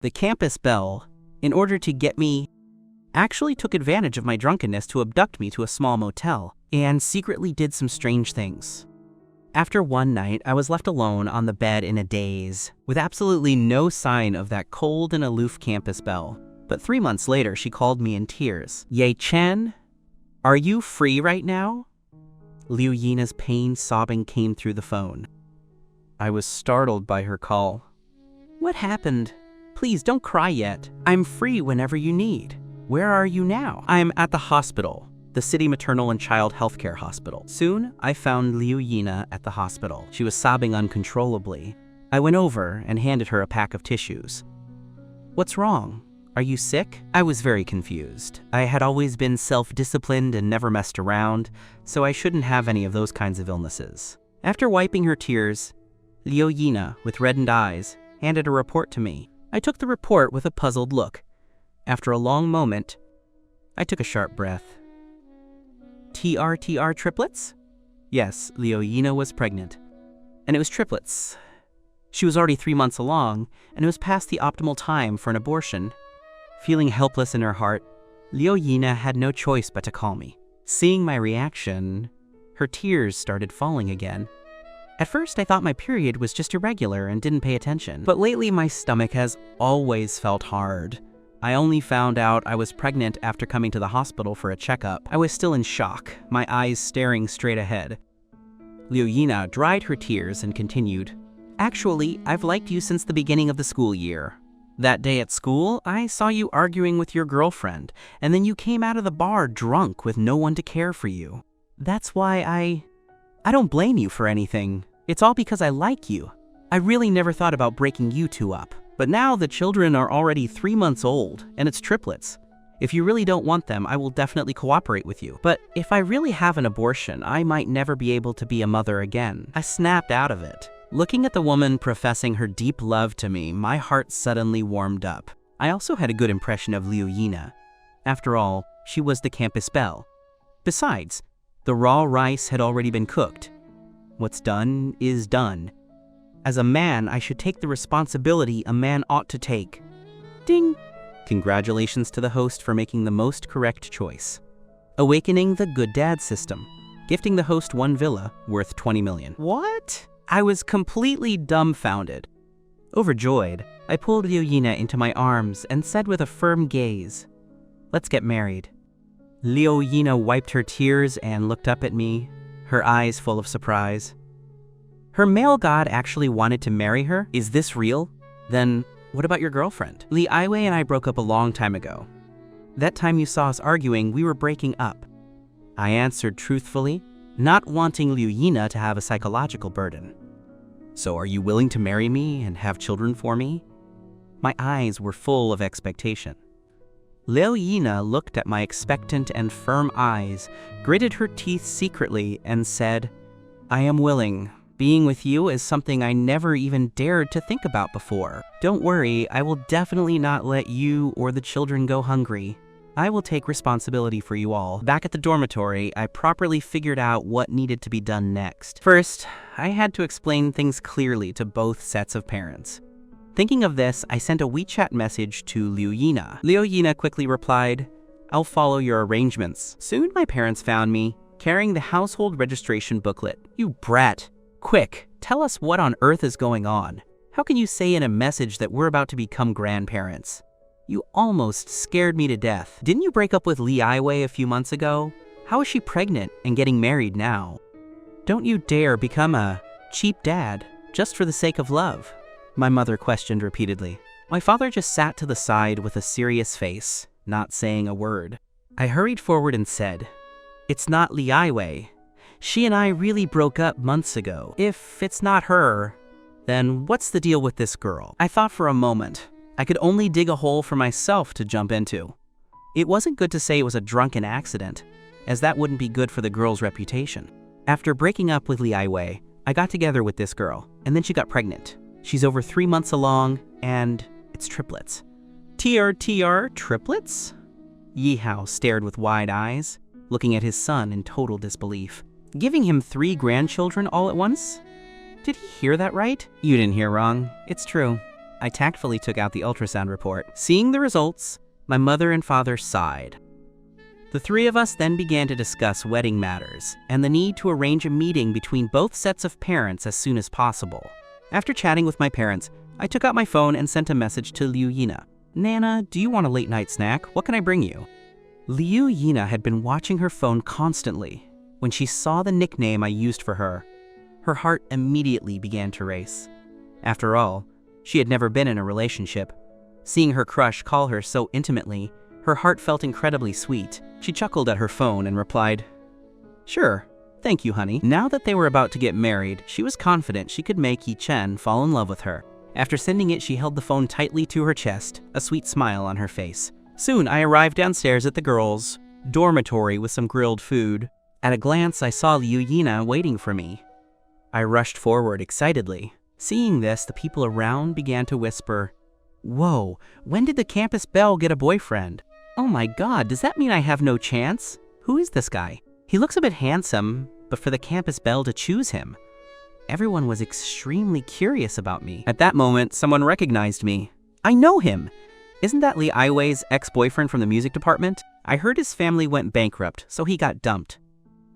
The campus belle, in order to get me, actually took advantage of my drunkenness to abduct me to a small motel and secretly did some strange things. After one night, I was left alone on the bed in a daze, with absolutely no sign of that cold and aloof campus belle. But 3 months later, she called me in tears. "Ye Chen, are you free right now?" Liu Yina's pained sobbing came through the phone. I was startled by her call. "What happened? Please don't cry yet. I'm free whenever you need. Where are you now?" "I'm at the hospital, the City Maternal and Child Healthcare Hospital." Soon, I found Liu Yina at the hospital. She was sobbing uncontrollably. I went over and handed her a pack of tissues. "What's wrong? Are you sick?" I was very confused. I had always been self-disciplined and never messed around, so I shouldn't have any of those kinds of illnesses. After wiping her tears, Liu Yina, with reddened eyes, handed a report to me. I took the report with a puzzled look. After a long moment, I took a sharp breath. TR triplets? Yes, Liu Yina was pregnant. And it was triplets. She was already 3 months along, and it was past the optimal time for an abortion. Feeling helpless in her heart, Liu Yina had no choice but to call me. Seeing my reaction, her tears started falling again. At first, I thought my period was just irregular and didn't pay attention. But lately, my stomach has always felt hard. I only found out I was pregnant after coming to the hospital for a checkup. I was still in shock, my eyes staring straight ahead. Liu Yina dried her tears and continued. "Actually, I've liked you since the beginning of the school year. That day at school, I saw you arguing with your girlfriend, and then you came out of the bar drunk with no one to care for you. That's why I don't blame you for anything. It's all because I like you. I really never thought about breaking you two up. But now the children are already 3 months old, and it's triplets. If you really don't want them, I will definitely cooperate with you. But if I really have an abortion, I might never be able to be a mother again." I snapped out of it. Looking at the woman professing her deep love to me, my heart suddenly warmed up. I also had a good impression of Liu Yina. After all, she was the campus belle. Besides, the raw rice had already been cooked. What's done is done. As a man, I should take the responsibility a man ought to take. Ding! Congratulations to the host for making the most correct choice. Awakening the good dad system. Gifting the host 1 villa worth 20 million. What? I was completely dumbfounded. Overjoyed, I pulled Liu Yina into my arms and said with a firm gaze, "Let's get married." Liu Yina wiped her tears and looked up at me, her eyes full of surprise. Her male god actually wanted to marry her? Is this real? Then what about your girlfriend? Li Aiwei and I broke up a long time ago. That time you saw us arguing, we were breaking up. I answered truthfully, not wanting Liu Yina to have a psychological burden. "So are you willing to marry me and have children for me?" My eyes were full of expectation. Liu Yina looked at my expectant and firm eyes, gritted her teeth secretly, and said, "I am willing. Being with you is something I never even dared to think about before. Don't worry, I will definitely not let you or the children go hungry. I will take responsibility for you all." Back at the dormitory, I properly figured out what needed to be done next. First, I had to explain things clearly to both sets of parents. Thinking of this, I sent a WeChat message to Liu Yina. Liu Yina quickly replied, "I'll follow your arrangements." Soon my parents found me, carrying the household registration booklet. "You brat! Quick, tell us what on earth is going on. How can you say in a message that we're about to become grandparents? You almost scared me to death. Didn't you break up with Li Aiwei a few months ago? How is she pregnant and getting married now? Don't you dare become a cheap dad just for the sake of love?" My mother questioned repeatedly. My father just sat to the side with a serious face, not saying a word. I hurried forward and said, "It's not Li Aiwei. She and I really broke up months ago. If it's not her, then what's the deal with this girl?" I thought for a moment. I could only dig a hole for myself to jump into. It wasn't good to say it was a drunken accident, as that wouldn't be good for the girl's reputation. After breaking up with Li Aiwei, I got together with this girl, and then she got pregnant. She's over 3 months along, and it's triplets. TR triplets? Yihao stared with wide eyes, looking at his son in total disbelief. Giving him 3 grandchildren all at once? Did he hear that right? You didn't hear wrong. It's true. I tactfully took out the ultrasound report. Seeing the results, my mother and father sighed. The three of us then began to discuss wedding matters and the need to arrange a meeting between both sets of parents as soon as possible. After chatting with my parents, I took out my phone and sent a message to Liu Yina. "Nana, do you want a late night snack? What can I bring you?" Liu Yina had been watching her phone constantly. When she saw the nickname I used for her heart immediately began to race. After all, she had never been in a relationship. Seeing her crush call her so intimately, her heart felt incredibly sweet. She chuckled at her phone and replied, "Sure, thank you, honey." Now that they were about to get married, she was confident she could make Yi Chen fall in love with her. After sending it, she held the phone tightly to her chest, a sweet smile on her face. Soon, I arrived downstairs at the girls' dormitory with some grilled food. At a glance, I saw Liu Yina waiting for me. I rushed forward excitedly. Seeing this, the people around began to whisper, "Whoa, when did the campus belle get a boyfriend? Oh my god, does that mean I have no chance? Who is this guy? He looks a bit handsome, but for the campus belle to choose him." Everyone was extremely curious about me. At that moment, someone recognized me. "I know him! Isn't that Lee Aiwei's ex-boyfriend from the music department? I heard his family went bankrupt, so he got dumped.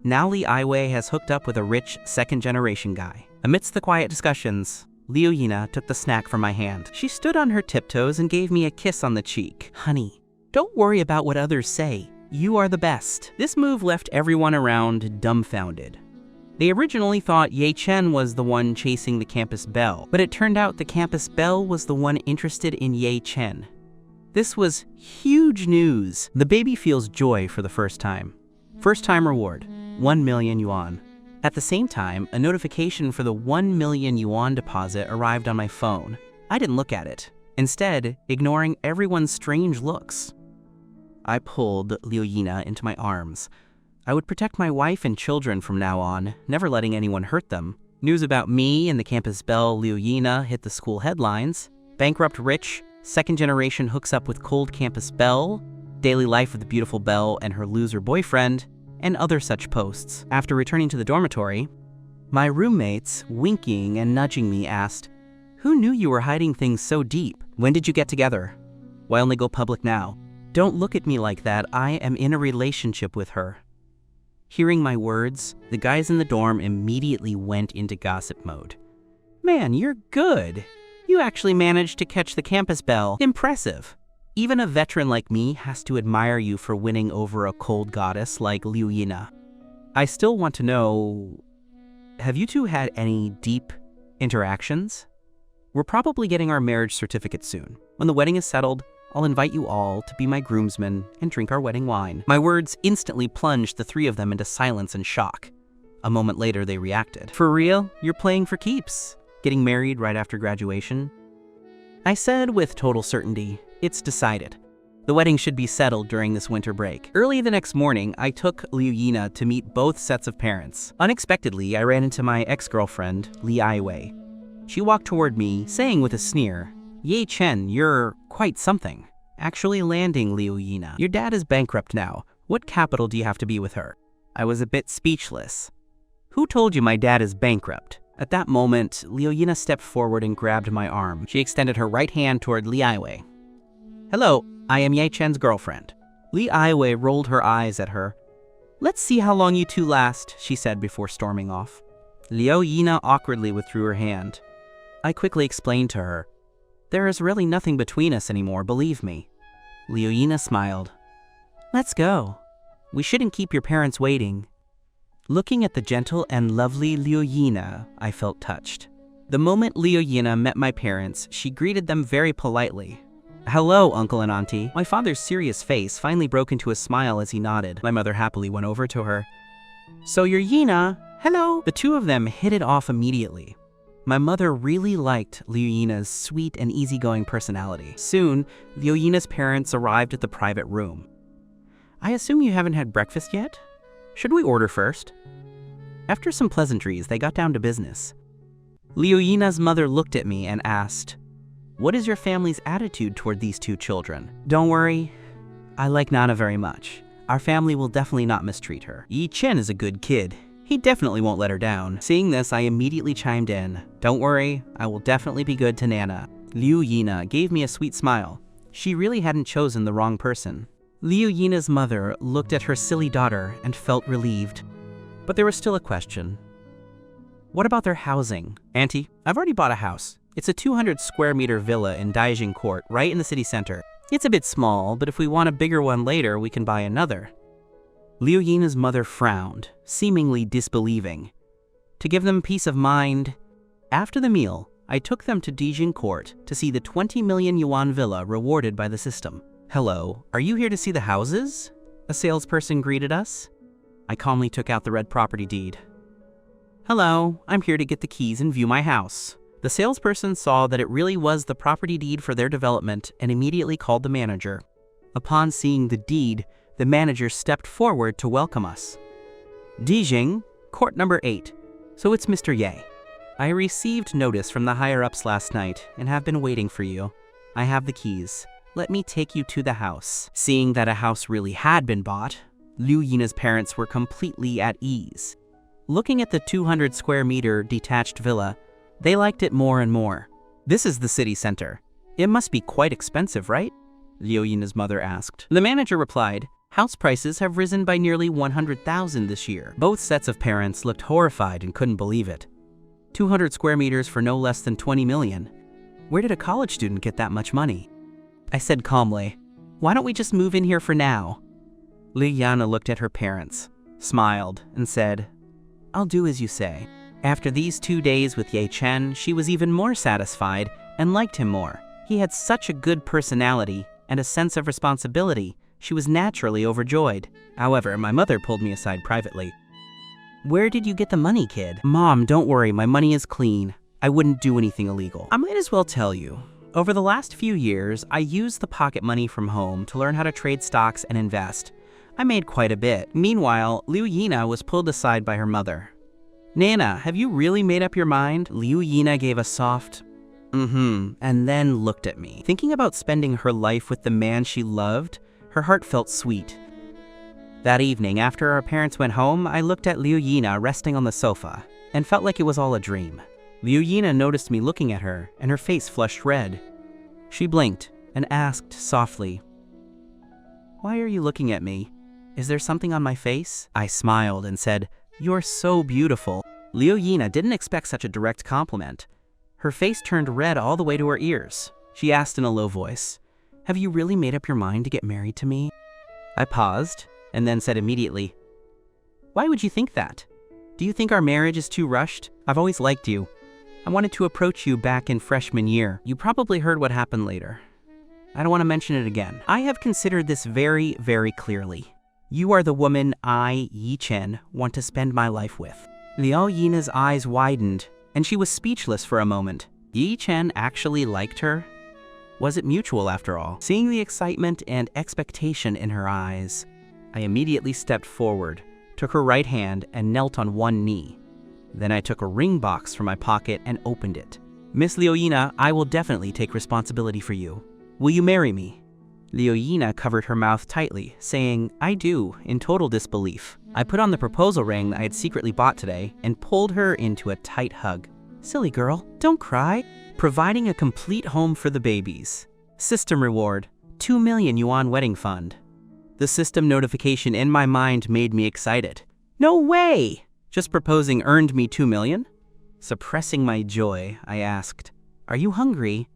Now Lee Aiwei has hooked up with a rich second-generation guy." Amidst the quiet discussions, Liu Yina took the snack from my hand. She stood on her tiptoes and gave me a kiss on the cheek. "Honey, don't worry about what others say. You are the best." This move left everyone around dumbfounded. They originally thought Yi Chen was the one chasing the campus belle, but it turned out the campus belle was the one interested in Yi Chen. This was huge news. The baby feels joy for the first time. First time reward, 1 million yuan. At the same time, a notification for the 1 million yuan deposit arrived on my phone. I didn't look at it, instead ignoring everyone's strange looks. I pulled Liu Yina into my arms. I would protect my wife and children from now on, never letting anyone hurt them. News about me and the campus belle Liu Yina hit the school headlines. Bankrupt rich, second generation hooks up with cold campus belle, daily life of the beautiful belle and her loser boyfriend, and other such posts. After returning to the dormitory, my roommates, winking and nudging me, asked, "Who knew you were hiding things so deep? When did you get together? Why only go public now? Don't look at me like that. I am in a relationship with her." Hearing my words, the guys in the dorm immediately went into gossip mode. "Man, you're good. You actually managed to catch the campus belle. Impressive. Even a veteran like me has to admire you for winning over a cold goddess like Liu Yina. I still want to know, have you two had any deep interactions? We're probably getting our marriage certificate soon. When the wedding is settled, I'll invite you all to be my groomsmen and drink our wedding wine." My words instantly plunged the three of them into silence and shock. A moment later, they reacted. "For real? You're playing for keeps? Getting married right after graduation?" I said with total certainty, "It's decided. The wedding should be settled during this winter break." Early the next morning, I took Liu Yina to meet both sets of parents. Unexpectedly, I ran into my ex-girlfriend, Lee Aiwei. She walked toward me, saying with a sneer, "Yi Chen, you're quite something. Actually landing Liu Yina. Your dad is bankrupt now. What capital do you have to be with her?" I was a bit speechless. "Who told you my dad is bankrupt?" At that moment, Liu Yina stepped forward and grabbed my arm. She extended her right hand toward Lee Aiwei. "Hello, I am Yi Chen's girlfriend." Lee Aiwei rolled her eyes at her. "Let's see how long you two last," she said before storming off. Liu Yina awkwardly withdrew her hand. I quickly explained to her, "There is really nothing between us anymore, believe me." Liu Yina smiled. "Let's go. We shouldn't keep your parents waiting." Looking at the gentle and lovely Liu Yina, I felt touched. The moment Liu Yina met my parents, she greeted them very politely. "Hello, uncle and auntie." My father's serious face finally broke into a smile as he nodded. My mother happily went over to her. "So you're Yina? Hello." The two of them hit it off immediately. My mother really liked Liu Yina's sweet and easygoing personality. Soon, Liu Yina's parents arrived at the private room. "I assume you haven't had breakfast yet? Should we order first?" After some pleasantries, they got down to business. Liu Yina's mother looked at me and asked, "What is your family's attitude toward these two children?" "Don't worry, I like Nana very much. Our family will definitely not mistreat her. Yi Chen is a good kid. He definitely won't let her down." Seeing this, I immediately chimed in, "Don't worry, I will definitely be good to Nana." Liu Yina gave me a sweet smile. She really hadn't chosen the wrong person. Liu Yina's mother looked at her silly daughter and felt relieved. But there was still a question. What about their housing? Auntie, I've already bought a house. It's a 200 square meter villa in Daijing Court, right in the city center. It's a bit small, but if we want a bigger one later, we can buy another. Liu Yina's mother frowned, seemingly disbelieving. To give them peace of mind, after the meal, I took them to Daijing Court to see the 20 million yuan villa rewarded by the system. Hello, are you here to see the houses? A salesperson greeted us. I calmly took out the red property deed. Hello, I'm here to get the keys and view my house. The salesperson saw that it really was the property deed for their development and immediately called the manager. Upon seeing the deed, the manager stepped forward to welcome us. Daijing, court number 8. So it's Mr. Ye. I received notice from the higher-ups last night and have been waiting for you. I have the keys. Let me take you to the house. Seeing that a house really had been bought, Liu Yina's parents were completely at ease. Looking at the 200 square meter detached villa, they liked it more and more. This is the city center. It must be quite expensive, right? Liu Yina's mother asked. The manager replied, house prices have risen by nearly 100,000 this year. Both sets of parents looked horrified and couldn't believe it. 200 square meters for no less than 20 million. Where did a college student get that much money? I said calmly, why don't we just move in here for now? Liu Yana looked at her parents, smiled, and said, I'll do as you say. After these 2 days with Ye Chen, she was even more satisfied and liked him more. He had such a good personality and a sense of responsibility, she was naturally overjoyed. However, my mother pulled me aside privately. Where did you get the money, kid? Mom, don't worry, my money is clean. I wouldn't do anything illegal. I might as well tell you. Over the last few years, I used the pocket money from home to learn how to trade stocks and invest. I made quite a bit. Meanwhile, Liu Yina was pulled aside by her mother. Nana, have you really made up your mind? Liu Yina gave a soft, and then looked at me. Thinking about spending her life with the man she loved, her heart felt sweet. That evening, after our parents went home, I looked at Liu Yina resting on the sofa and felt like it was all a dream. Liu Yina noticed me looking at her, and her face flushed red. She blinked and asked softly, Why are you looking at me? Is there something on my face? I smiled and said, You're so beautiful. Liu Yina didn't expect such a direct compliment. Her face turned red all the way to her ears. She asked in a low voice, Have you really made up your mind to get married to me? I paused and then said immediately, Why would you think that? Do you think our marriage is too rushed? I've always liked you. I wanted to approach you back in freshman year. You probably heard what happened later. I don't want to mention it again. I have considered this very, very clearly. You are the woman I, Yi Chen, want to spend my life with. Liu Yina's eyes widened, and she was speechless for a moment. Yi Chen actually liked her? Was it mutual after all? Seeing the excitement and expectation in her eyes, I immediately stepped forward, took her right hand, and knelt on one knee. Then I took a ring box from my pocket and opened it. Miss Liu Yina, I will definitely take responsibility for you. Will you marry me? Liu Yina covered her mouth tightly, saying, I do, in total disbelief. I put on the proposal ring that I had secretly bought today and pulled her into a tight hug. Silly girl, don't cry. Providing a complete home for the babies. System reward, 2 million yuan wedding fund. The system notification in my mind made me excited. No way! Just proposing earned me 2 million? Suppressing my joy, I asked, Are you hungry?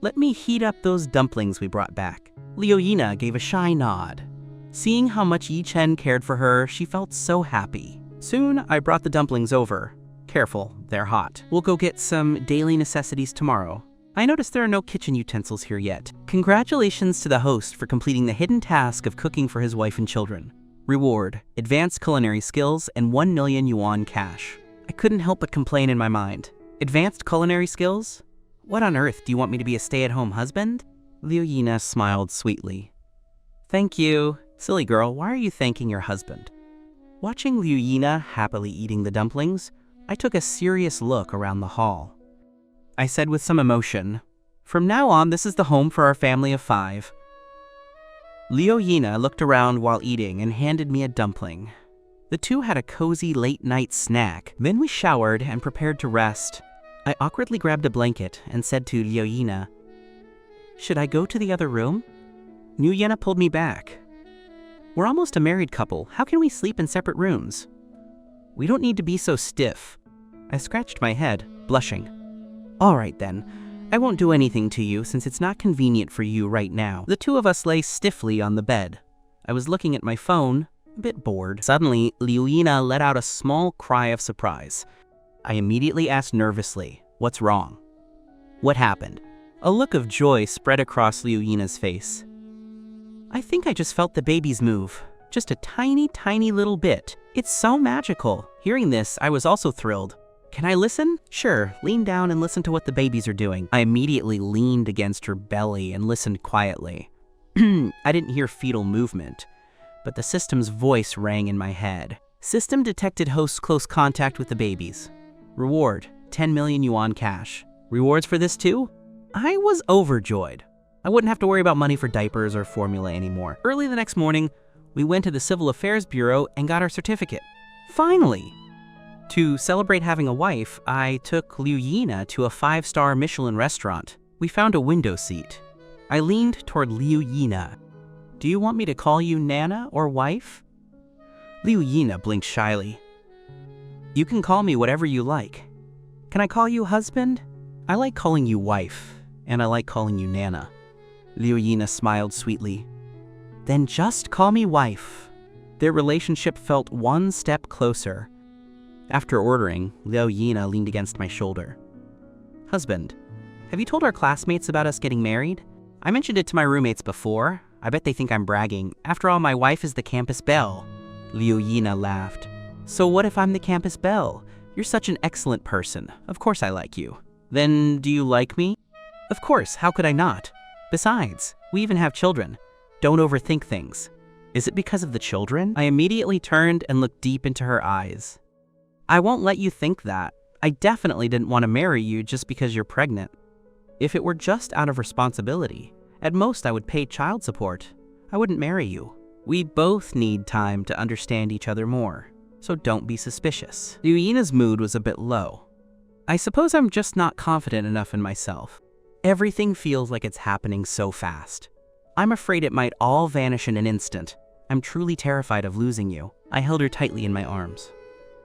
Let me heat up those dumplings we brought back. Liu Yina gave a shy nod. Seeing how much Yi Chen cared for her, she felt so happy. Soon, I brought the dumplings over. Careful, they're hot. We'll go get some daily necessities tomorrow. I noticed there are no kitchen utensils here yet. Congratulations to the host for completing the hidden task of cooking for his wife and children. Reward, advanced culinary skills, and 1 million yuan cash. I couldn't help but complain in my mind. Advanced culinary skills? What on earth, do you want me to be a stay-at-home husband? Liu Yina smiled sweetly. Thank you. Silly girl, why are you thanking your husband? Watching Liu Yina happily eating the dumplings, I took a serious look around the hall. I said with some emotion, From now on, this is the home for our family of 5. Liu Yina looked around while eating and handed me a dumpling. The two had a cozy late-night snack. Then we showered and prepared to rest. I awkwardly grabbed a blanket and said to Liu Yina, "Should I go to the other room?" Liu Yina pulled me back. "We're almost a married couple. How can we sleep in separate rooms?" "We don't need to be so stiff." I scratched my head, blushing. "All right then. I won't do anything to you since it's not convenient for you right now." The two of us lay stiffly on the bed. I was looking at my phone, a bit bored. Suddenly, Liu Yina let out a small cry of surprise. I immediately asked nervously, "What's wrong?" "What happened?" A look of joy spread across Liu Yina's face. "I think I just felt the babies move. Just a tiny, tiny little bit. It's so magical." Hearing this, I was also thrilled. "Can I listen?" "Sure, lean down and listen to what the babies are doing." I immediately leaned against her belly and listened quietly. I didn't hear fetal movement, but the system's voice rang in my head. "System detected host's close contact with the babies. Reward, 10 million yuan cash. Rewards for this too?" I was overjoyed. I wouldn't have to worry about money for diapers or formula anymore. Early the next morning, we went to the Civil Affairs Bureau and got our certificate. Finally! To celebrate having a wife, I took Liu Yina to a 5-star Michelin restaurant. We found a window seat. I leaned toward Liu Yina. "Do you want me to call you Nana or wife?" Liu Yina blinked shyly. "You can call me whatever you like. Can I call you husband? I like calling you wife, and I like calling you Nana." Liu Yina smiled sweetly. "Then just call me wife." Their relationship felt one step closer. After ordering, Liu Yina leaned against my shoulder. "Husband, have you told our classmates about us getting married? I mentioned it to my roommates before. I bet they think I'm bragging. After all, my wife is the campus belle." Liu Yina laughed. "So what if I'm the campus belle? You're such an excellent person. Of course I like you." "Then do you like me?" "Of course, how could I not? Besides, we even have children. Don't overthink things." "Is it because of the children?" I immediately turned and looked deep into her eyes. "I won't let you think that. I definitely didn't want to marry you just because you're pregnant. If it were just out of responsibility, at most I would pay child support. I wouldn't marry you. We both need time to understand each other more, so don't be suspicious." Liu Yina's mood was a bit low. I suppose I'm just not confident enough in myself. Everything feels like it's happening so fast. I'm afraid it might all vanish in an instant. I'm truly terrified of losing you. I held her tightly in my arms.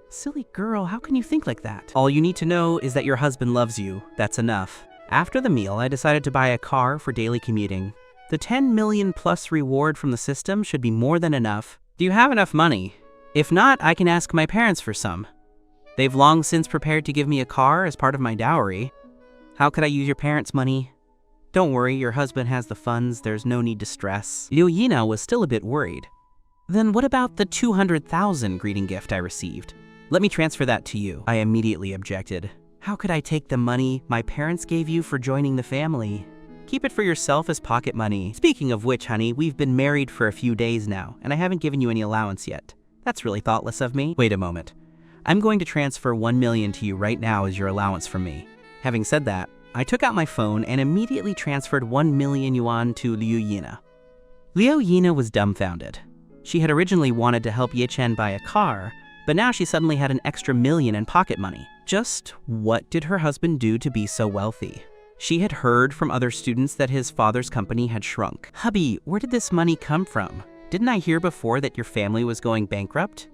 "Silly girl, how can you think like that? All you need to know is that your husband loves you. That's enough." After the meal, I decided to buy a car for daily commuting. The 10 million plus reward from the system should be more than enough. "Do you have enough money? If not, I can ask my parents for some. They've long since prepared to give me a car as part of my dowry." "How could I use your parents' money?" "Don't worry, your husband has the funds. There's no need to stress." Liu Yina was still a bit worried. "Then what about the 200,000 greeting gift I received? Let me transfer that to you." I immediately objected. "How could I take the money my parents gave you for joining the family? Keep it for yourself as pocket money. Speaking of which, honey, we've been married for a few days now, and I haven't given you any allowance yet. That's really thoughtless of me." "Wait a moment. I'm going to transfer 1 million to you right now as your allowance from me." Having said that, I took out my phone and immediately transferred 1 million yuan to Liu Yina. Liu Yina was dumbfounded. She had originally wanted to help Ye Chen buy a car, but now she suddenly had an extra million in pocket money. Just what did her husband do to be so wealthy? She had heard from other students that his father's company had shrunk. "Hubby, where did this money come from? Didn't I hear before that your family was going bankrupt?"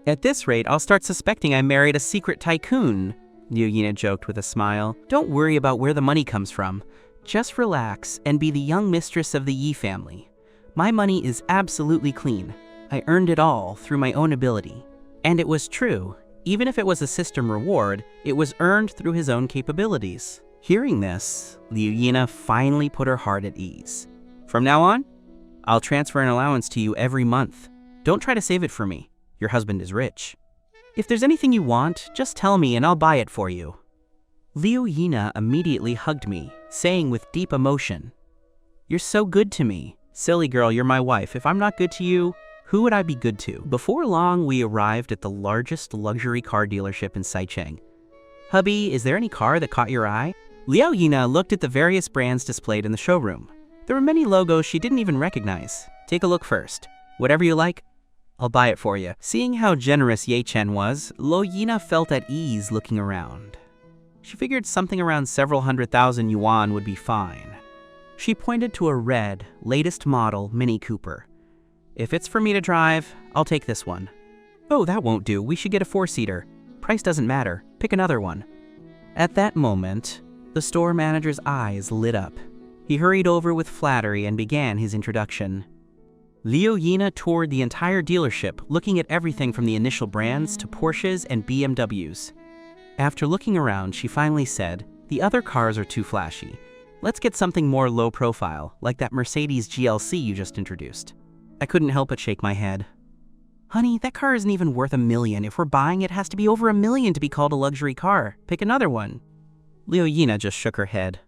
"At this rate, I'll start suspecting I married a secret tycoon," Liu Yina joked with a smile. "Don't worry about where the money comes from. Just relax and be the young mistress of the Yi family. My money is absolutely clean. I earned it all through my own ability." And it was true. Even if it was a system reward, it was earned through his own capabilities. Hearing this, Liu Yina finally put her heart at ease. "From now on, I'll transfer an allowance to you every month. Don't try to save it for me. Your husband is rich. If there's anything you want, just tell me and I'll buy it for you." Liu Yina immediately hugged me, saying with deep emotion, "You're so good to me. Silly girl, you're my wife. If I'm not good to you, who would I be good to?" Before long, we arrived at the largest luxury car dealership in Saicheng. "Hubby, is there any car that caught your eye?" Liu Yina looked at the various brands displayed in the showroom. There were many logos she didn't even recognize. "Take a look first. Whatever you like, I'll buy it for you." Seeing how generous Ye Chen was, Liu Yina felt at ease looking around. She figured something around several 100,000 yuan would be fine. She pointed to a red, latest model Mini Cooper. If it's for me to drive, I'll take this one. Oh, that won't do. We should get a 4-seater. Price doesn't matter. Pick another one. At that moment, the store manager's eyes lit up. He hurried over with flattery and began his introduction. Liu Yina toured the entire dealership, looking at everything from the initial brands to Porsches and BMWs. After looking around, she finally said, "The other cars are too flashy. Let's get something more low profile, like that Mercedes GLC you just introduced." I couldn't help but shake my head. Honey, that car isn't even worth $1 million. If we're buying it, it has to be over $1 million to be called a luxury car. Pick another one. Liu Yina just shook her head.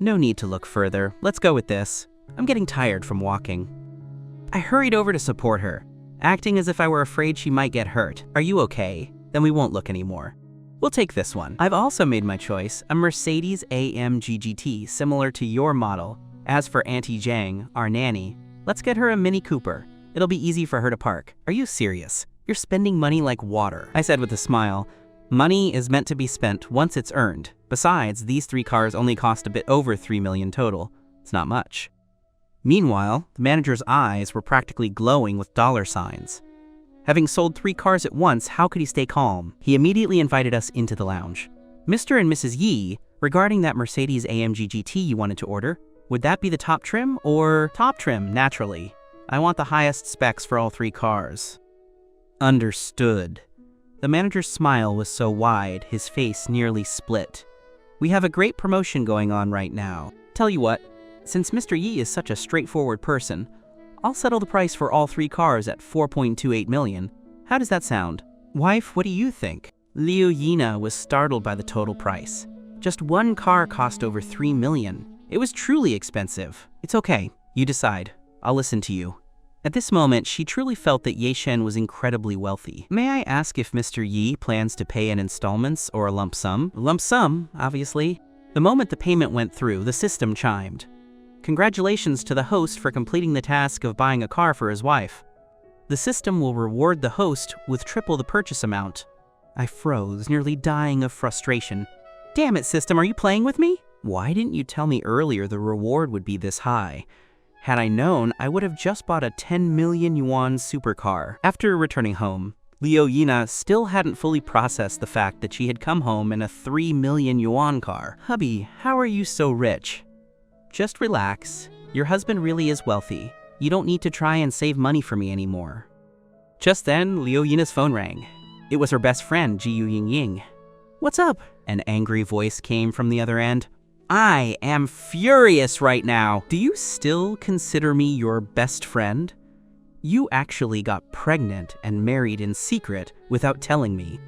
No need to look further. Let's go with this. I'm getting tired from walking. I hurried over to support her, acting as if I were afraid she might get hurt. Are you okay? Then we won't look anymore. We'll take this one. I've also made my choice, a Mercedes AMG GT, similar to your model. As for Auntie Zhang, our nanny, let's get her a Mini Cooper. It'll be easy for her to park. Are you serious? You're spending money like water, I said with a smile. Money is meant to be spent once it's earned. Besides, these 3 cars only cost a bit over $3 million total. It's not much. Meanwhile, the manager's eyes were practically glowing with dollar signs. Having sold 3 cars at once, how could he stay calm? He immediately invited us into the lounge. Mr. and Mrs. Yi, regarding that Mercedes AMG GT you wanted to order, would that be the top trim or top trim, naturally? I want the highest specs for all 3 cars. Understood. The manager's smile was so wide, his face nearly split. We have a great promotion going on right now. Tell you what, since Mr. Yi is such a straightforward person, I'll settle the price for all 3 cars at 4.28 million. How does that sound? Wife, what do you think? Liu Yina was startled by the total price. Just one car cost over 3 million. It was truly expensive. It's okay. You decide. I'll listen to you. At this moment, she truly felt that Ye Shen was incredibly wealthy. May I ask if Mr. Yi plans to pay in installments or a lump sum? Lump sum, obviously. The moment the payment went through, the system chimed. Congratulations to the host for completing the task of buying a car for his wife. The system will reward the host with triple the purchase amount. I froze, nearly dying of frustration. Damn it, system, are you playing with me? Why didn't you tell me earlier the reward would be this high? Had I known, I would have just bought a 10 million yuan supercar. After returning home, Liu Yina still hadn't fully processed the fact that she had come home in a 3 million yuan car. Hubby, how are you so rich? Just relax. Your husband really is wealthy. You don't need to try and save money for me anymore. Just then, Liu Yina's phone rang. It was her best friend, Jiyu Yingying. What's up? An angry voice came from the other end. I am furious right now. Do you still consider me your best friend? You actually got pregnant and married in secret without telling me.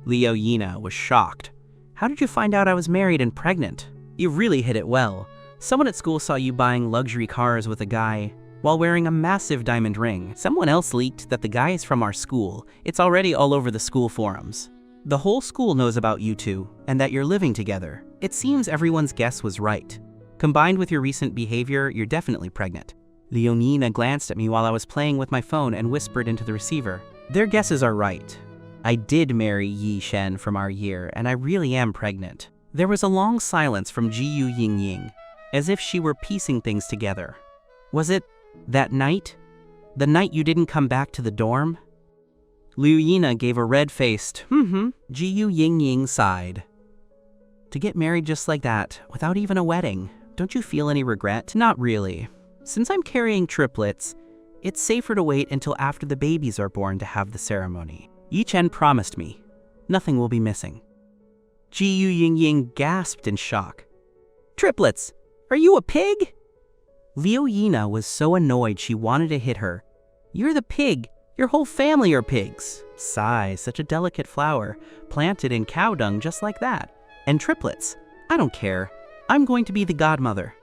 Liu Yina was shocked. How did you find out I was married and pregnant? You really hit it well. Someone at school saw you buying luxury cars with a guy while wearing a massive diamond ring. Someone else leaked that the guy is from our school. It's already all over the school forums. The whole school knows about you two and that you're living together. It seems everyone's guess was right. Combined with your recent behavior, you're definitely pregnant. Liu Yina glanced at me while I was playing with my phone and whispered into the receiver. Their guesses are right. I did marry Ye Shen from our year, and I really am pregnant. There was a long silence from Jiyu Yingying, as if she were piecing things together. Was it that night? The night you didn't come back to the dorm? Liu Yina gave a red-faced, Jiyu Yingying sighed. To get married just like that, without even a wedding, don't you feel any regret? Not really. Since I'm carrying triplets, it's safer to wait until after the babies are born to have the ceremony. Yi Chen promised me. Nothing will be missing. Jiyu Yingying gasped in shock. Triplets! Are you a pig? Liu Yina was so annoyed she wanted to hit her. You're the pig. Your whole family are pigs. Sigh, such a delicate flower, planted in cow dung just like that. And triplets. I don't care. I'm going to be the godmother.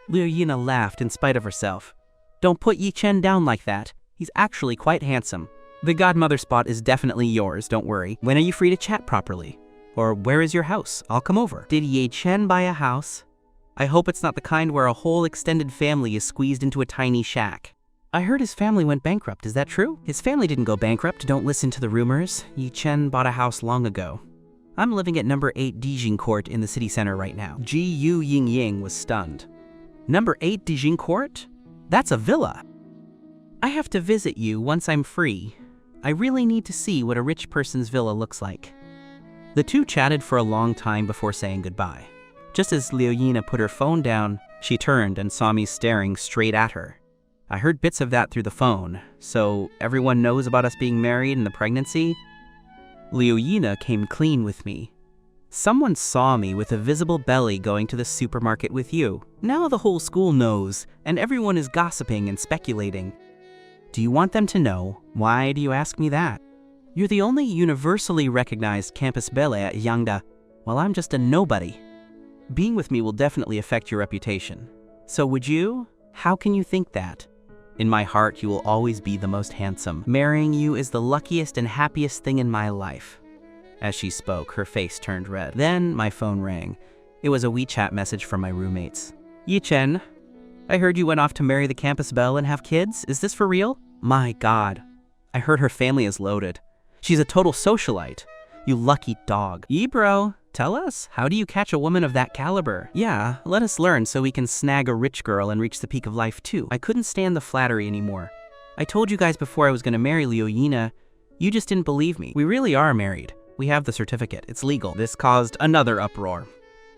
Liu Yina laughed in spite of herself. Don't put Yi Chen down like that. He's actually quite handsome. The godmother spot is definitely yours, don't worry. When are you free to chat properly? Or where is your house? I'll come over. Did Yi Chen buy a house? I hope it's not the kind where a whole extended family is squeezed into a tiny shack. I heard his family went bankrupt, is that true? His family didn't go bankrupt, don't listen to the rumors. Yi Chen bought a house long ago. I'm living at number 8 Dijing Court in the city center right now. Ji-Yu Ying-Ying was stunned. Number 8 Dijing Court? That's a villa. I have to visit you once I'm free. I really need to see what a rich person's villa looks like. The two chatted for a long time before saying goodbye. Just as Liu Yina put her phone down, she turned and saw me staring straight at her. I heard bits of that through the phone, so everyone knows about us being married and the pregnancy? Liu Yina came clean with me. Someone saw me with a visible belly going to the supermarket with you. Now the whole school knows, and everyone is gossiping and speculating. Do you want them to know? Why do you ask me that? You're the only universally recognized campus belle at Yangda, while I'm just a nobody. Being with me will definitely affect your reputation. So would you? How can you think that? In my heart, you will always be the most handsome. Marrying you is the luckiest and happiest thing in my life. As she spoke, her face turned red. Then my phone rang. It was a WeChat message from my roommates. Yi-Chen, I heard you went off to marry the campus belle and have kids. Is this for real? My God. I heard her family is loaded. She's a total socialite. You lucky dog. Yi bro, tell us, how do you catch a woman of that caliber? Yeah, let us learn so we can snag a rich girl and reach the peak of life too. I couldn't stand the flattery anymore. I told you guys before I was gonna marry Liu Yina. You just didn't believe me. We really are married. We have the certificate. It's legal. This caused another uproar.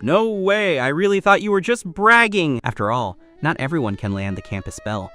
No way, I really thought you were just bragging. After all, not everyone can land the campus belle.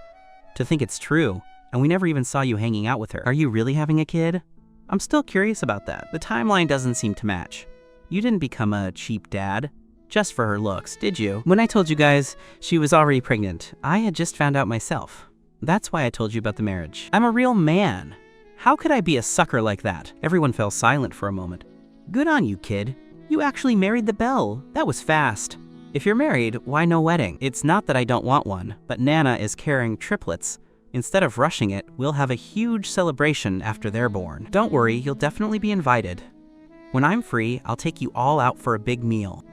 To think it's true, and we never even saw you hanging out with her. Are you really having a kid? I'm still curious about that. The timeline doesn't seem to match. You didn't become a cheap dad, just for her looks, did you? When I told you guys she was already pregnant, I had just found out myself. That's why I told you about the marriage. I'm a real man. How could I be a sucker like that? Everyone fell silent for a moment. Good on you, kid. You actually married the belle. That was fast. If you're married, why no wedding? It's not that I don't want one, but Nana is carrying triplets. Instead of rushing it, we'll have a huge celebration after they're born. Don't worry, you'll definitely be invited. When I'm free, I'll take you all out for a big meal.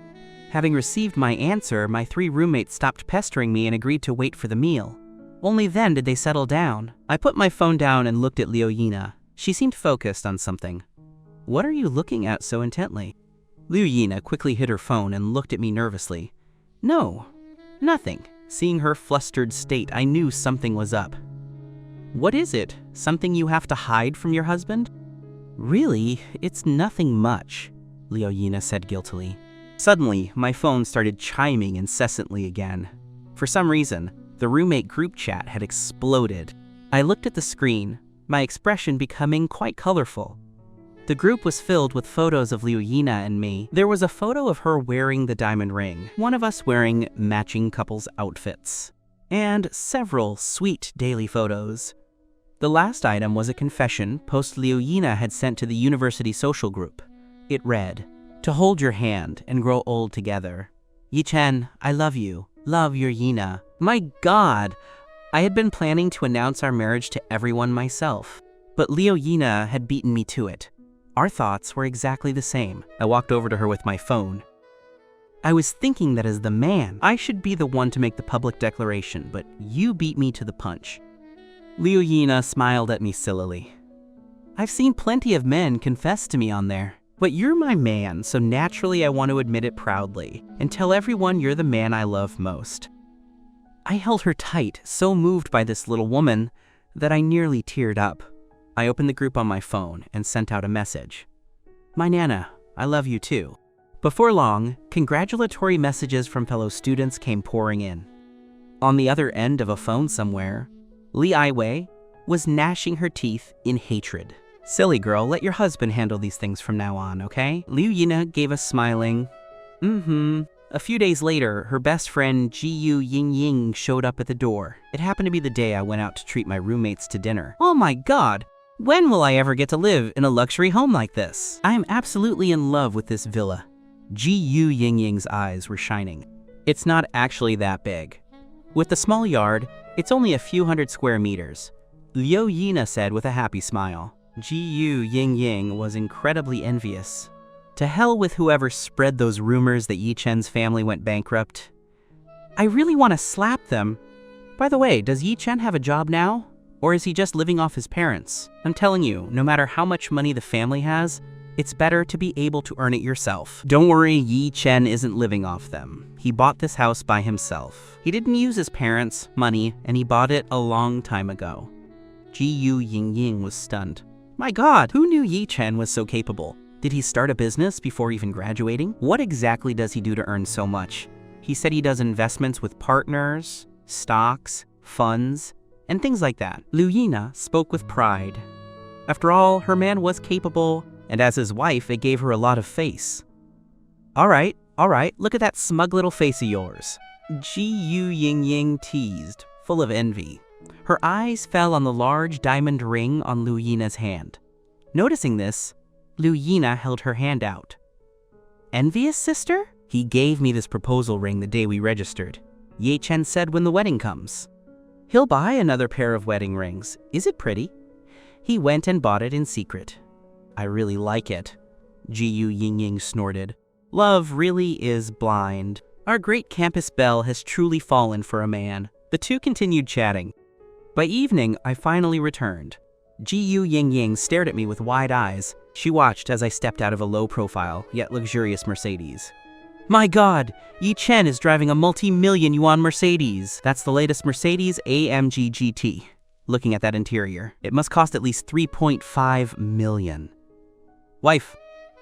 Having received my answer, my 3 roommates stopped pestering me and agreed to wait for the meal. Only then did they settle down. I put my phone down and looked at Liu Yina. She seemed focused on something. What are you looking at so intently? Liu Yina quickly hid her phone and looked at me nervously. No, nothing. Seeing her flustered state, I knew something was up. What is it? Something you have to hide from your husband? Really, it's nothing much, Liu Yina said guiltily. Suddenly, my phone started chiming incessantly again. For some reason, the roommate group chat had exploded. I looked at the screen, my expression becoming quite colorful. The group was filled with photos of Liu Yina and me. There was a photo of her wearing the diamond ring, one of us wearing matching couples' outfits, and several sweet daily photos. The last item was a confession post Liu Yina had sent to the university social group. It read, "To hold your hand and grow old together. Yi-Chen, I love you. Love your Yina." My God! I had been planning to announce our marriage to everyone myself, but Liu Yina had beaten me to it. Our thoughts were exactly the same. I walked over to her with my phone. I was thinking that as the man, I should be the one to make the public declaration, but you beat me to the punch. Liu Yina smiled at me sillily. I've seen plenty of men confess to me on there, but you're my man, so naturally I want to admit it proudly and tell everyone you're the man I love most. I held her tight, so moved by this little woman that I nearly teared up. I opened the group on my phone and sent out a message. My Nana, I love you too. Before long, congratulatory messages from fellow students came pouring in. On the other end of a phone somewhere, Li Aiwei was gnashing her teeth in hatred. Silly girl, let your husband handle these things from now on, okay? Liu Yina gave a smiling, A few days later, her best friend Ji-Yu Ying-Ying showed up at the door. It happened to be the day I went out to treat my roommates to dinner. Oh my God! When will I ever get to live in a luxury home like this? I am absolutely in love with this villa. Ji-Yu Ying-Ying's eyes were shining. It's not actually that big. With the small yard, it's only a few hundred square meters, Liu Yina said with a happy smile. Ji-Yu Ying-Ying was incredibly envious. To hell with whoever spread those rumors that Yi-Chen's family went bankrupt. I really want to slap them. By the way, does Yi-Chen have a job now? Or is he just living off his parents? I'm telling you, no matter how much money the family has, It's better to be able to earn it yourself. Don't worry, Yi Chen isn't living off them. He bought this house by himself. He didn't use his parents' money, and he bought it a long time ago. Ji-Yu Ying-Ying was stunned. My God, who knew Yi Chen was so capable? Did he start a business before even graduating? What exactly does he do to earn so much? He said he does investments with partners, stocks, funds, and things like that. Liu Yina spoke with pride. After all, her man was capable, and as his wife, it gave her a lot of face. All right, look at that smug little face of yours. Ji-Yu Ying-Ying teased, full of envy. Her eyes fell on the large diamond ring on Liu Yina's hand. Noticing this, Liu Yina held her hand out. Envious, sister? He gave me this proposal ring the day we registered. Ye Chen said when the wedding comes. He'll buy another pair of wedding rings. Is it pretty? He went and bought it in secret. I really like it. Ji-Yu Ying-Ying snorted. Love really is blind. Our great campus belle has truly fallen for a man. The two continued chatting. By evening, I finally returned. Ji-Yu Ying-Ying stared at me with wide eyes. She watched as I stepped out of a low-profile, yet luxurious Mercedes. My God, Yi Chen is driving a multi-million yuan Mercedes. That's the latest Mercedes AMG GT. Looking at that interior, it must cost at least 3.5 million. Wife,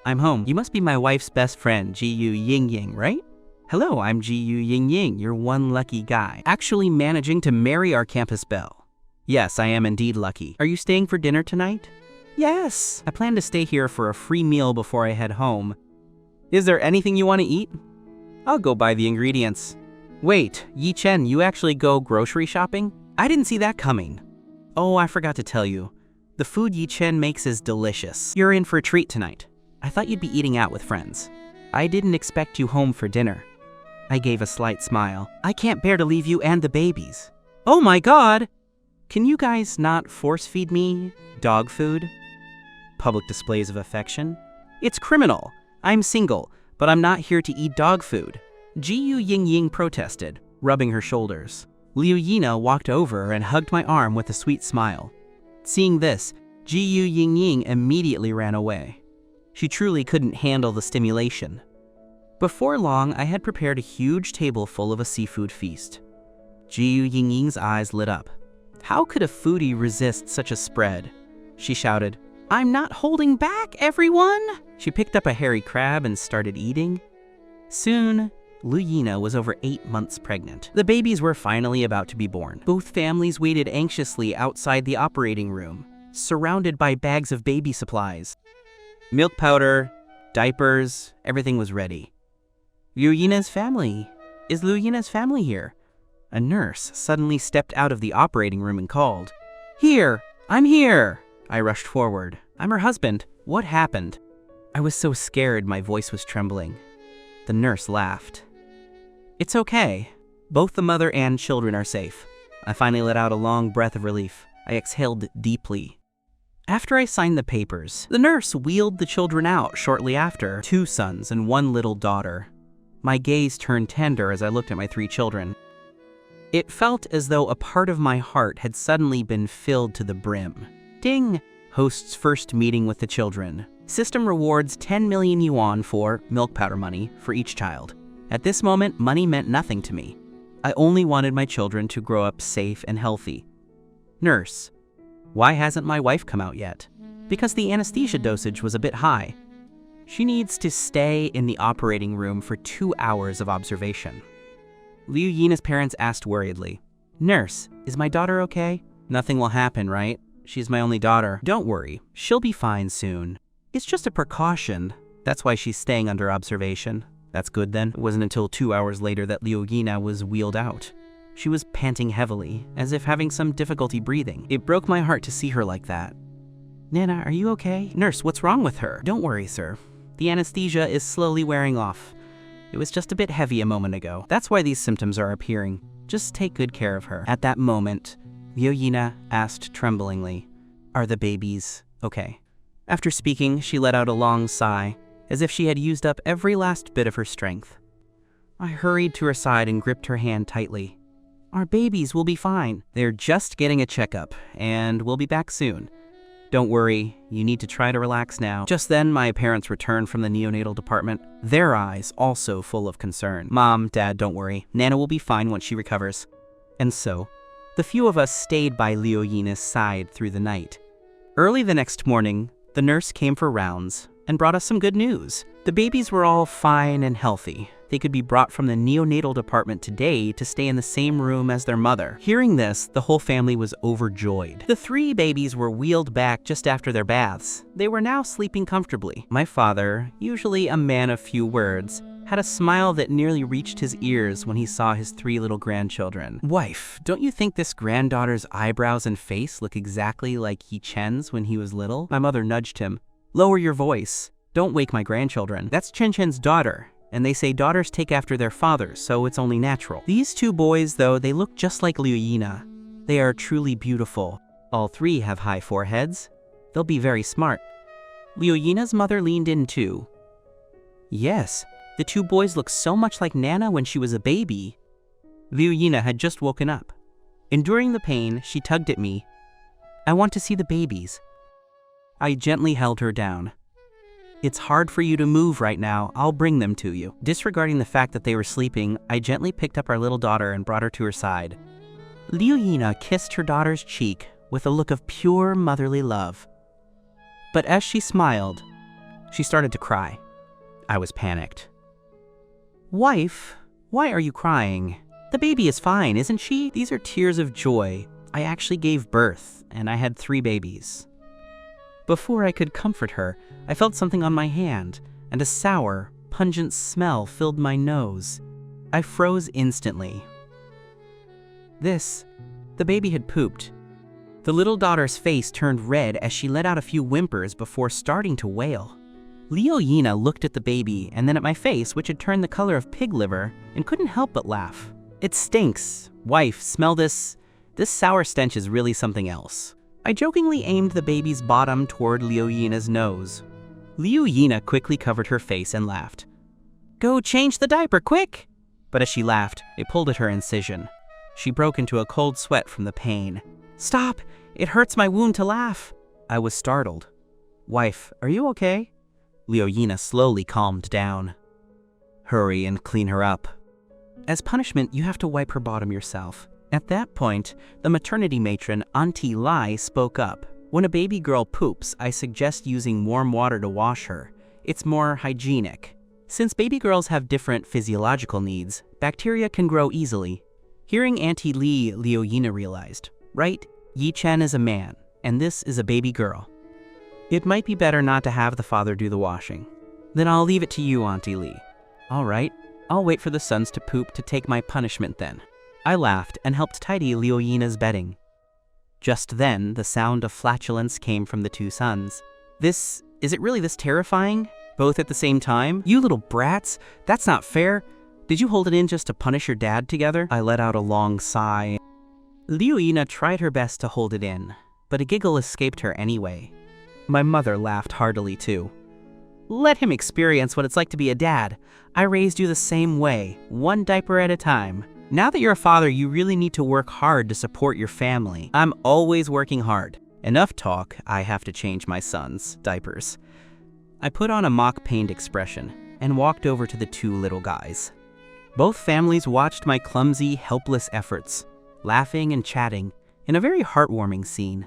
I'm home. You must be my wife's best friend, Ji-Yu Ying-Ying, right? Hello, I'm Ji-Yu Ying-Ying, your one lucky guy. Actually managing to marry our campus belle. Yes, I am indeed lucky. Are you staying for dinner tonight? Yes. I plan to stay here for a free meal before I head home. Is there anything you want to eat? I'll go buy the ingredients. Wait, Yi Chen, you actually go grocery shopping? I didn't see that coming. Oh, I forgot to tell you. The food Yi Chen makes is delicious. You're in for a treat tonight. I thought you'd be eating out with friends. I didn't expect you home for dinner. I gave a slight smile. I can't bear to leave you and the babies. Oh my God! Can you guys not force-feed me dog food? Public displays of affection? It's criminal. I'm single, but I'm not here to eat dog food. Ji-Yu Ying-Ying protested, rubbing her shoulders. Liu Yina walked over and hugged my arm with a sweet smile. Seeing this, Ji-Yu Ying-Ying immediately ran away. She truly couldn't handle the stimulation. Before long, I had prepared a huge table full of a seafood feast. Ji-Yu Ying-Ying's eyes lit up. How could a foodie resist such a spread? She shouted, I'm not holding back, everyone! She picked up a hairy crab and started eating. Soon, Liu Yina was over 8 months pregnant. The babies were finally about to be born. Both families waited anxiously outside the operating room, surrounded by bags of baby supplies. Milk powder, diapers, everything was ready. Liu Yina's family. Is Liu Yina's family here? A nurse suddenly stepped out of the operating room and called. Here! I'm here! I rushed forward. I'm her husband. What happened? I was so scared my voice was trembling. The nurse laughed. It's okay. Both the mother and children are safe. I finally let out a long breath of relief. I exhaled deeply. After I signed the papers, the nurse wheeled the children out shortly after, 2 sons and 1 little daughter. My gaze turned tender as I looked at my 3 children. It felt as though a part of my heart had suddenly been filled to the brim. Ding! Host's first meeting with the children. System rewards 10 million yuan for milk powder money for each child. At this moment, money meant nothing to me. I only wanted my children to grow up safe and healthy. Nurse, why hasn't my wife come out yet? Because the anesthesia dosage was a bit high. She needs to stay in the operating room for 2 hours of observation. Liu Yina's parents asked worriedly, Nurse, is my daughter okay? Nothing will happen, right? She's my only daughter. Don't worry, she'll be fine soon. It's just a precaution. That's why she's staying under observation. That's good then. It wasn't until 2 hours later that Liu Yina was wheeled out. She was panting heavily, as if having some difficulty breathing. It broke my heart to see her like that. Nana, are you okay? Nurse, what's wrong with her? Don't worry, sir. The anesthesia is slowly wearing off. It was just a bit heavy a moment ago. That's why these symptoms are appearing. Just take good care of her. At that moment, Liu Yina asked tremblingly, Are the babies okay? After speaking, she let out a long sigh, as if she had used up every last bit of her strength. I hurried to her side and gripped her hand tightly. Our babies will be fine. They're just getting a checkup, and we'll be back soon. Don't worry, you need to try to relax now. Just then, my parents returned from the neonatal department, their eyes also full of concern. Mom, Dad, don't worry. Nana will be fine once she recovers. And so, the few of us stayed by Liu Yina's side through the night. Early the next morning, the nurse came for rounds and brought us some good news. The babies were all fine and healthy. They could be brought from the neonatal department today to stay in the same room as their mother. Hearing this, the whole family was overjoyed. The 3 babies were wheeled back just after their baths. They were now sleeping comfortably. My father, usually a man of few words, had a smile that nearly reached his ears when he saw his 3 little grandchildren. Wife, don't you think this granddaughter's eyebrows and face look exactly like Yi Chen's when he was little? My mother nudged him. Lower your voice. Don't wake my grandchildren. That's Chen Chen's daughter, and they say daughters take after their fathers, so it's only natural. These 2 boys, though, they look just like Liu Yina. They are truly beautiful. All 3 have high foreheads. They'll be very smart. Liu Yina's mother leaned in too. Yes, the 2 boys look so much like Nana when she was a baby. Liu Yina had just woken up. Enduring the pain, she tugged at me. I want to see the babies. I gently held her down. It's hard for you to move right now. I'll bring them to you. Disregarding the fact that they were sleeping, I gently picked up our little daughter and brought her to her side. Liu Yina kissed her daughter's cheek with a look of pure motherly love. But as she smiled, she started to cry. I was panicked. Wife, why are you crying? The baby is fine, isn't she? These are tears of joy. I actually gave birth, and I had 3 babies. Before I could comfort her, I felt something on my hand, and a sour, pungent smell filled my nose. I froze instantly. The baby had pooped. The little daughter's face turned red as she let out a few whimpers before starting to wail. Liu Yina looked at the baby and then at my face, which had turned the color of pig liver, and couldn't help but laugh. It stinks. Wife, smell this. This sour stench is really something else. I jokingly aimed the baby's bottom toward Liu Yina's nose. Liu Yina quickly covered her face and laughed. Go change the diaper, quick! But as she laughed, it pulled at her incision. She broke into a cold sweat from the pain. Stop! It hurts my wound to laugh! I was startled. Wife, are you okay? Liu Yina slowly calmed down. Hurry and clean her up. As punishment, you have to wipe her bottom yourself. At that point, the maternity matron, Auntie Lai, spoke up. When a baby girl poops, I suggest using warm water to wash her. It's more hygienic. Since baby girls have different physiological needs, bacteria can grow easily. Hearing Auntie Li, Liu Yina realized, right, Yi Chen is a man, and this is a baby girl. It might be better not to have the father do the washing. Then I'll leave it to you, Auntie Li. All right, I'll wait for the sons to poop to take my punishment then. I laughed and helped tidy Liu Yina's bedding. Just then, the sound of flatulence came from the 2 sons. Is it really this terrifying? Both at the same time? You little brats, that's not fair. Did you hold it in just to punish your dad together? I let out a long sigh. Liu Yina tried her best to hold it in, but a giggle escaped her anyway. My mother laughed heartily too. Let him experience what it's like to be a dad. I raised you the same way, 1 diaper at a time. Now that you're a father, you really need to work hard to support your family. I'm always working hard. Enough talk, I have to change my son's diapers. I put on a mock-pained expression and walked over to the 2 little guys. Both families watched my clumsy, helpless efforts, laughing and chatting in a very heartwarming scene.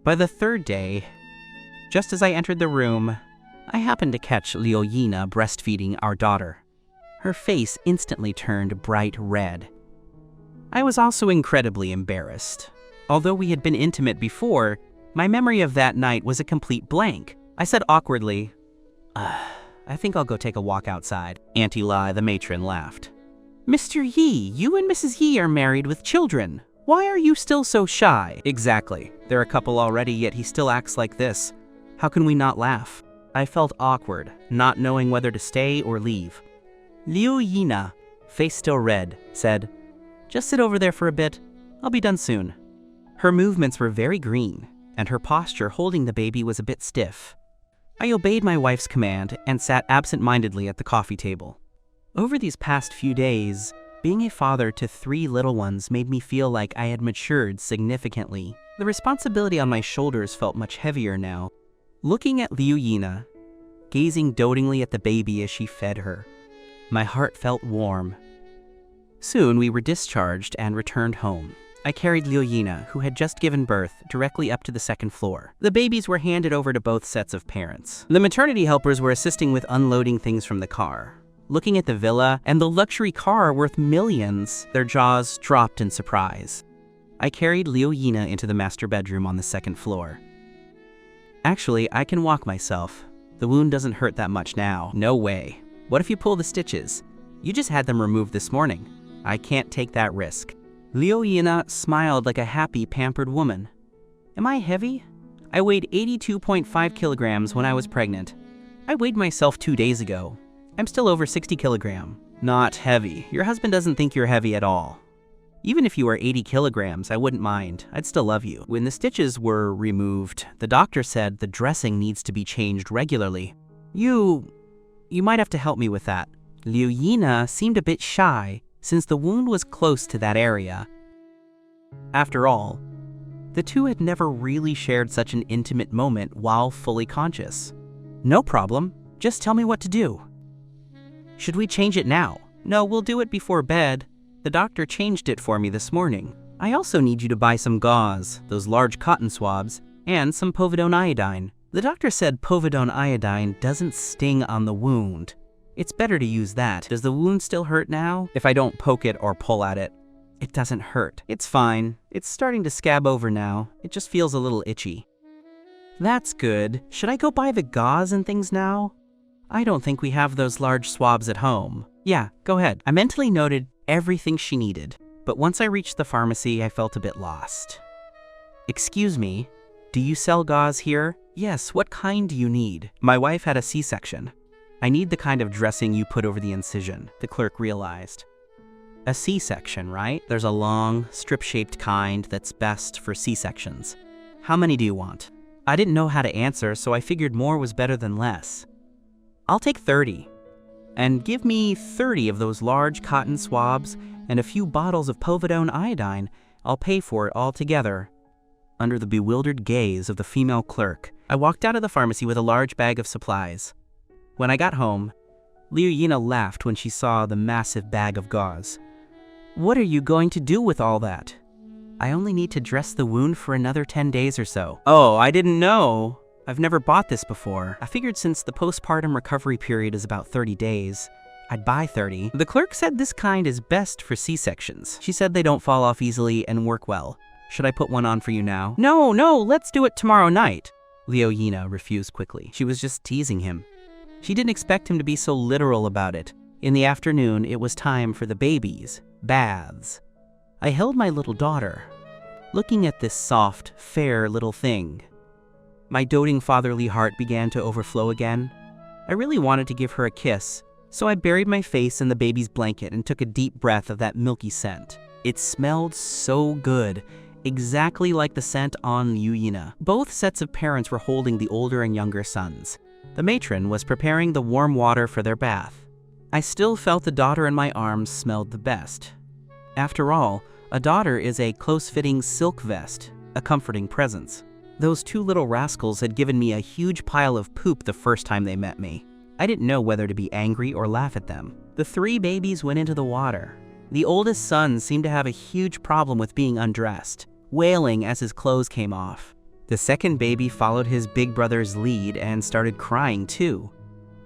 By the 3rd day, just as I entered the room, I happened to catch Liu Yina breastfeeding our daughter. Her face instantly turned bright red. I was also incredibly embarrassed. Although we had been intimate before, my memory of that night was a complete blank. I said awkwardly, I think I'll go take a walk outside. Auntie Lai, the matron, laughed. Mr. Yi, you and Mrs. Yi are married with children. Why are you still so shy? Exactly. They're a couple already, yet he still acts like this. How can we not laugh? I felt awkward, not knowing whether to stay or leave. Liu Yina, face still red, said, just sit over there for a bit. I'll be done soon. Her movements were very green, and her posture holding the baby was a bit stiff. I obeyed my wife's command and sat absent-mindedly at the coffee table. Over these past few days, being a father to 3 little ones made me feel like I had matured significantly. The responsibility on my shoulders felt much heavier now. Looking at Liu Yina, gazing dotingly at the baby as she fed her, my heart felt warm. Soon we were discharged and returned home. I carried Liu Yina, who had just given birth, directly up to the second floor. The babies were handed over to both sets of parents. The maternity helpers were assisting with unloading things from the car. Looking at the villa and the luxury car worth millions, their jaws dropped in surprise. I carried Liu Yina into the master bedroom on the second floor. Actually, I can walk myself. The wound doesn't hurt that much now. No way. What if you pull the stitches? You just had them removed this morning. I can't take that risk. Liu Yina smiled like a happy, pampered woman. Am I heavy? I weighed 82.5 kilograms when I was pregnant. I weighed myself 2 days ago. I'm still over 60 kilograms. Not heavy. Your husband doesn't think you're heavy at all. Even if you were 80 kilograms, I wouldn't mind. I'd still love you. When the stitches were removed, the doctor said the dressing needs to be changed regularly. You might have to help me with that. Liu Yina seemed a bit shy, since the wound was close to that area. After all, the two had never really shared such an intimate moment while fully conscious. No problem, just tell me what to do. Should we change it now? No, we'll do it before bed. The doctor changed it for me this morning. I also need you to buy some gauze, those large cotton swabs, and some povidone iodine. The doctor said povidone iodine doesn't sting on the wound. It's better to use that. Does the wound still hurt now? If I don't poke it or pull at it, it doesn't hurt. It's fine. It's starting to scab over now. It just feels a little itchy. That's good. Should I go buy the gauze and things now? I don't think we have those large swabs at home. Yeah, go ahead. I mentally noted everything she needed, but once I reached the pharmacy, I felt a bit lost. Excuse me, do you sell gauze here? Yes, what kind do you need? My wife had a C-section. I need the kind of dressing you put over the incision, the clerk realized. A C-section, right? There's a long, strip-shaped kind that's best for C-sections. How many do you want? I didn't know how to answer, so I figured more was better than less. I'll take 30. And give me 30 of those large cotton swabs and a few bottles of povidone iodine. I'll pay for it all together. Under the bewildered gaze of the female clerk, I walked out of the pharmacy with a large bag of supplies. When I got home, Liu Yina laughed when she saw the massive bag of gauze. What are you going to do with all that? I only need to dress the wound for another 10 days or so. Oh, I didn't know. I've never bought this before. I figured since the postpartum recovery period is about 30 days, I'd buy 30. The clerk said this kind is best for C-sections. She said they don't fall off easily and work well. Should I put one on for you now? No, let's do it tomorrow night. Liu Yina refused quickly. She was just teasing him. She didn't expect him to be so literal about it. In the afternoon, it was time for the babies, baths. I held my little daughter, looking at this soft, fair little thing. My doting fatherly heart began to overflow again. I really wanted to give her a kiss, so I buried my face in the baby's blanket and took a deep breath of that milky scent. It smelled so good, exactly like the scent on Liu Yina. Both sets of parents were holding the older and younger sons. The matron was preparing the warm water for their bath. I still felt the daughter in my arms smelled the best. After all, a daughter is a close-fitting silk vest, a comforting presence. Those two little rascals had given me a huge pile of poop the first time they met me. I didn't know whether to be angry or laugh at them. The 3 babies went into the water. The oldest son seemed to have a huge problem with being undressed, wailing as his clothes came off. The second baby followed his big brother's lead and started crying too.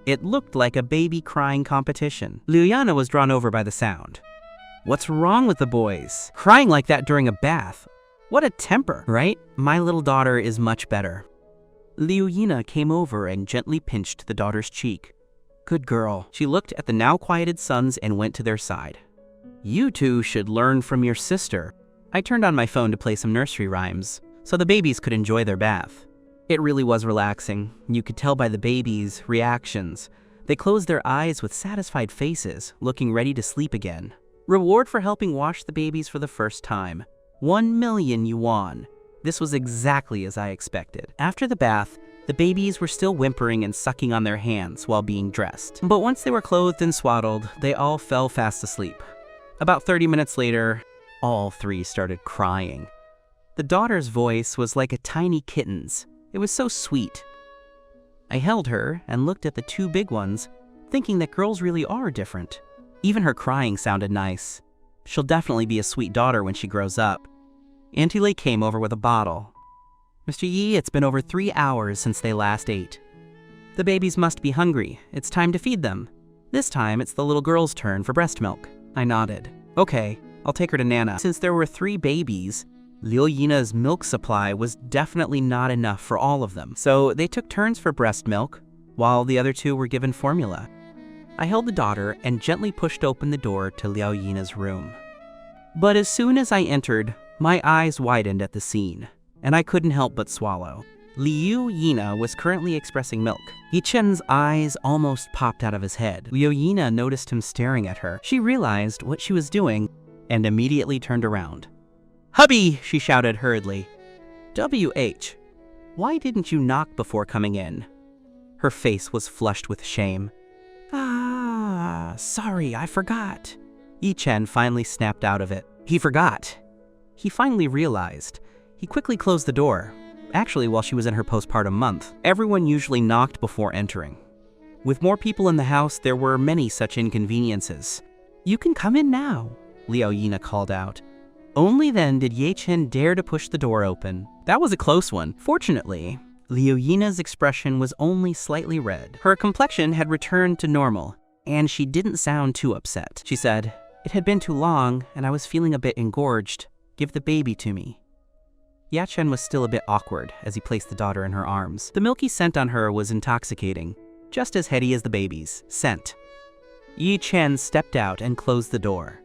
It looked like a baby crying competition. Liu Yina was drawn over by the sound. What's wrong with the boys? Crying like that during a bath. What a temper, right? My little daughter is much better. Liu Yina came over and gently pinched the daughter's cheek. Good girl. She looked at the now quieted sons and went to their side. You two should learn from your sister. I turned on my phone to play some nursery rhymes, so the babies could enjoy their bath. It really was relaxing. You could tell by the babies' reactions. They closed their eyes with satisfied faces, looking ready to sleep again. Reward for helping wash the babies for the first time. 1 million yuan. This was exactly as I expected. After the bath, the babies were still whimpering and sucking on their hands while being dressed. But once they were clothed and swaddled, they all fell fast asleep. About 30 minutes later, all 3 started crying. The daughter's voice was like a tiny kitten's. It was so sweet. I held her and looked at the two big ones, thinking that girls really are different. Even her crying sounded nice. She'll definitely be a sweet daughter when she grows up. Auntie Lee came over with a bottle. Mr. Yi, it's been over 3 hours since they last ate. The babies must be hungry. It's time to feed them. This time, it's the little girl's turn for breast milk. I nodded. Okay, I'll take her to Nana. Since there were 3 babies, Liu Yina's milk supply was definitely not enough for all of them. So they took turns for breast milk, while the other 2 were given formula. I held the daughter and gently pushed open the door to Liu Yina's room. But as soon as I entered, my eyes widened at the scene, and I couldn't help but swallow. Liu Yina was currently expressing milk. Yi Chen's eyes almost popped out of his head. Liu Yina noticed him staring at her. She realized what she was doing and immediately turned around. "Hubby!" she shouted hurriedly. "WH, why didn't you knock before coming in?" Her face was flushed with shame. Sorry, I forgot." Yi Chen finally snapped out of it. He forgot. He finally realized. He quickly closed the door. Actually, while she was in her postpartum month, everyone usually knocked before entering. With more people in the house, there were many such inconveniences. "You can come in now," Liu Yina called out. Only then did Ye Chen dare to push the door open. That was a close one. Fortunately, Liu Yina's expression was only slightly red. Her complexion had returned to normal, and she didn't sound too upset. She said, "It had been too long, and I was feeling a bit engorged. Give the baby to me." Ya Chen was still a bit awkward as he placed the daughter in her arms. The milky scent on her was intoxicating, just as heady as the baby's scent. Yi Chen stepped out and closed the door.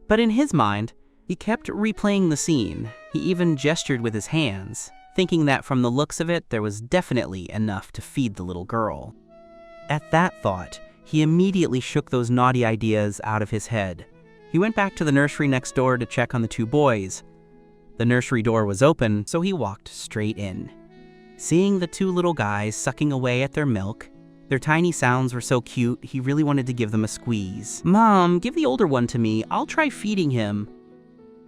But in his mind, he kept replaying the scene. He even gestured with his hands, thinking that from the looks of it, there was definitely enough to feed the little girl. At that thought, he immediately shook those naughty ideas out of his head. He went back to the nursery next door to check on the 2 boys. The nursery door was open, so he walked straight in. Seeing the 2 little guys sucking away at their milk, their tiny sounds were so cute, he really wanted to give them a squeeze. "Mom, give the older one to me. I'll try feeding him."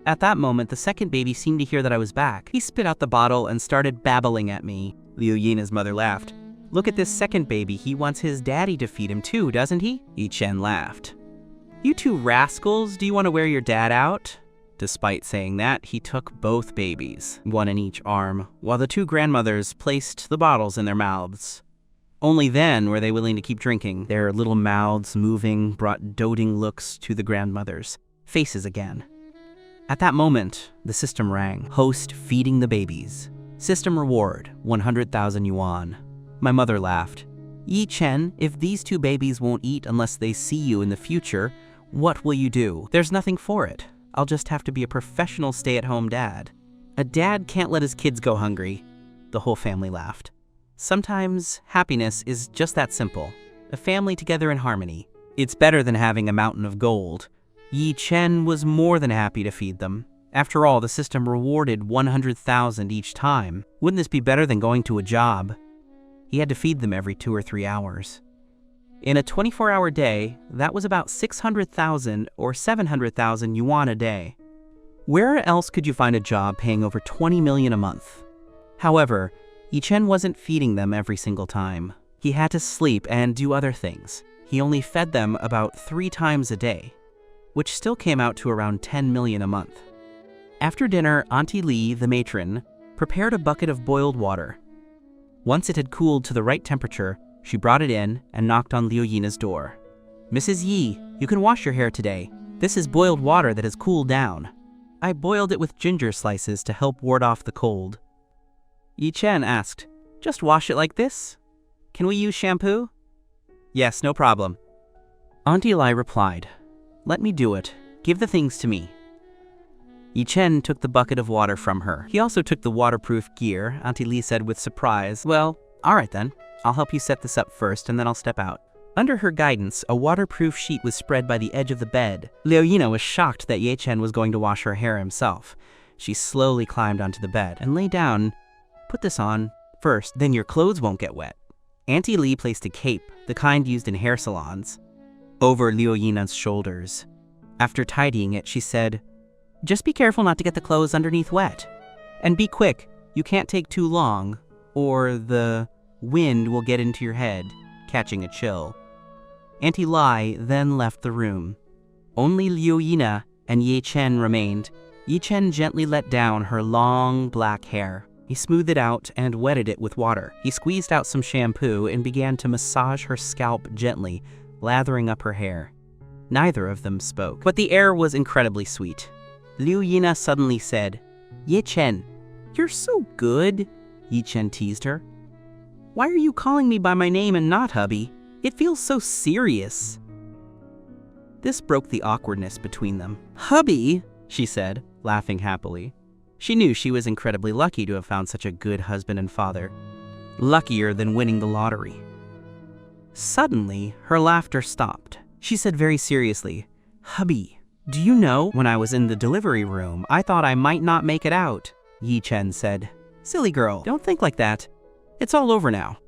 At that moment, the second baby seemed to hear that I was back. He spit out the bottle and started babbling at me. Liu Yina's mother laughed. "Look at this second baby. He wants his daddy to feed him too, doesn't he?" Yi Chen laughed. "You 2 rascals, do you want to wear your dad out?" Despite saying that, he took both babies, one in each arm, while the 2 grandmothers placed the bottles in their mouths. Only then were they willing to keep drinking. Their little mouths moving brought doting looks to the grandmothers' faces again. At that moment, the system rang. Host feeding the babies. System reward, 100,000 yuan. My mother laughed. "Yi Chen, if these 2 babies won't eat unless they see you in the future, what will you do?" "There's nothing for it. I'll just have to be a professional stay-at-home dad." "A dad can't let his kids go hungry." The whole family laughed. Sometimes happiness is just that simple. A family together in harmony. It's better than having a mountain of gold. Yi Chen was more than happy to feed them. After all, the system rewarded 100,000 each time. Wouldn't this be better than going to a job? He had to feed them every 2 or 3 hours. In a 24-hour day, that was about 600,000 or 700,000 yuan a day. Where else could you find a job paying over 20 million a month? However, Yi Chen wasn't feeding them every single time. He had to sleep and do other things. He only fed them about 3 times a day, which still came out to around 10 million a month. After dinner, Auntie Lee, the matron, prepared a bucket of boiled water. Once it had cooled to the right temperature, she brought it in and knocked on Liu Yina's door. "Mrs. Yi, you can wash your hair today. This is boiled water that has cooled down." I boiled it with ginger slices to help ward off the cold. Yi Chen asked, "Just wash it like this? Can we use shampoo?" "Yes, no problem." Auntie Lai replied, "Let me do it. Give the things to me." Yi Chen took the bucket of water from her. He also took the waterproof gear, Auntie Lee said with surprise. "Well, all right then. I'll help you set this up first and then I'll step out." Under her guidance, a waterproof sheet was spread by the edge of the bed. Liu Yina was shocked that Ye Chen was going to wash her hair himself. She slowly climbed onto the bed and lay down. "Put this on first, then your clothes won't get wet." Auntie Lee placed a cape, the kind used in hair salons, over Liu Yina's shoulders. After tidying it, she said, "Just be careful not to get the clothes underneath wet." And be quick, you can't take too long, or the wind will get into your head, catching a chill. Auntie Lai then left the room. Only Liu Yina and Ye Chen remained. Ye Chen gently let down her long black hair. He smoothed it out and wetted it with water. He squeezed out some shampoo and began to massage her scalp gently, lathering up her hair. Neither of them spoke, but the air was incredibly sweet. Liu Yina suddenly said, "Ye Chen, you're so good," Ye Chen teased her. "Why are you calling me by my name and not hubby? It feels so serious." This broke the awkwardness between them. "Hubby," she said, laughing happily. She knew she was incredibly lucky to have found such a good husband and father. Luckier than winning the lottery. Suddenly, her laughter stopped. She said very seriously, "Hubby, do you know, when I was in the delivery room, I thought I might not make it out." Ye Chen said, "Silly girl, don't think like that. It's all over now."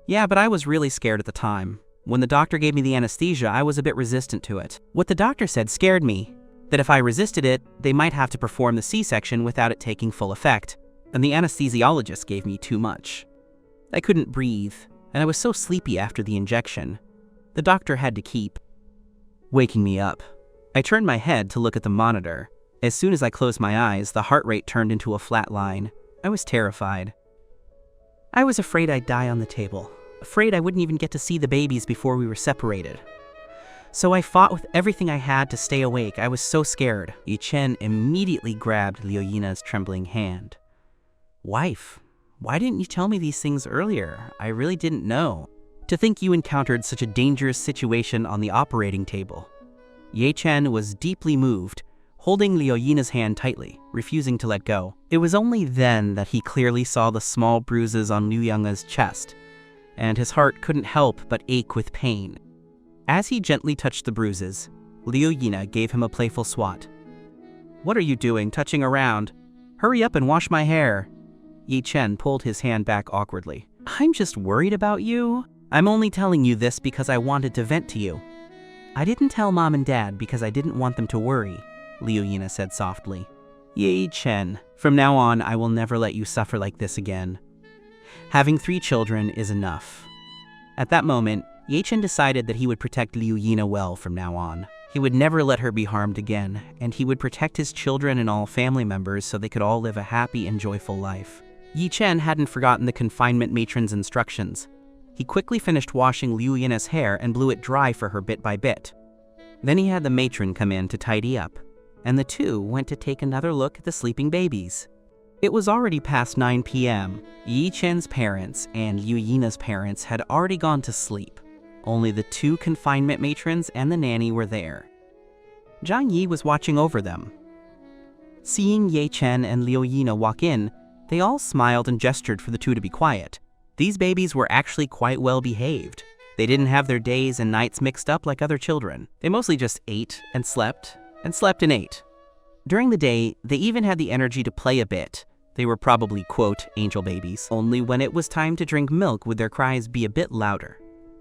"Yeah, but I was really scared at the time. When the doctor gave me the anesthesia, I was a bit resistant to it. What the doctor said scared me, that if I resisted it, they might have to perform the C-section without it taking full effect. And the anesthesiologist gave me too much. I couldn't breathe, and I was so sleepy after the injection. The doctor had to keep waking me up. I turned my head to look at the monitor. As soon as I closed my eyes, the heart rate turned into a flat line. I was terrified. I was afraid I'd die on the table. Afraid I wouldn't even get to see the babies before we were separated. So I fought with everything I had to stay awake. I was so scared." Ye Chen immediately grabbed Liu Yina's trembling hand. "Wife, why didn't you tell me these things earlier? I really didn't know. To think you encountered such a dangerous situation on the operating table." Ye Chen was deeply moved, holding Liu Yina's hand tightly, refusing to let go. It was only then that he clearly saw the small bruises on Liu Yina's chest, and his heart couldn't help but ache with pain. As he gently touched the bruises, Liu Yina gave him a playful swat. "What are you doing, touching around? Hurry up and wash my hair." Ye Chen pulled his hand back awkwardly. "I'm just worried about you. I'm only telling you this because I wanted to vent to you. I didn't tell Mom and Dad because I didn't want them to worry," Liu Yina said softly. "Ye Chen, from now on I will never let you suffer like this again. Having 3 children is enough." At that moment, Ye Chen decided that he would protect Liu Yina well from now on. He would never let her be harmed again, and he would protect his children and all family members so they could all live a happy and joyful life. Ye Chen hadn't forgotten the confinement matron's instructions. He quickly finished washing Liu Yina's hair and blew it dry for her bit by bit. Then he had the matron come in to tidy up, and the two went to take another look at the sleeping babies. It was already past 9 p.m. Ye Chen's parents and Liu Yina's parents had already gone to sleep. Only the 2 confinement matrons and the nanny were there. Zhang Yi was watching over them. Seeing Ye Chen and Liu Yina walk in, they all smiled and gestured for the 2 to be quiet. These babies were actually quite well behaved. They didn't have their days and nights mixed up like other children. They mostly just ate and slept and ate. During the day, they even had the energy to play a bit. They were probably, quote, angel babies. Only when it was time to drink milk would their cries be a bit louder.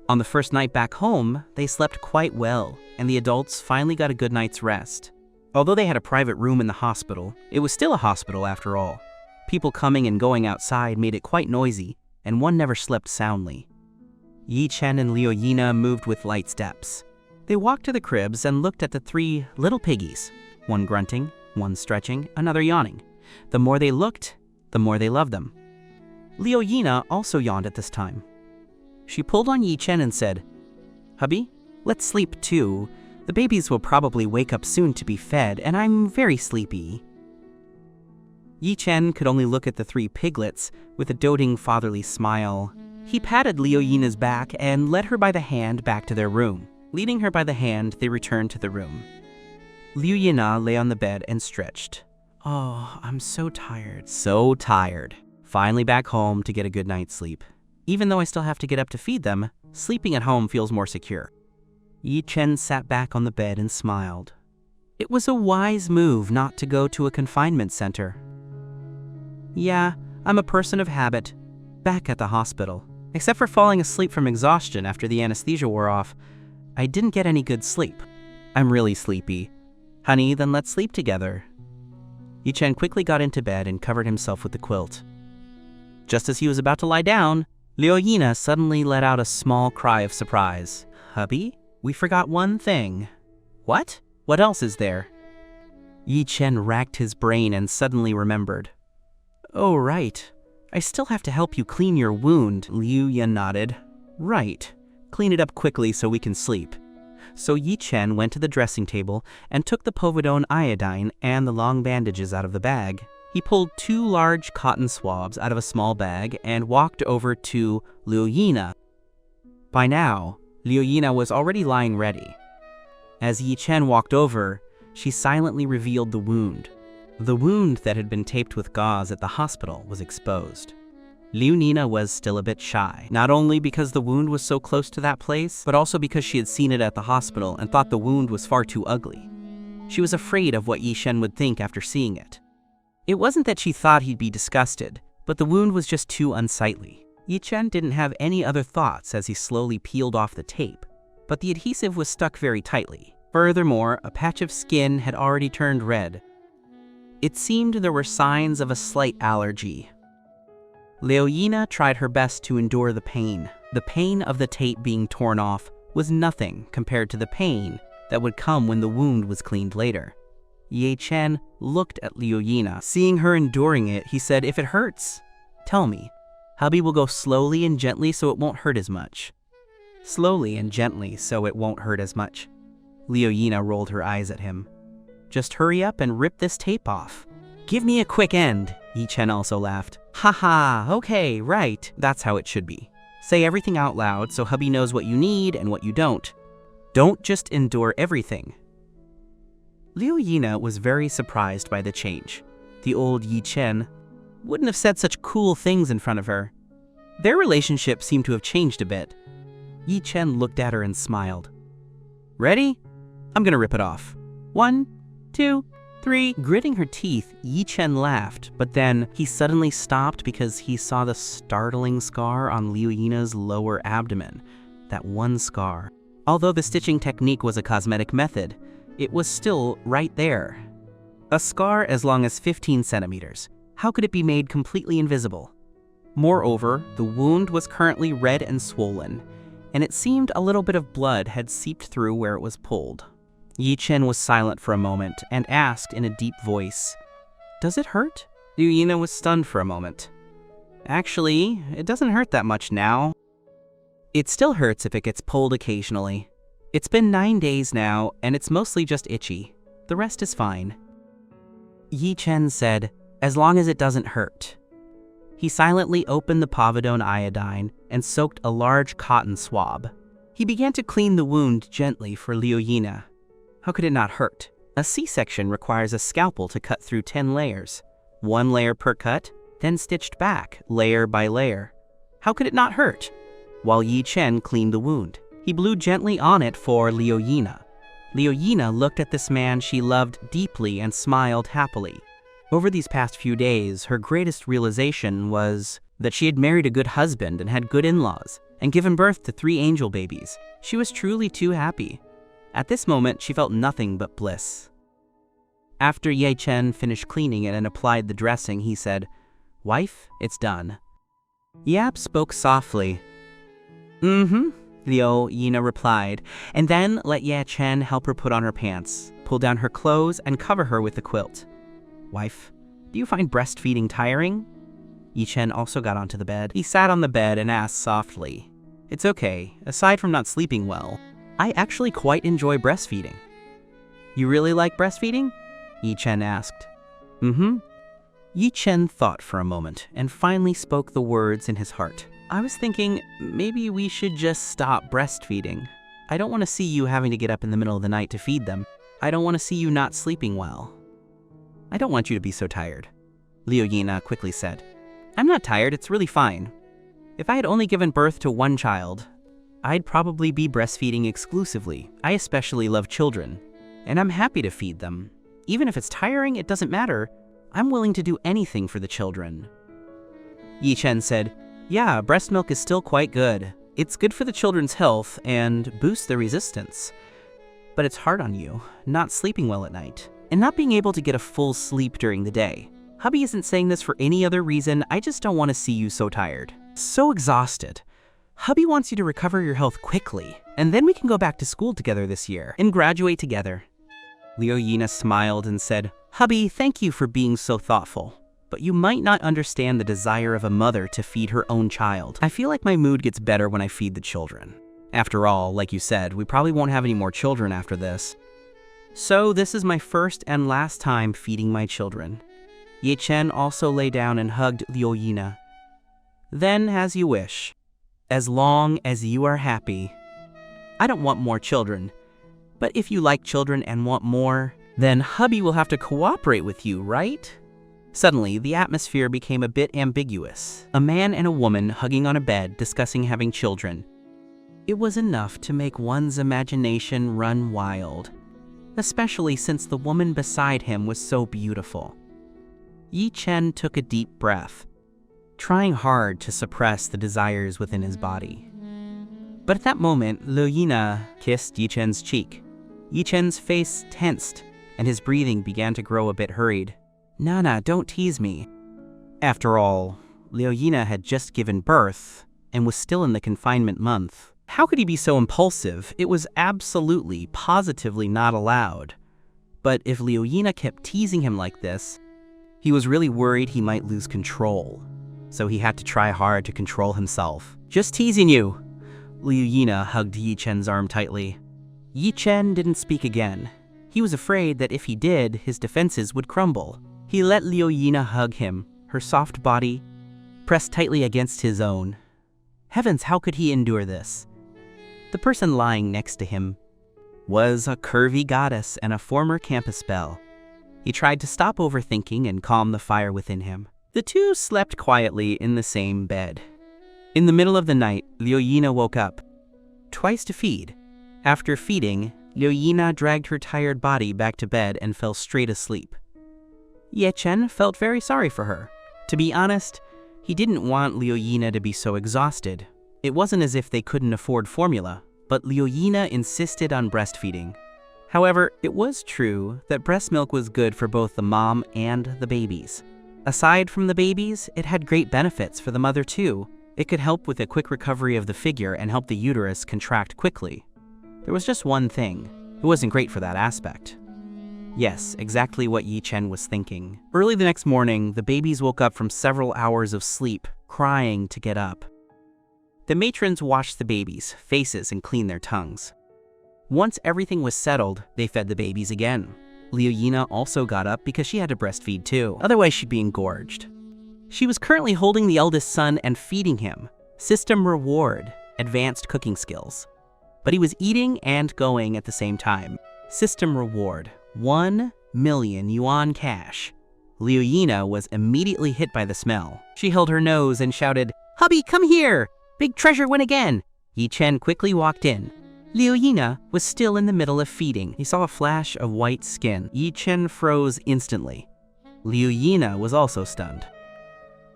On the first night back home, they slept quite well, and the adults finally got a good night's rest. Although they had a private room in the hospital, it was still a hospital after all. People coming and going outside made it quite noisy, and one never slept soundly. Ye Chen and Liu Yina moved with light steps. They walked to the cribs and looked at the 3 little piggies, one grunting, one stretching, another yawning. The more they looked, the more they loved them. Liu Yina also yawned at this time. She pulled on Ye Chen and said, "Hubby, let's sleep too. The babies will probably wake up soon to be fed, and I'm very sleepy." Ye Chen could only look at the 3 piglets with a doting fatherly smile. He patted Liu Yina's back and led her by the hand back to their room. Leading her by the hand, they returned to the room. Liu Yina lay on the bed and stretched. "Oh, I'm so tired." So tired. Finally back home to get a good night's sleep. Even though I still have to get up to feed them, sleeping at home feels more secure. Ye Chen sat back on the bed and smiled. It was a wise move not to go to a confinement center. "Yeah, I'm a person of habit. Back at the hospital. Except for falling asleep from exhaustion after the anesthesia wore off, I didn't get any good sleep. I'm really sleepy. Honey, then let's sleep together." Yi Chen quickly got into bed and covered himself with the quilt. Just as he was about to lie down, Liu Yina suddenly let out a small cry of surprise. "Hubby, we forgot one thing." "What? What else is there?" Yi Chen racked his brain and suddenly remembered. "Oh, right. I still have to help you clean your wound." Liu Yan nodded. "Right. Clean it up quickly so we can sleep." So Yi Chen went to the dressing table and took the povidone iodine and the long bandages out of the bag. He pulled 2 large cotton swabs out of a small bag and walked over to Liu Yina. By now, Liu Yina was already lying ready. As Yi Chen walked over, she silently revealed the wound. The wound that had been taped with gauze at the hospital was exposed. Liu Yina was still a bit shy, not only because the wound was so close to that place, but also because she had seen it at the hospital and thought the wound was far too ugly. She was afraid of what Yi Chen would think after seeing it. It wasn't that she thought he'd be disgusted, but the wound was just too unsightly. Yi Chen didn't have any other thoughts as he slowly peeled off the tape, but the adhesive was stuck very tightly. Furthermore, a patch of skin had already turned red. It seemed there were signs of a slight allergy. Liu Yina tried her best to endure the pain. The pain of the tape being torn off was nothing compared to the pain that would come when the wound was cleaned later. Yi Chen looked at Liu Yina. Seeing her enduring it, he said, "If it hurts, tell me. Hubby will go slowly and gently so it won't hurt as much." "Slowly and gently so it won't hurt as much." Liu Yina rolled her eyes at him. "Just hurry up and rip this tape off." "Give me a quick end." Yi Chen also laughed. "Haha, okay, right. That's how it should be. Say everything out loud so hubby knows what you need and what you don't. Don't just endure everything." Liu Yina was very surprised by the change. The old Yi Chen wouldn't have said such cool things in front of her. Their relationship seemed to have changed a bit. Yi Chen looked at her and smiled. "Ready? I'm gonna rip it off. 1, 2, 3. Gritting her teeth, Yi Chen laughed, but then he suddenly stopped because he saw the startling scar on Liu Yina's lower abdomen. That one scar. Although the stitching technique was a cosmetic method, it was still right there. A scar as long as 15 centimeters. How could it be made completely invisible? Moreover, the wound was currently red and swollen, and it seemed a little bit of blood had seeped through where it was pulled. Yi Chen was silent for a moment and asked in a deep voice, "Does it hurt?" Liu Yina was stunned for a moment. "Actually, it doesn't hurt that much now. It still hurts if it gets pulled occasionally. It's been 9 days now, and it's mostly just itchy. The rest is fine." Yi Chen said, "As long as it doesn't hurt." He silently opened the povidone iodine and soaked a large cotton swab. He began to clean the wound gently for Liu Yina. How could it not hurt? A C-section requires a scalpel to cut through 10 layers. 1 layer per cut, then stitched back, layer by layer. How could it not hurt? While Yi Chen cleaned the wound, he blew gently on it for Liu Yina. Liu Yina looked at this man she loved deeply and smiled happily. Over these past few days, her greatest realization was that she had married a good husband and had good in-laws, and given birth to 3 angel babies. She was truly too happy. At this moment, she felt nothing but bliss. After Yi Chen finished cleaning it and applied the dressing, he said, "Wife, it's done." Yap spoke softly. "Mm-hmm," Liu Yina replied, and then let Yi Chen help her put on her pants, pull down her clothes, and cover her with the quilt. "Wife, do you find breastfeeding tiring?" Yi Chen also got onto the bed. He sat on the bed and asked softly, "It's okay, aside from not sleeping well. I actually quite enjoy breastfeeding." "You really like breastfeeding?" Yi Chen asked. "Mm-hmm." Yi Chen thought for a moment and finally spoke the words in his heart. "I was thinking maybe we should just stop breastfeeding. I don't want to see you having to get up in the middle of the night to feed them. I don't want to see you not sleeping well." "I don't want you to be so tired," Liu Yina quickly said. "I'm not tired, it's really fine. If I had only given birth to 1 child, I'd probably be breastfeeding exclusively. I especially love children, and I'm happy to feed them. Even if it's tiring, it doesn't matter. I'm willing to do anything for the children." Yi Chen said, "Yeah, breast milk is still quite good. It's good for the children's health and boosts their resistance. But it's hard on you, not sleeping well at night. and not being able to get a full sleep during the day. Hubby isn't saying this for any other reason, I just don't want to see you so tired. So exhausted. Hubby wants you to recover your health quickly, and then we can go back to school together this year and graduate together. Liu smiled and said, Hubby, thank you for being so thoughtful, but you might not understand the desire of a mother to feed her own child. I feel like my mood gets better when I feed the children. After all, like you said, we probably won't have any more children after this. So this is my first and last time feeding my children. Ye Chen also lay down and hugged Liu. Then, as you wish. As long as you are happy. I don't want more children, but if you like children and want more, then hubby will have to cooperate with you, right? Suddenly, the atmosphere became a bit ambiguous. A man and a woman hugging on a bed discussing having children. It was enough to make one's imagination run wild, especially since the woman beside him was so beautiful. Ye Chen took a deep breath, trying hard to suppress the desires within his body. But at that moment, Liu kissed Yi Chen's cheek. Yi Chen's face tensed, and his breathing began to grow a bit hurried. Nana, don't tease me. After all, Liu had just given birth and was still in the confinement month. How could he be so impulsive? It was absolutely, positively not allowed. But if Liu kept teasing him like this, he was really worried he might lose control. So he had to try hard to control himself. Just teasing you. Liu hugged Yi Chen's arm tightly. Yi Chen didn't speak again. He was afraid that if he did, his defenses would crumble. He let Liu hug him, her soft body pressed tightly against his own. Heavens, how could he endure this? The person lying next to him was a curvy goddess and a former campus belle. He tried to stop overthinking and calm the fire within him. The two slept quietly in the same bed. In the middle of the night, Liu woke up, twice to feed. After feeding, Liu dragged her tired body back to bed and fell straight asleep. Ye Chen felt very sorry for her. To be honest, he didn't want Liu to be so exhausted. It wasn't as if they couldn't afford formula, but Liu insisted on breastfeeding. However, it was true that breast milk was good for both the mom and the babies. Aside from the babies, it had great benefits for the mother too. It could help with a quick recovery of the figure and help the uterus contract quickly. There was just one thing. It wasn't great for that aspect. Yes, exactly what Yi Chen was thinking. Early the next morning, the babies woke up from several hours of sleep, crying to get up. The matrons washed the babies' faces and cleaned their tongues. Once everything was settled, they fed the babies again. Liu also got up because she had to breastfeed too, otherwise she'd be engorged. She was currently holding the eldest son and feeding him. System reward, advanced cooking skills. But he was eating and going at the same time. System reward, 1 million yuan cash. Liu was immediately hit by the smell. She held her nose and shouted, "Hubby, come here! Big treasure win again!" Yi Chen quickly walked in. Liu was still in the middle of feeding. He saw a flash of white skin. Yi Chen froze instantly. Liu was also stunned.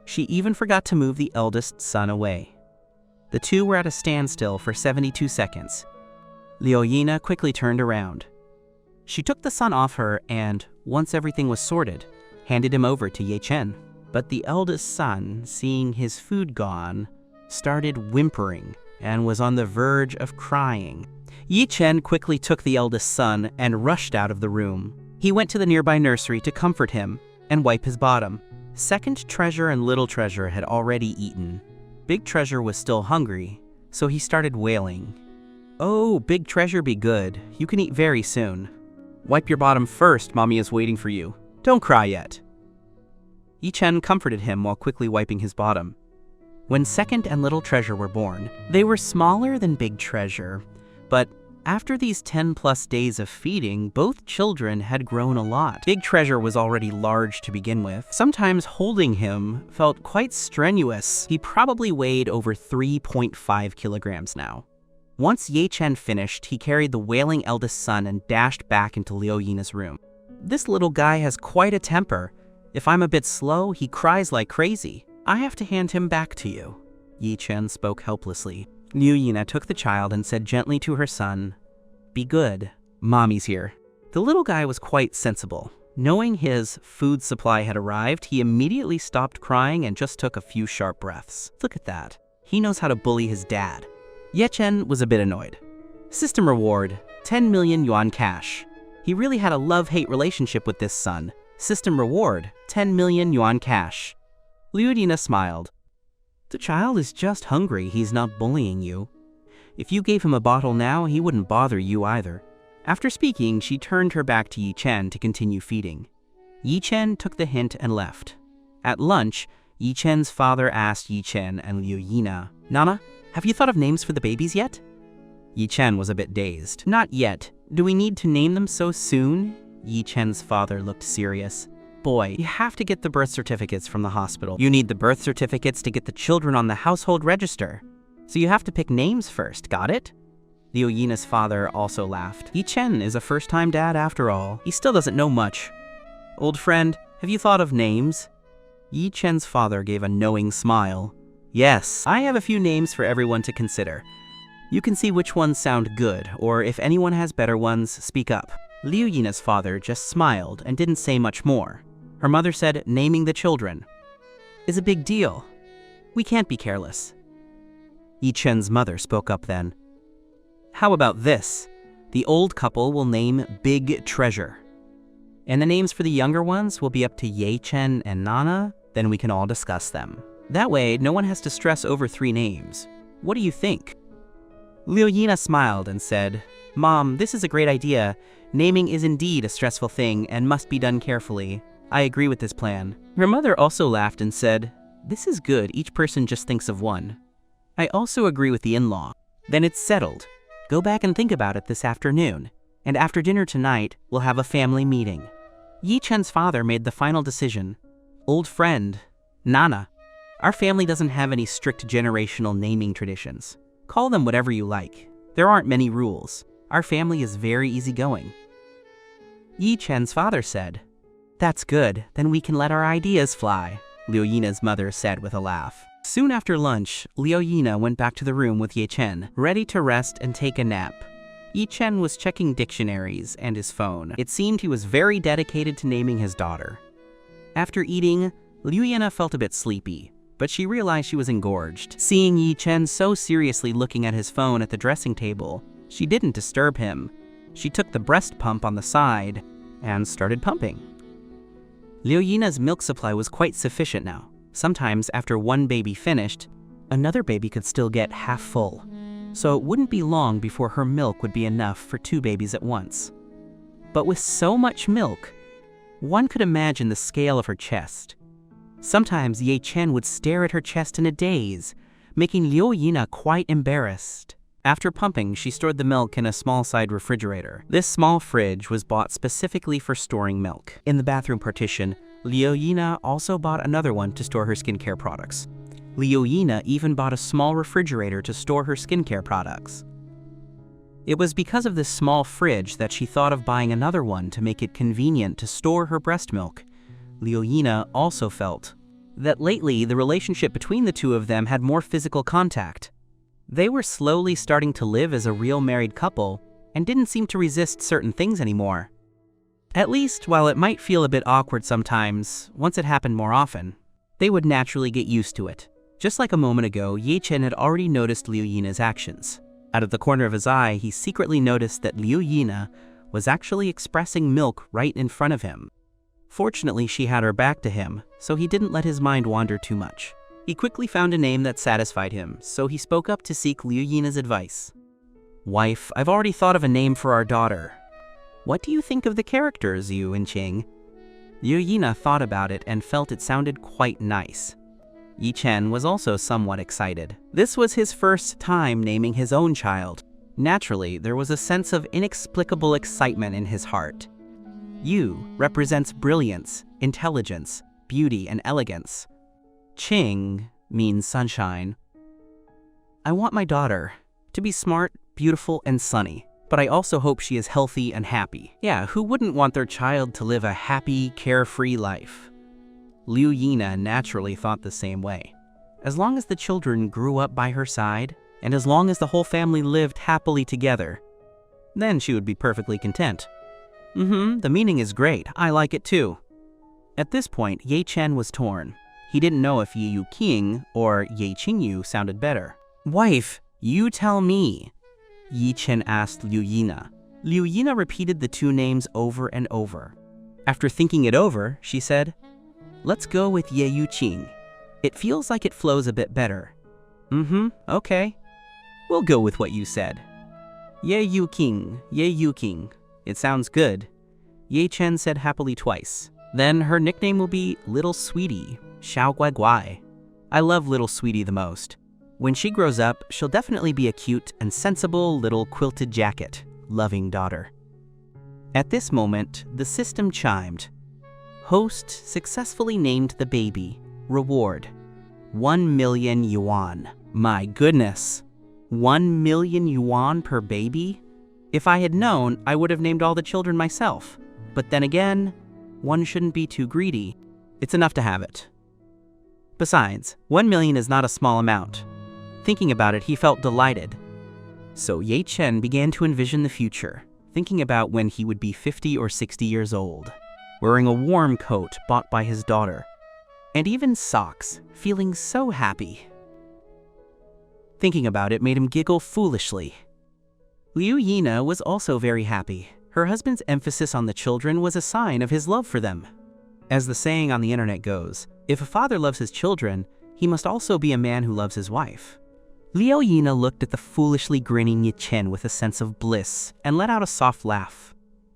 She even forgot to move the eldest son away. The two were at a standstill for 72 seconds. Liu quickly turned around. She took the son off her and, once everything was sorted, handed him over to Ye Chen. But the eldest son, seeing his food gone, started whimpering and was on the verge of crying. Yi Chen quickly took the eldest son and rushed out of the room. He went to the nearby nursery to comfort him and wipe his bottom. Second Treasure and Little Treasure had already eaten. Big Treasure was still hungry, so he started wailing. "Oh, Big Treasure, be good. You can eat very soon. Wipe your bottom first, Mommy is waiting for you. Don't cry yet." Yi Chen comforted him while quickly wiping his bottom. When Second and Little Treasure were born, they were smaller than Big Treasure, but after these 10+ days of feeding, both children had grown a lot. Big Treasure was already large to begin with. Sometimes holding him felt quite strenuous. He probably weighed over 3.5 kilograms now. Once Ye Chen finished, he carried the wailing eldest son and dashed back into Liu room. "This little guy has quite a temper. If I'm a bit slow, he cries like crazy. I have to hand him back to you." Yi Chen spoke helplessly. Liu took the child and said gently to her son, "Be good. Mommy's here." The little guy was quite sensible. Knowing his food supply had arrived, he immediately stopped crying and just took a few sharp breaths. Look at that. He knows how to bully his dad. Ye Chen was a bit annoyed. System reward, 10 million yuan cash. He really had a love-hate relationship with this son. System reward, 10 million yuan cash. Liu Yina smiled. The child is just hungry, he's not bullying you. If you gave him a bottle now, he wouldn't bother you either. After speaking, she turned her back to Yi Chen to continue feeding. Yi Chen took the hint and left. At lunch, Yi Chen's father asked Yi Chen and Liu Yina, Nana, have you thought of names for the babies yet? Yi Chen was a bit dazed. Not yet. Do we need to name them so soon? Yi Chen's father looked serious. Boy, you have to get the birth certificates from the hospital. You need the birth certificates to get the children on the household register. So you have to pick names first, got it? Liu Yina's father also laughed. Yi Chen is a first-time dad after all. He still doesn't know much. Old friend, have you thought of names? Yi Chen's father gave a knowing smile. Yes, I have a few names for everyone to consider. You can see which ones sound good, or if anyone has better ones, speak up. Liu Yina's father just smiled and didn't say much more. Her mother said naming the children is a big deal. We can't be careless. Yi Chen's mother spoke up then. How about this? The old couple will name Big Treasure. And the names for the younger ones will be up to Ye Chen and Nana, then we can all discuss them. That way, no one has to stress over 3 names. What do you think? Liu Yina smiled and said, Mom, this is a great idea. Naming is indeed a stressful thing and must be done carefully. I agree with this plan. Her mother also laughed and said, This is good, each person just thinks of one. I also agree with the in-law. Then it's settled. Go back and think about it this afternoon, and after dinner tonight, we'll have a family meeting. Yi Chen's father made the final decision. Old friend, Nana, our family doesn't have any strict generational naming traditions. Call them whatever you like. There aren't many rules. Our family is very easygoing. Yi Chen's father said, That's good, then we can let our ideas fly, Liu Yina's mother said with a laugh. Soon after lunch, Liu Yina went back to the room with Ye Chen, ready to rest and take a nap. Yi Chen was checking dictionaries and his phone. It seemed he was very dedicated to naming his daughter. After eating, Liu Yina felt a bit sleepy, but she realized she was engorged. Seeing Yi Chen so seriously looking at his phone at the dressing table, she didn't disturb him. She took the breast pump on the side and started pumping. Liu Yina's milk supply was quite sufficient now. Sometimes, after one baby finished, another baby could still get half full. So it wouldn't be long before her milk would be enough for 2 babies at once. But with so much milk, one could imagine the scale of her chest. Sometimes Ye Chen would stare at her chest in a daze, making Liu Yina quite embarrassed. After pumping, she stored the milk in a small-side refrigerator. This small fridge was bought specifically for storing milk. In the bathroom partition, Liu Yina also bought another one to store her skincare products. Liu Yina even bought a small refrigerator to store her skincare products. It was because of this small fridge that she thought of buying another one to make it convenient to store her breast milk. Liu Yina also felt that lately the relationship between the two of them had more physical contact. They were slowly starting to live as a real married couple and didn't seem to resist certain things anymore. At least, while it might feel a bit awkward sometimes, once it happened more often, they would naturally get used to it. Just like a moment ago, Ye Chen had already noticed Liu Yina's actions. Out of the corner of his eye, he secretly noticed that Liu Yina was actually expressing milk right in front of him. Fortunately, she had her back to him, so he didn't let his mind wander too much. He quickly found a name that satisfied him, so he spoke up to seek Liu Yina's advice. Wife, I've already thought of a name for our daughter. What do you think of the characters, Yu and Qing? Liu Yina thought about it and felt it sounded quite nice. Yi Chen was also somewhat excited. This was his first time naming his own child. Naturally, there was a sense of inexplicable excitement in his heart. Yu represents brilliance, intelligence, beauty, and elegance. Qing means sunshine. I want my daughter to be smart, beautiful, and sunny, but I also hope she is healthy and happy. Yeah, who wouldn't want their child to live a happy, carefree life? Liu Yina naturally thought the same way. As long as the children grew up by her side, and as long as the whole family lived happily together, then she would be perfectly content. The meaning is great. I like it too. At this point, Ye Chen was torn. He didn't know if Ye Yu King or Ye Qingyu sounded better. Wife, you tell me, Ye Chen asked Liu Yina. Liu Yina repeated the two names over and over. After thinking it over, she said, let's go with Ye Yu Qing. It feels like it flows a bit better. Okay. We'll go with what you said. Ye Yu King, Ye Yu King. It sounds good. Ye Chen said happily twice. Then her nickname will be Little Sweetie, Xiao Guai Guai. I love Little Sweetie the most. When she grows up, she'll definitely be a cute and sensible little quilted jacket, loving daughter. At this moment, the system chimed. Host successfully named the baby. Reward, 1 million yuan. My goodness, 1 million yuan per baby? If I had known, I would have named all the children myself. But then again, one shouldn't be too greedy. It's enough to have it. Besides, 1 million is not a small amount. Thinking about it, he felt delighted. So Ye Chen began to envision the future, thinking about when he would be 50 or 60 years old, wearing a warm coat bought by his daughter, and even socks, feeling so happy. Thinking about it made him giggle foolishly. Liu Yina was also very happy. Her husband's emphasis on the children was a sign of his love for them. As the saying on the internet goes, if a father loves his children, he must also be a man who loves his wife. Liu Yina looked at the foolishly grinning Ye Chen with a sense of bliss and let out a soft laugh.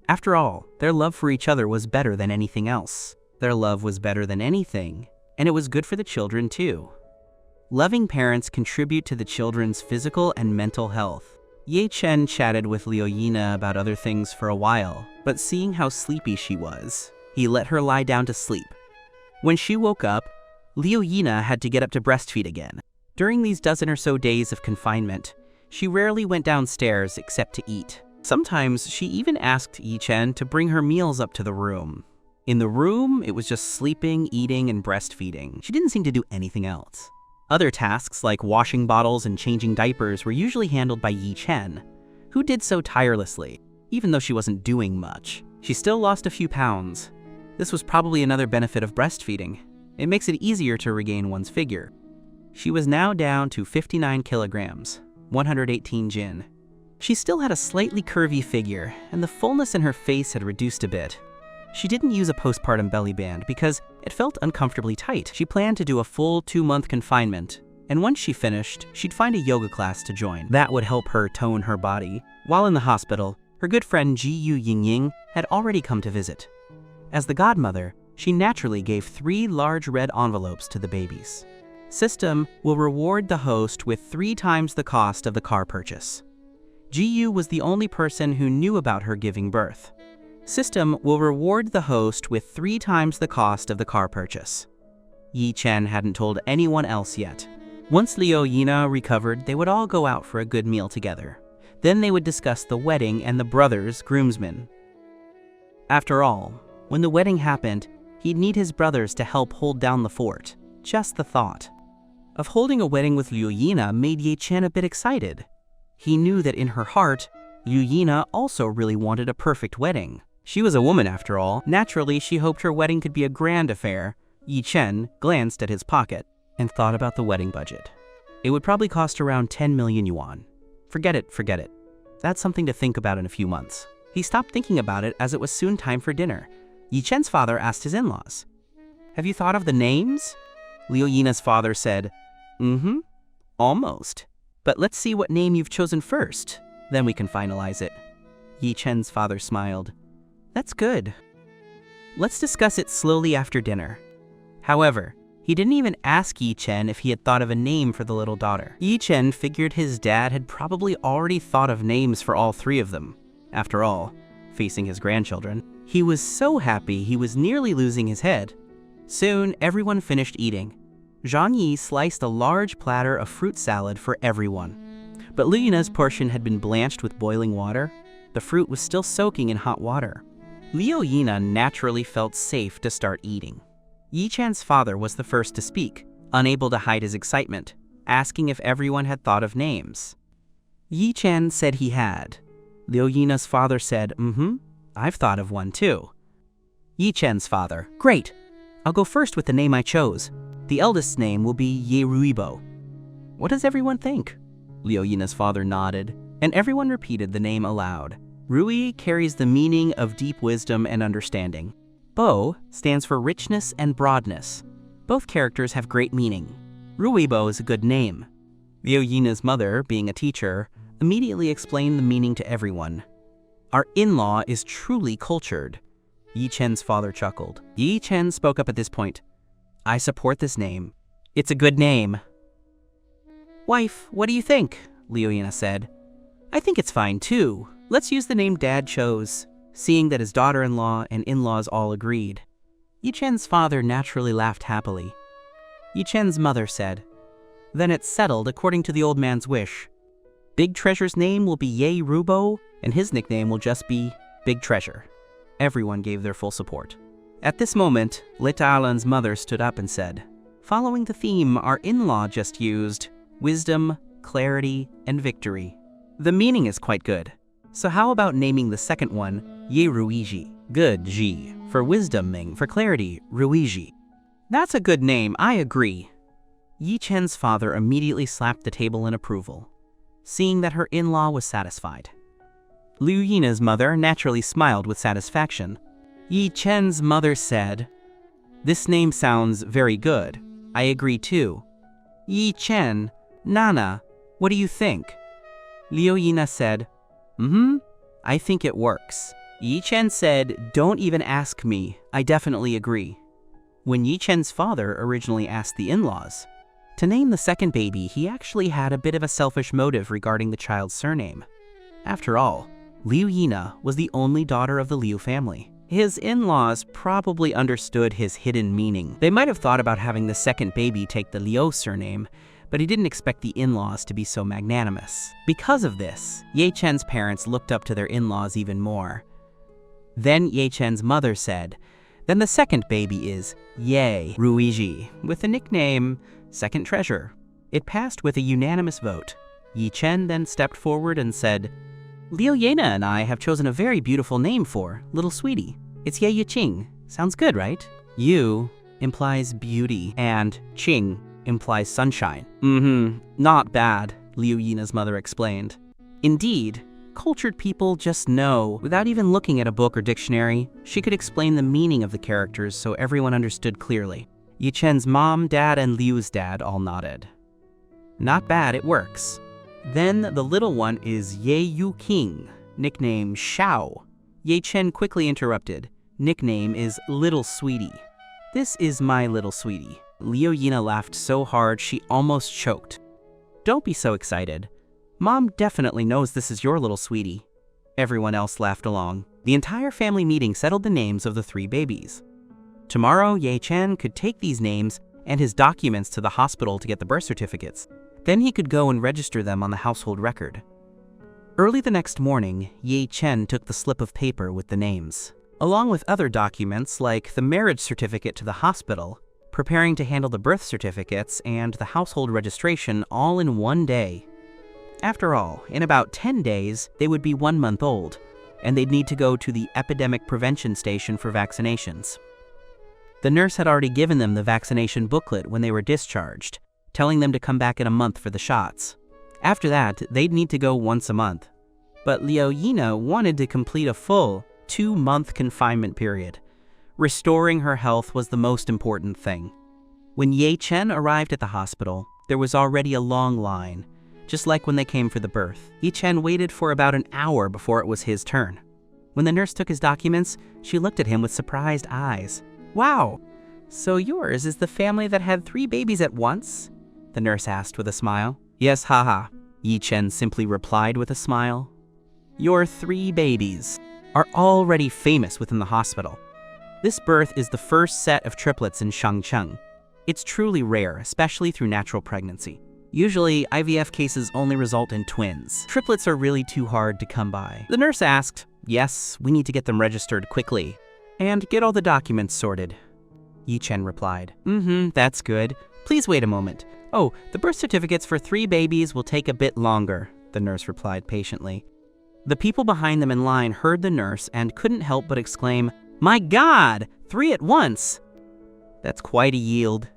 After all, their love for each other was better than anything else. Their love was better than anything, and it was good for the children too. Loving parents contribute to the children's physical and mental health. Ye Chen chatted with Liu Yina about other things for a while, but seeing how sleepy she was, he let her lie down to sleep. When she woke up, Liu Yina had to get up to breastfeed again. During these dozen or so days of confinement, she rarely went downstairs except to eat. Sometimes she even asked Ye Chen to bring her meals up to the room. In the room, it was just sleeping, eating, and breastfeeding. She didn't seem to do anything else. Other tasks like washing bottles and changing diapers were usually handled by Ye Chen, who did so tirelessly. Even though she wasn't doing much, she still lost a few pounds. This was probably another benefit of breastfeeding. It makes it easier to regain one's figure. She was now down to 59 kilograms, 118 jin. She still had a slightly curvy figure, and the fullness in her face had reduced a bit. She didn't use a postpartum belly band because it felt uncomfortably tight. She planned to do a full 2-month confinement, and once she finished, she'd find a yoga class to join. That would help her tone her body. While in the hospital, her good friend Ji Yu Yingying had already come to visit. As the godmother, she naturally gave 3 large red envelopes to the babies. System will reward the host with 3 times the cost of the car purchase. Ji Yu was the only person who knew about her giving birth. System will reward the host with 3 times the cost of the car purchase. Ye Chen hadn't told anyone else yet. Once Liu Yina recovered, they would all go out for a good meal together. Then they would discuss the wedding and the brothers' groomsmen. After all, when the wedding happened, he'd need his brothers to help hold down the fort. Just the thought of holding a wedding with Liu Yina made Ye Chen a bit excited. He knew that in her heart, Liu Yina also really wanted a perfect wedding. She was a woman after all. Naturally, she hoped her wedding could be a grand affair. Ye Chen glanced at his pocket and thought about the wedding budget. It would probably cost around 10 million yuan. Forget it. That's something to think about in a few months. He stopped thinking about it as it was soon time for dinner. Ye Chen's father asked his in-laws, "Have you thought of the names?" Liu Yina's father said, almost. But let's see what name you've chosen first. Then we can finalize it. Ye Chen's father smiled. That's good. Let's discuss it slowly after dinner. However, he didn't even ask Ye Chen if he had thought of a name for the little daughter. Ye Chen figured his dad had probably already thought of names for all 3 of them. After all, facing his grandchildren, he was so happy he was nearly losing his head. Soon, everyone finished eating. Zhang Yi sliced a large platter of fruit salad for everyone. But Liu Yina's portion had been blanched with boiling water. The fruit was still soaking in hot water. Liu Yina naturally felt safe to start eating. Ye Chen's father was the first to speak, unable to hide his excitement, asking if everyone had thought of names. Ye Chen said he had. Liu Yina's father said, I've thought of one too. Yi Chen's father. Great! I'll go first with the name I chose. The eldest's name will be Ye Ruibo. What does everyone think? Liu Yina's father nodded, and everyone repeated the name aloud. Rui carries the meaning of deep wisdom and understanding. Bo stands for richness and broadness. Both characters have great meaning. Ruibo is a good name. Liu Yina's mother, being a teacher, immediately explained the meaning to everyone. Our in-law is truly cultured. Yi Chen's father chuckled. Yi Chen spoke up at this point. I support this name. It's a good name. Wife, what do you think? Liu Yina said. I think it's fine too. Let's use the name Dad chose, seeing that his daughter-in-law and in-laws all agreed. Yi Chen's father naturally laughed happily. Yi Chen's mother said, Then it's settled according to the old man's wish. Big Treasure's name will be Ye Rubo, and his nickname will just be Big Treasure. Everyone gave their full support. At this moment, Litalan's mother stood up and said, Following the theme our in-law just used, wisdom, clarity, and victory. The meaning is quite good. So how about naming the second one, Ye Ruiji? Good, Ji. For wisdom, Ming. For clarity, Ruiji. That's a good name, I agree. Yi Chen's father immediately slapped the table in approval, seeing that her in-law was satisfied. Liu Yina's mother naturally smiled with satisfaction. Yi Chen's mother said, This name sounds very good. I agree too. Yi Chen, Nana, what do you think? Liu Yina said, I think it works. Yi Chen said, Don't even ask me. I definitely agree. When Yi Chen's father originally asked the in-laws to name the second baby, he actually had a bit of a selfish motive regarding the child's surname. After all, Liu Yina was the only daughter of the Liu family. His in-laws probably understood his hidden meaning. They might have thought about having the second baby take the Liu surname, but he didn't expect the in-laws to be so magnanimous. Because of this, Ye Chen's parents looked up to their in-laws even more. Then Ye Chen's mother said, Then the second baby is Ye Ruiji, with the nickname Second Treasure. It passed with a unanimous vote. Yi Chen then stepped forward and said, Liu Yina and I have chosen a very beautiful name for Little Sweetie. It's Ye Yuqing. Sounds good, right? Yu implies beauty, and Qing implies sunshine. Not bad, Liu Yina's mother explained. Indeed, cultured people just know. Without even looking at a book or dictionary, she could explain the meaning of the characters so everyone understood clearly. Yi Chen's mom, dad, and Liu's dad all nodded. Not bad, it works. Then the little one is Ye Yuqing, nickname Xiao. Ye Chen quickly interrupted. Nickname is Little Sweetie. This is my little sweetie. Liu Yina laughed so hard she almost choked. Don't be so excited. Mom definitely knows this is your little sweetie. Everyone else laughed along. The entire family meeting settled the names of the 3 babies. Tomorrow, Ye Chen could take these names and his documents to the hospital to get the birth certificates. Then he could go and register them on the household record. Early the next morning, Ye Chen took the slip of paper with the names, along with other documents like the marriage certificate to the hospital, preparing to handle the birth certificates and the household registration all in one day. After all, in about 10 days, they would be 1 month old, and they'd need to go to the epidemic prevention station for vaccinations. The nurse had already given them the vaccination booklet when they were discharged, telling them to come back in a month for the shots. After that, they'd need to go once a month. But Liu Yina wanted to complete a full 2-month confinement period. Restoring her health was the most important thing. When Ye Chen arrived at the hospital, there was already a long line, just like when they came for the birth. Ye Chen waited for about an hour before it was his turn. When the nurse took his documents, she looked at him with surprised eyes. Wow, so yours is the family that had 3 babies at once? The nurse asked with a smile. Yes, haha, Yi Chen simply replied with a smile. Your 3 babies are already famous within the hospital. This birth is the first set of triplets in Shangcheng. It's truly rare, especially through natural pregnancy. Usually, IVF cases only result in twins. Triplets are really too hard to come by. The nurse asked, Yes, we need to get them registered quickly, and get all the documents sorted. Yi Chen replied, That's good. Please wait a moment. Oh, the birth certificates for 3 babies will take a bit longer, the nurse replied patiently. The people behind them in line heard the nurse and couldn't help but exclaim, "My God, 3 at once!" That's quite a yield.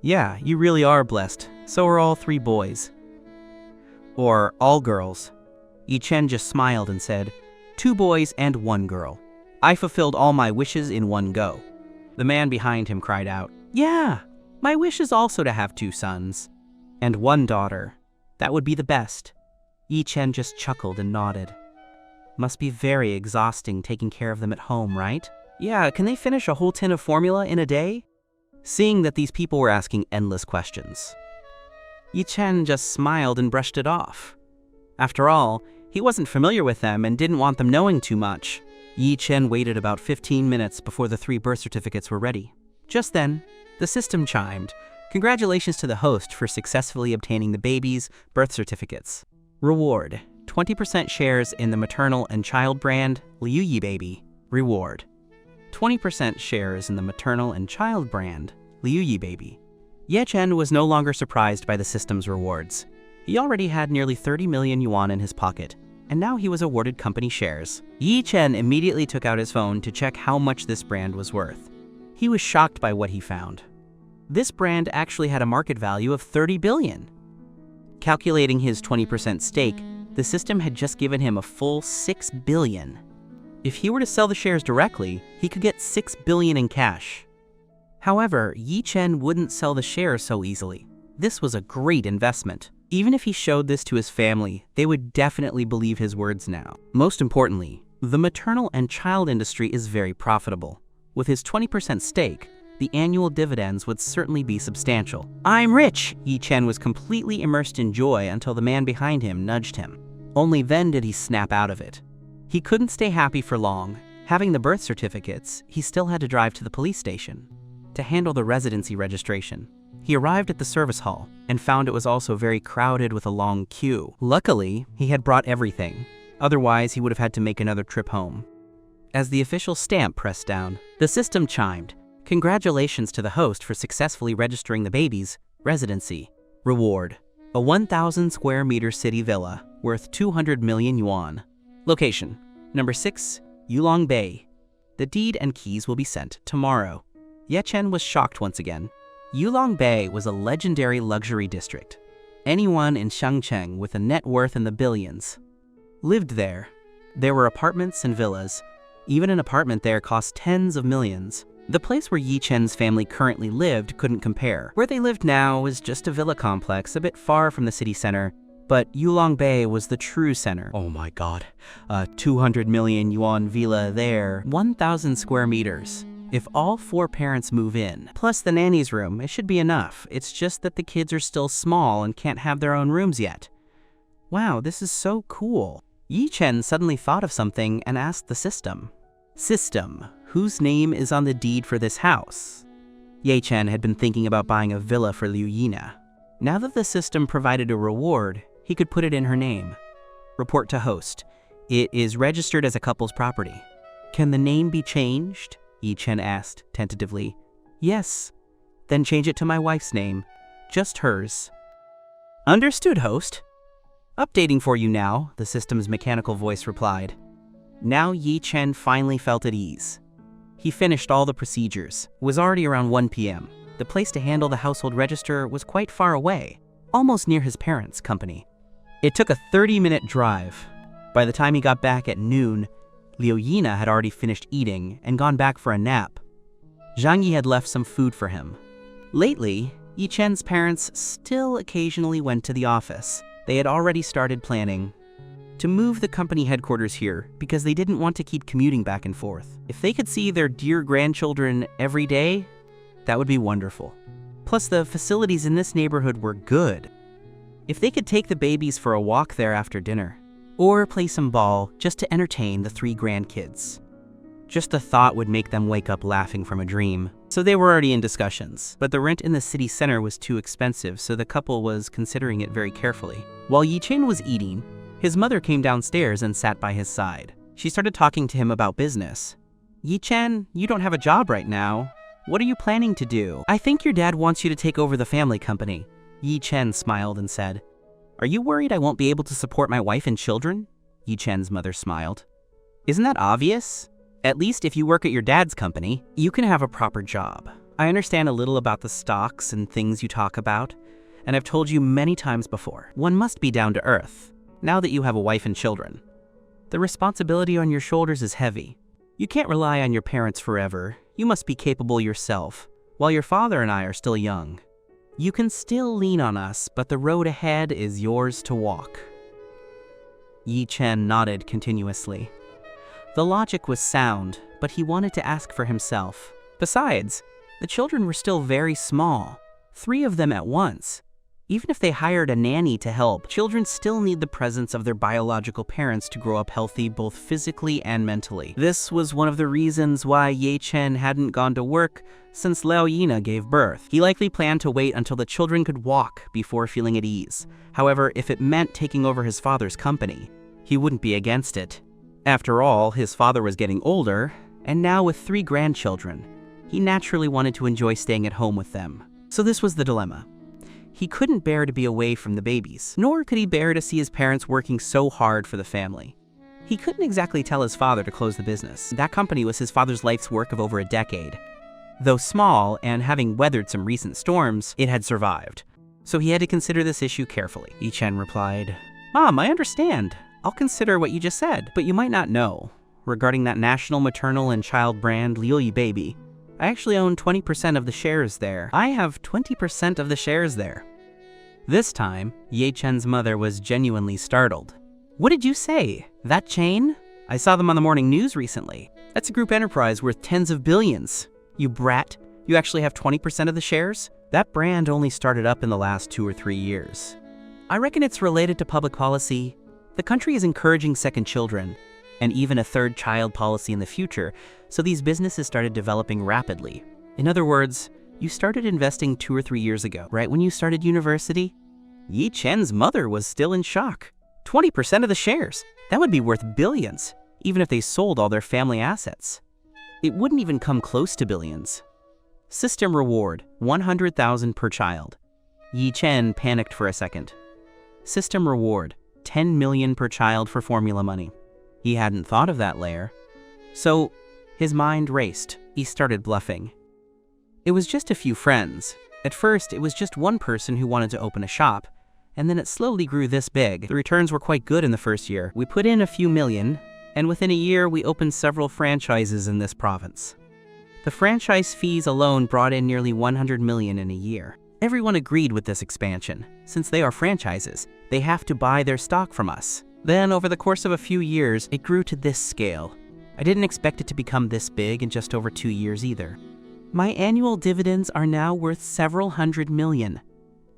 Yeah, you really are blessed. So are all 3 boys. Or all girls. Yi Chen just smiled and said, 2 boys and 1 girl. I fulfilled all my wishes in one go. The man behind him cried out, "Yeah, my wish is also to have 2 sons. And 1 daughter. That would be the best." Yi Chen just chuckled and nodded. Must be very exhausting taking care of them at home, right? Yeah, can they finish a whole tin of formula in a day? Seeing that these people were asking endless questions, Yi Chen just smiled and brushed it off. After all, he wasn't familiar with them and didn't want them knowing too much. Yi Chen waited about 15 minutes before the 3 birth certificates were ready. Just then, the system chimed. Congratulations to the host for successfully obtaining the baby's birth certificates. Reward: 20% shares in the maternal and child brand Liu Baby. Reward: 20% shares in the maternal and child brand Liu Baby. Ye Chen was no longer surprised by the system's rewards. He already had nearly 30 million yuan in his pocket, and now he was awarded company shares. Yi Chen immediately took out his phone to check how much this brand was worth. He was shocked by what he found. This brand actually had a market value of 30 billion. Calculating his 20% stake, the system had just given him a full 6 billion. If he were to sell the shares directly, he could get 6 billion in cash. However, Yi Chen wouldn't sell the shares so easily. This was a great investment. Even if he showed this to his family, they would definitely believe his words now. Most importantly, the maternal and child industry is very profitable. With his 20% stake, the annual dividends would certainly be substantial. "I'm rich!" Yi Chen was completely immersed in joy until the man behind him nudged him. Only then did he snap out of it. He couldn't stay happy for long. Having the birth certificates, he still had to drive to the police station to handle the residency registration. He arrived at the service hall and found it was also very crowded with a long queue. Luckily, he had brought everything. Otherwise, he would have had to make another trip home. As the official stamp pressed down, the system chimed. Congratulations to the host for successfully registering the baby's residency. Reward: a 1,000 square meter city villa worth 200 million yuan. Location: number 6, Yulong Bay. The deed and keys will be sent tomorrow. Ye Chen was shocked once again. Yulong Bay was a legendary luxury district. Anyone in Shangcheng with a net worth in the billions lived there. There were apartments and villas. Even an apartment there cost tens of millions. The place where Yi Chen's family currently lived couldn't compare. Where they lived now was just a villa complex a bit far from the city center, but Yulong Bay was the true center. Oh my god, a 200 million yuan villa there, 1,000 square meters. If all 4 parents move in, plus the nanny's room, it should be enough. It's just that the kids are still small and can't have their own rooms yet. Wow, this is so cool. Yi Chen suddenly thought of something and asked the system. System, whose name is on the deed for this house? Ye Chen had been thinking about buying a villa for Liu Yina. Now that the system provided a reward, he could put it in her name. Report to host. It is registered as a couple's property. Can the name be changed? Yi Chen asked tentatively. Yes. Then change it to my wife's name. Just hers. Understood, host. Updating for you now, the system's mechanical voice replied. Now Yi Chen finally felt at ease. He finished all the procedures. It was already around 1 p.m. The place to handle the household register was quite far away, almost near his parents' company. It took a 30-minute drive. By the time he got back at noon, Liu Yina had already finished eating and gone back for a nap. Zhang Yi had left some food for him. Lately, Yi Chen's parents still occasionally went to the office. They had already started planning to move the company headquarters here because they didn't want to keep commuting back and forth. If they could see their dear grandchildren every day, that would be wonderful. Plus, the facilities in this neighborhood were good. If they could take the babies for a walk there after dinner, or play some ball just to entertain the 3 grandkids. Just the thought would make them wake up laughing from a dream. So they were already in discussions, but the rent in the city center was too expensive, so the couple was considering it very carefully. While Yi Chen was eating, his mother came downstairs and sat by his side. She started talking to him about business. Yi Chen, you don't have a job right now. What are you planning to do? I think your dad wants you to take over the family company. Yi Chen smiled and said, Are you worried I won't be able to support my wife and children? Yi Chen's mother smiled. Isn't that obvious? At least if you work at your dad's company, you can have a proper job. I understand a little about the stocks and things you talk about, and I've told you many times before, one must be down to earth, now that you have a wife and children. The responsibility on your shoulders is heavy. You can't rely on your parents forever. You must be capable yourself, while your father and I are still young. You can still lean on us, but the road ahead is yours to walk. Yi Chen nodded continuously. The logic was sound, but he wanted to ask for himself. Besides, the children were still very small, 3 of them at once. Even if they hired a nanny to help, children still need the presence of their biological parents to grow up healthy both physically and mentally. This was one of the reasons why Yi Chen hadn't gone to work since Liao Yina gave birth. He likely planned to wait until the children could walk before feeling at ease. However, if it meant taking over his father's company, he wouldn't be against it. After all, his father was getting older, and now with 3 grandchildren, he naturally wanted to enjoy staying at home with them. So this was the dilemma. He couldn't bear to be away from the babies, nor could he bear to see his parents working so hard for the family. He couldn't exactly tell his father to close the business. That company was his father's life's work of over a decade. Though small, and having weathered some recent storms, it had survived. So he had to consider this issue carefully. Yi Chen replied, "Mom, I understand. I'll consider what you just said, but you might not know. Regarding that national maternal and child brand, Liuyi Baby, I actually own 20% of the shares there. I have 20% of the shares there." This time, Yi Chen's mother was genuinely startled. "What did you say? That chain? I saw them on the morning news recently. That's a group enterprise worth tens of billions. You brat, you actually have 20% of the shares? That brand only started up in the last 2 or 3 years. I reckon it's related to public policy. The country is encouraging second children, and even a third child policy in the future, so these businesses started developing rapidly. In other words, you started investing 2 or 3 years ago, right when you started university?" Yi Chen's mother was still in shock. 20% of the shares? That would be worth billions, even if they sold all their family assets. It wouldn't even come close to billions. System reward, 100,000 per child. Yi Chen panicked for a second. System reward, 10 million per child for formula money. He hadn't thought of that layer. So, his mind raced. He started bluffing. It was just a few friends. At first, it was just one person who wanted to open a shop, and then it slowly grew this big. The returns were quite good in the first year. We put in a few million, and within a year, we opened several franchises in this province. The franchise fees alone brought in nearly 100 million in a year. Everyone agreed with this expansion. Since they are franchises, they have to buy their stock from us. Then, over the course of a few years, it grew to this scale. I didn't expect it to become this big in just over 2 years either. My annual dividends are now worth several hundred million.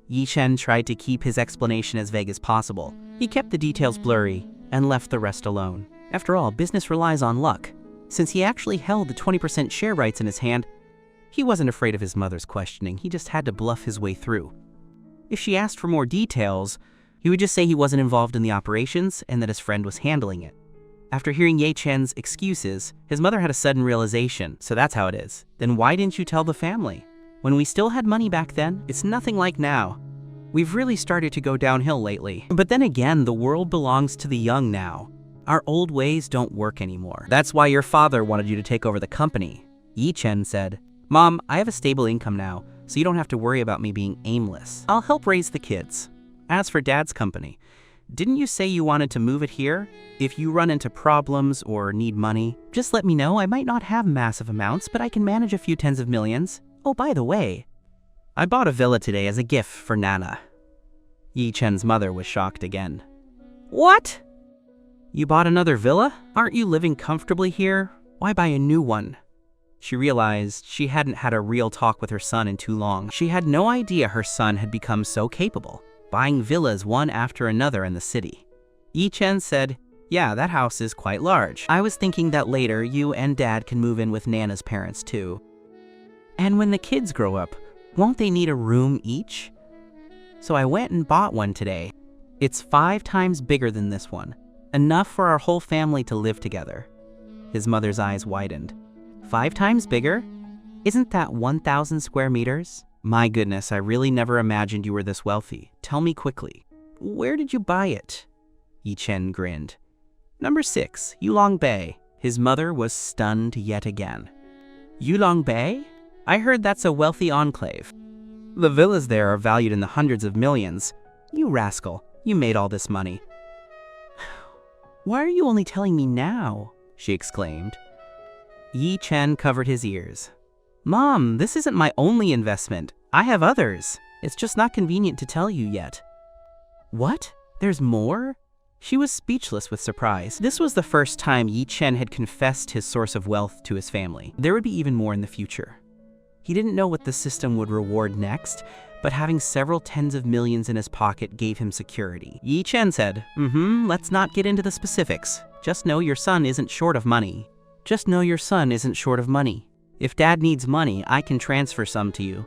Yi Chen tried to keep his explanation as vague as possible. He kept the details blurry and left the rest alone. After all, business relies on luck. Since he actually held the 20% share rights in his hand, he wasn't afraid of his mother's questioning. He just had to bluff his way through. If she asked for more details, he would just say he wasn't involved in the operations and that his friend was handling it. After hearing Yi Chen's excuses, his mother had a sudden realization. "So that's how it is. Then why didn't you tell the family? When we still had money back then, it's nothing like now. We've really started to go downhill lately. But then again, the world belongs to the young now. Our old ways don't work anymore. That's why your father wanted you to take over the company." Yi Chen said, "Mom, I have a stable income now, so you don't have to worry about me being aimless. I'll help raise the kids. As for Dad's company, didn't you say you wanted to move it here? If you run into problems or need money, just let me know. I might not have massive amounts, but I can manage a few tens of millions. Oh, by the way, I bought a villa today as a gift for Nana." Yi Chen's mother was shocked again. "What? You bought another villa? Aren't you living comfortably here? Why buy a new one?" She realized she hadn't had a real talk with her son in too long. She had no idea her son had become so capable, buying villas one after another in the city. Yi Chen said, "Yeah, that house is quite large. I was thinking that later you and Dad can move in with Nana's parents too. And when the kids grow up, won't they need a room each? So I went and bought one today. It's 5 times bigger than this one, enough for our whole family to live together." His mother's eyes widened. 5 times bigger? Isn't that 1,000 square meters? My goodness, I really never imagined you were this wealthy. Tell me quickly. Where did you buy it? Yi Chen grinned. Number 6. Yulong Bay. His mother was stunned yet again. Yulong Bay? I heard that's a wealthy enclave. The villas there are valued in the hundreds of millions. You rascal, you made all this money. Why are you only telling me now? She exclaimed. Yi Chen covered his ears. Mom, this isn't my only investment. I have others. It's just not convenient to tell you yet. What? There's more? She was speechless with surprise. This was the first time Yi Chen had confessed his source of wealth to his family. There would be even more in the future. He didn't know what the system would reward next, but having several tens of millions in his pocket gave him security. Yi Chen said, let's not get into the specifics. Just know your son isn't short of money. Just know your son isn't short of money. If Dad needs money, I can transfer some to you.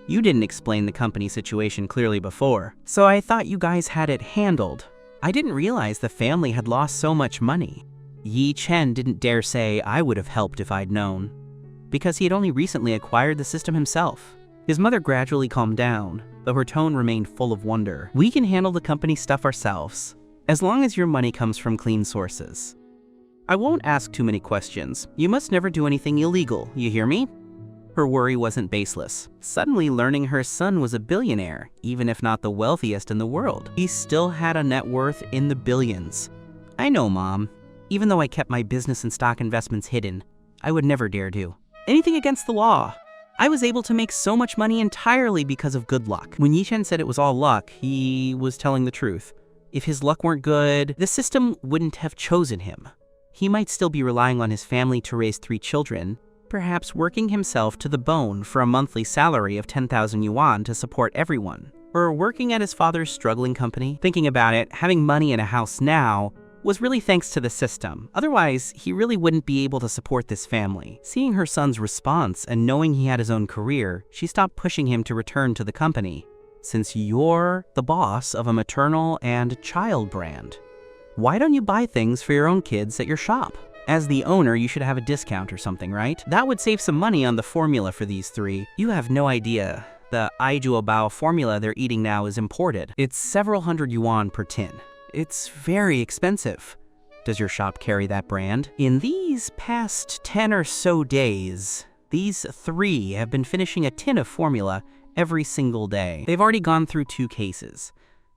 You didn't explain the company situation clearly before, so I thought you guys had it handled. I didn't realize the family had lost so much money. Yi Chen didn't dare say I would have helped if I'd known, because he had only recently acquired the system himself. His mother gradually calmed down, though her tone remained full of wonder. We can handle the company stuff ourselves, as long as your money comes from clean sources. I won't ask too many questions. You must never do anything illegal, you hear me? Her worry wasn't baseless. Suddenly learning her son was a billionaire, even if not the wealthiest in the world. He still had a net worth in the billions. I know, Mom. Even though I kept my business and stock investments hidden, I would never dare do anything against the law. I was able to make so much money entirely because of good luck. When Yi Chen said it was all luck, he was telling the truth. If his luck weren't good, the system wouldn't have chosen him. He might still be relying on his family to raise 3 children, perhaps working himself to the bone for a monthly salary of 10,000 yuan to support everyone, or working at his father's struggling company. Thinking about it, having money in a house now was really thanks to the system. Otherwise, he really wouldn't be able to support this family. Seeing her son's response and knowing he had his own career, she stopped pushing him to return to the company. Since you're the boss of a maternal and child brand, why don't you buy things for your own kids at your shop? As the owner, you should have a discount or something, right? That would save some money on the formula for these 3. You have no idea. The Aijuobao formula they're eating now is imported. It's several hundred yuan per tin. It's very expensive. Does your shop carry that brand? In these past 10 or so days, these 3 have been finishing a tin of formula every single day. They've already gone through 2 cases.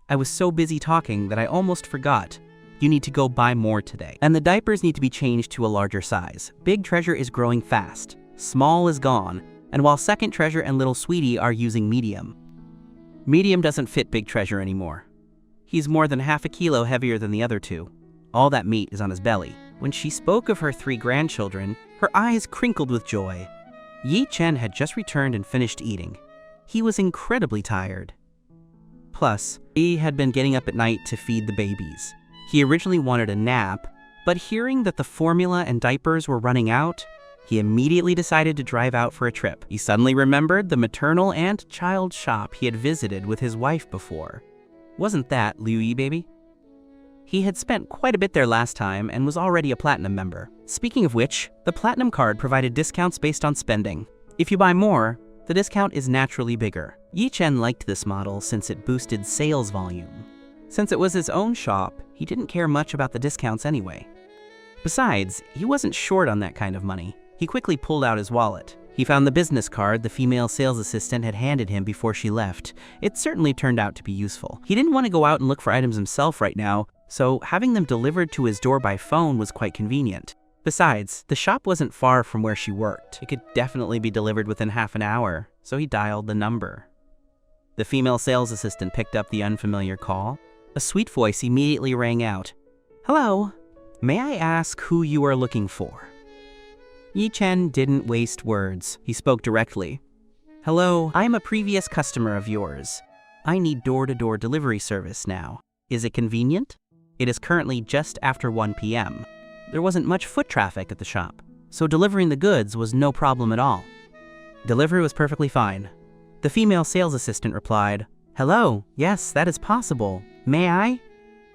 I was so busy talking that I almost forgot. You need to go buy more today. And the diapers need to be changed to a larger size. Big Treasure is growing fast. Small is gone. And while Second Treasure and Little Sweetie are using medium. Medium doesn't fit Big Treasure anymore. He's more than half a kilo heavier than the other 2. All that meat is on his belly. When she spoke of her 3 grandchildren, her eyes crinkled with joy. Yi Chen had just returned and finished eating. He was incredibly tired. Plus, he had been getting up at night to feed the babies. He originally wanted a nap, but hearing that the formula and diapers were running out, he immediately decided to drive out for a trip. He suddenly remembered the maternal and child shop he had visited with his wife before. Wasn't that Liu Yi baby? He had spent quite a bit there last time and was already a platinum member. Speaking of which, the platinum card provided discounts based on spending. If you buy more, the discount is naturally bigger. Yi Chen liked this model since it boosted sales volume. Since it was his own shop, he didn't care much about the discounts anyway. Besides, he wasn't short on that kind of money. He quickly pulled out his wallet. He found the business card the female sales assistant had handed him before she left. It certainly turned out to be useful. He didn't want to go out and look for items himself right now, so having them delivered to his door by phone was quite convenient. Besides, the shop wasn't far from where she worked. It could definitely be delivered within half an hour, so he dialed the number. The female sales assistant picked up the unfamiliar call. A sweet voice immediately rang out. Hello, may I ask who you are looking for? Yi Chen didn't waste words. He spoke directly. Hello, I'm a previous customer of yours. I need door-to-door delivery service now. Is it convenient? It is currently just after 1 p.m. There wasn't much foot traffic at the shop, so delivering the goods was no problem at all. Delivery was perfectly fine. The female sales assistant replied, Hello, yes, that is possible. May I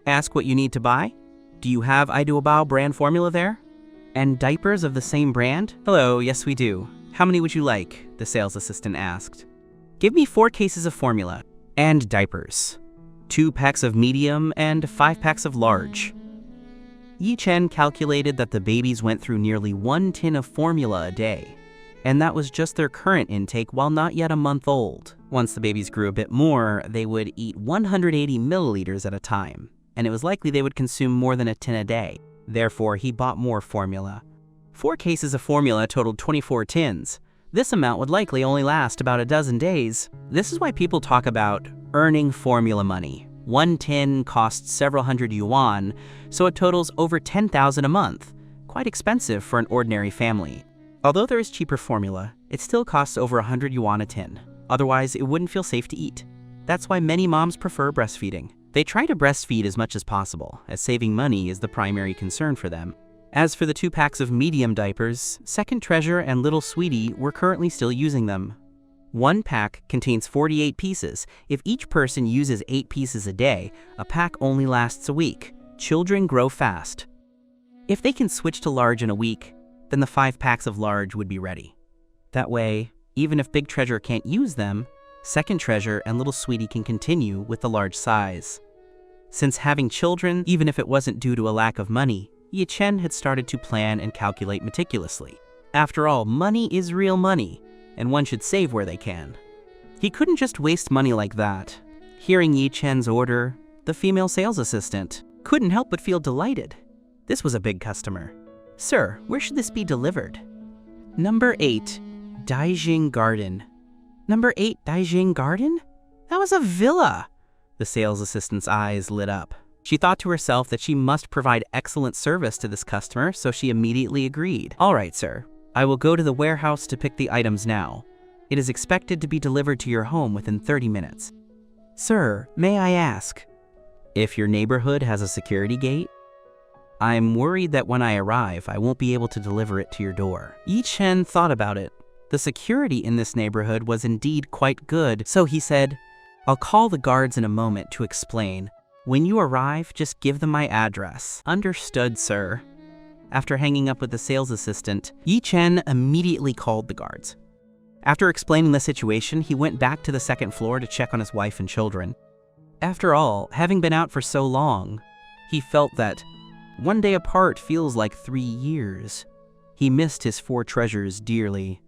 ask what you need to buy? Do you have Aiduobao brand formula there? And diapers of the same brand? Hello, yes we do. How many would you like? The sales assistant asked. Give me 4 cases of formula and diapers. 2 packs of medium and 5 packs of large. Yi Chen calculated that the babies went through nearly 1 tin of formula a day, and that was just their current intake while not yet a month old. Once the babies grew a bit more, they would eat 180 milliliters at a time, and it was likely they would consume more than a tin a day. Therefore, he bought more formula. 4 cases of formula totaled 24 tins. This amount would likely only last about a dozen days. This is why people talk about earning formula money. 1 tin costs several hundred yuan, so it totals over 10,000 a month. Quite expensive for an ordinary family. Although there is cheaper formula, it still costs over 100 yuan a tin. Otherwise, it wouldn't feel safe to eat. That's why many moms prefer breastfeeding. They try to breastfeed as much as possible, as saving money is the primary concern for them. As for the 2 packs of medium diapers, Second Treasure and Little Sweetie were currently still using them. 1 pack contains 48 pieces. If each person uses 8 pieces a day, a pack only lasts a week. Children grow fast. If they can switch to large in a week, then the 5 packs of large would be ready. That way, even if Big Treasure can't use them, Second Treasure and Little Sweetie can continue with the large size. Since having children, even if it wasn't due to a lack of money, Yi Chen had started to plan and calculate meticulously. After all, money is real money, and one should save where they can. He couldn't just waste money like that. Hearing Yi Chen's order, the female sales assistant couldn't help but feel delighted. This was a big customer. "Sir, where should this be delivered?" "Number 8, Daijing Garden." "Number 8, Daijing Garden? That was a villa!" The sales assistant's eyes lit up. She thought to herself that she must provide excellent service to this customer, so she immediately agreed. "All right, sir. I will go to the warehouse to pick the items now. It is expected to be delivered to your home within 30 minutes. "Sir, may I ask if your neighborhood has a security gate? I'm worried that when I arrive, I won't be able to deliver it to your door." Yi Chen thought about it. The security in this neighborhood was indeed quite good, so he said, "I'll call the guards in a moment to explain. When you arrive, just give them my address." "Understood, sir." After hanging up with the sales assistant, Yi Chen immediately called the guards. After explaining the situation, he went back to the 2nd floor to check on his wife and children. After all, having been out for so long, he felt that 1 day apart feels like 3 years. He missed his 4 treasures dearly.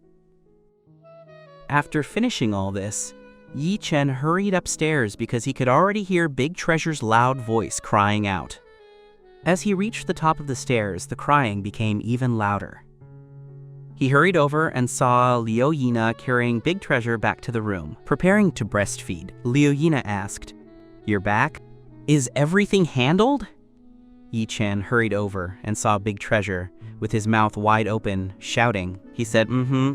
After finishing all this, Yi Chen hurried upstairs because he could already hear Big Treasure's loud voice crying out. As he reached the top of the stairs, the crying became even louder. He hurried over and saw Liu Yina carrying Big Treasure back to the room, preparing to breastfeed. Liu Yina asked, "You're back? Is everything handled?" Yi Chen hurried over and saw Big Treasure, with his mouth wide open, shouting. He said,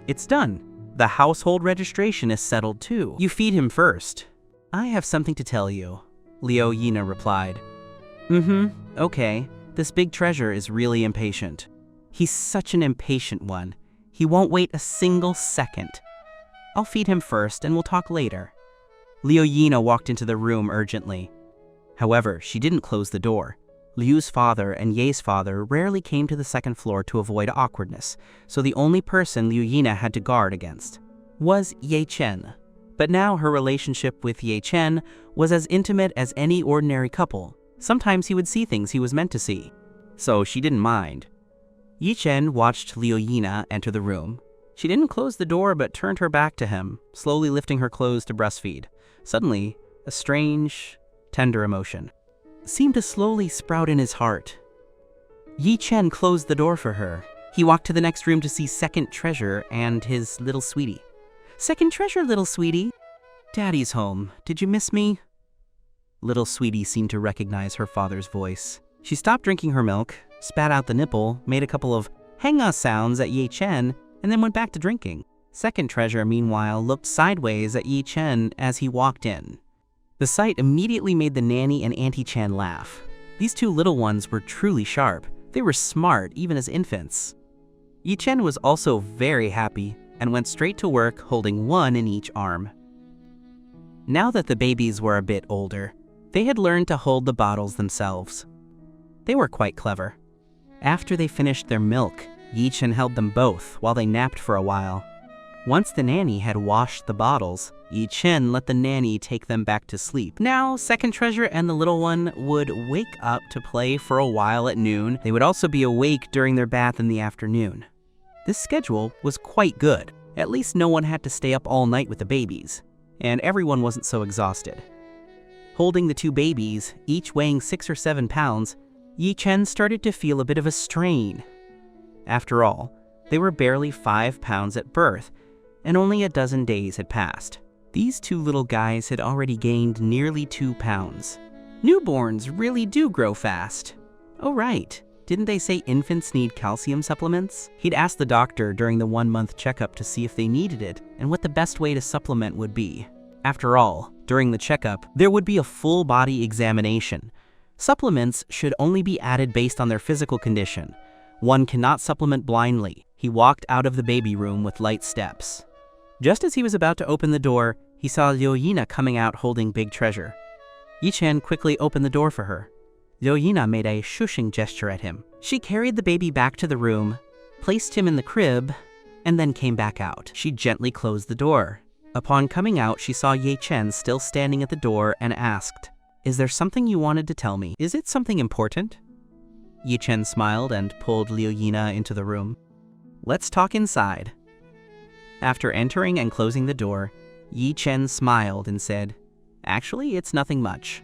"It's done. The household registration is settled too. You feed him first." "I have something to tell you," Liu Yina replied. Okay. This Big Treasure is really impatient. He's such an impatient one. He won't wait a single second. I'll feed him first and we'll talk later." Liu Yina walked into the room urgently. However, she didn't close the door. Liu's father and Ye's father rarely came to the 2nd floor to avoid awkwardness, so the only person Liu Yina had to guard against was Yi Chen. But now her relationship with Yi Chen was as intimate as any ordinary couple. Sometimes he would see things he was meant to see, so she didn't mind. Yi Chen watched Liu Yina enter the room. She didn't close the door but turned her back to him, slowly lifting her clothes to breastfeed. Suddenly, a strange, tender emotion seemed to slowly sprout in his heart. Yi Chen closed the door for her. He walked to the next room to see Second Treasure and his Little Sweetie. "Second Treasure, Little Sweetie. Daddy's home. Did you miss me?" Little Sweetie seemed to recognize her father's voice. She stopped drinking her milk, spat out the nipple, made a couple of hang-ah sounds at Yi Chen, and then went back to drinking. Second Treasure, meanwhile, looked sideways at Yi Chen as he walked in. The sight immediately made the nanny and Auntie Chen laugh. These 2 little ones were truly sharp. They were smart, even as infants. Yi Chen was also very happy and went straight to work holding 1 in each arm. Now that the babies were a bit older, they had learned to hold the bottles themselves. They were quite clever. After they finished their milk, Yi Chen held them both while they napped for a while. Once the nanny had washed the bottles, Yi Chen let the nanny take them back to sleep. Now, second treasure and the little one would wake up to play for a while at noon. They would also be awake during their bath in the afternoon. This schedule was quite good. At least no one had to stay up all night with the babies, and everyone wasn't so exhausted. Holding the two babies, each weighing 6 or 7 pounds, Yi Chen started to feel a bit of a strain. After all, they were barely 5 pounds at birth, and only a dozen days had passed. These two little guys had already gained nearly 2 pounds. Newborns really do grow fast. Oh right, didn't they say infants need calcium supplements? He'd asked the doctor during the 1-month checkup to see if they needed it and what the best way to supplement would be. After all, during the checkup, there would be a full body examination. Supplements should only be added based on their physical condition. One cannot supplement blindly. He walked out of the baby room with light steps. Just as he was about to open the door, he saw Liu Yina coming out holding Big Treasure. Yi Chen quickly opened the door for her. Liu Yina made a shushing gesture at him. She carried the baby back to the room, placed him in the crib, and then came back out. She gently closed the door. Upon coming out, she saw Yi Chen still standing at the door and asked, "Is there something you wanted to tell me? Is it something important?" Yi Chen smiled and pulled Liu Yina into the room. "Let's talk inside." After entering and closing the door, Yi Chen smiled and said, "Actually, it's nothing much.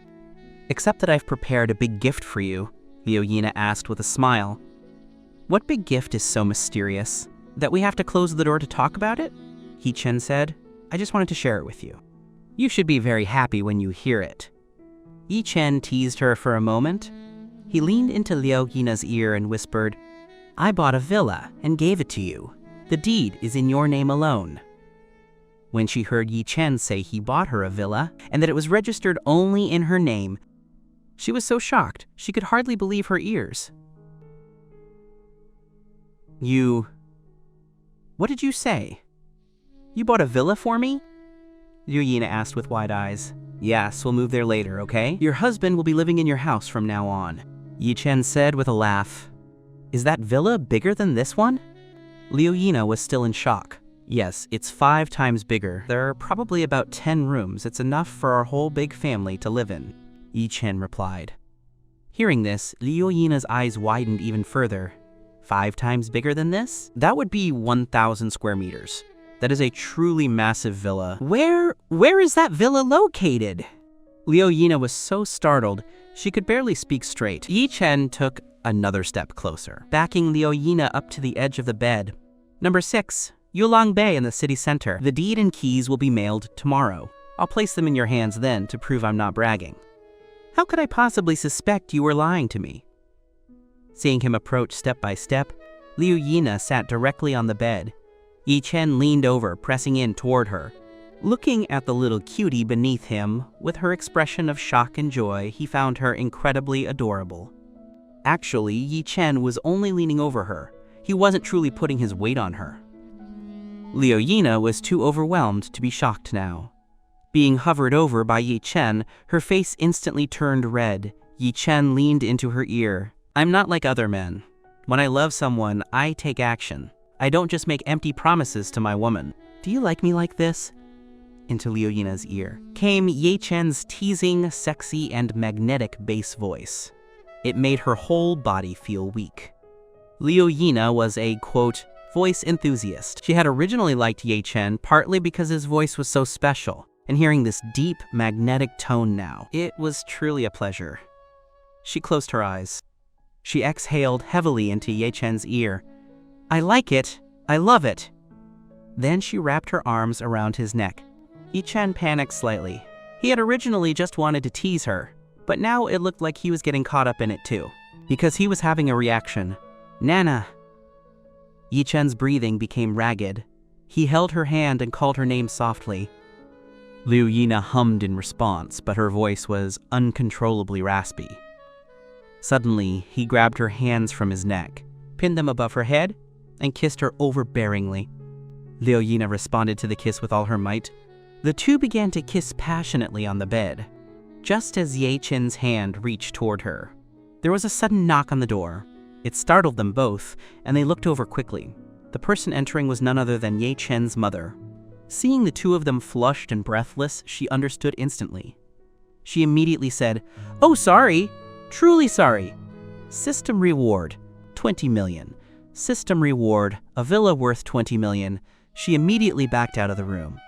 Except that I've prepared a big gift for you," Liu Yina asked with a smile. "What big gift is so mysterious that we have to close the door to talk about it?" Yi Chen said, "I just wanted to share it with you. You should be very happy when you hear it." Yi Chen teased her for a moment. He leaned into Liu Yina's ear and whispered, "I bought a villa and gave it to you. The deed is in your name alone." When she heard Yi Chen say he bought her a villa and that it was registered only in her name, she was so shocked she could hardly believe her ears. What did you say? You bought a villa for me?" Liu Yina asked with wide eyes. "Yes, we'll move there later, okay? Your husband will be living in your house from now on," Yi Chen said with a laugh. "Is that villa bigger than this one?" Liu Yina was still in shock. "Yes, it's 5 times bigger. There are probably about 10 rooms. It's enough for our whole big family to live in," Yi Chen replied. Hearing this, Liu Yina's eyes widened even further. 5 times bigger than this? That would be 1,000 square meters. That is a truly massive villa. Where is that villa located? Liu Yina was so startled, she could barely speak straight. Yi Chen took another step closer, backing Liu Yina up to the edge of the bed. "Number 6, Yulong Bay in the city center. The deed and keys will be mailed tomorrow. I'll place them in your hands then to prove I'm not bragging." "How could I possibly suspect you were lying to me?" Seeing him approach step by step, Liu Yina sat directly on the bed. Yi Chen leaned over, pressing in toward her. Looking at the little cutie beneath him, with her expression of shock and joy, he found her incredibly adorable. Actually, Yi Chen was only leaning over her. He wasn't truly putting his weight on her. Liu Yina was too overwhelmed to be shocked now. Being hovered over by Yi Chen, her face instantly turned red. Yi Chen leaned into her ear. "I'm not like other men. When I love someone, I take action. I don't just make empty promises to my woman. Do you like me like this?" Into Liu Yina's ear came Yi Chen's teasing, sexy, and magnetic bass voice. It made her whole body feel weak. Liu Yina was a, quote, voice enthusiast. She had originally liked Yi Chen partly because his voice was so special, and hearing this deep, magnetic tone now, it was truly a pleasure. She closed her eyes. She exhaled heavily into Yi Chen's ear. "I like it. I love it." Then she wrapped her arms around his neck. Yi Chen panicked slightly. He had originally just wanted to tease her, but now it looked like he was getting caught up in it too, because he was having a reaction. "Nana." Yi Chen's breathing became ragged. He held her hand and called her name softly. Liu Yina hummed in response, but her voice was uncontrollably raspy. Suddenly, he grabbed her hands from his neck, pinned them above her head, and kissed her overbearingly. Liu Yina responded to the kiss with all her might. The two began to kiss passionately on the bed. Just as Yi Chen's hand reached toward her, there was a sudden knock on the door. It startled them both, and they looked over quickly. The person entering was none other than Ye Chen's mother. Seeing the two of them flushed and breathless, she understood instantly. She immediately said, "Oh, sorry. Truly sorry. System reward, 20 million. System reward, a villa worth 20 million. She immediately backed out of the room.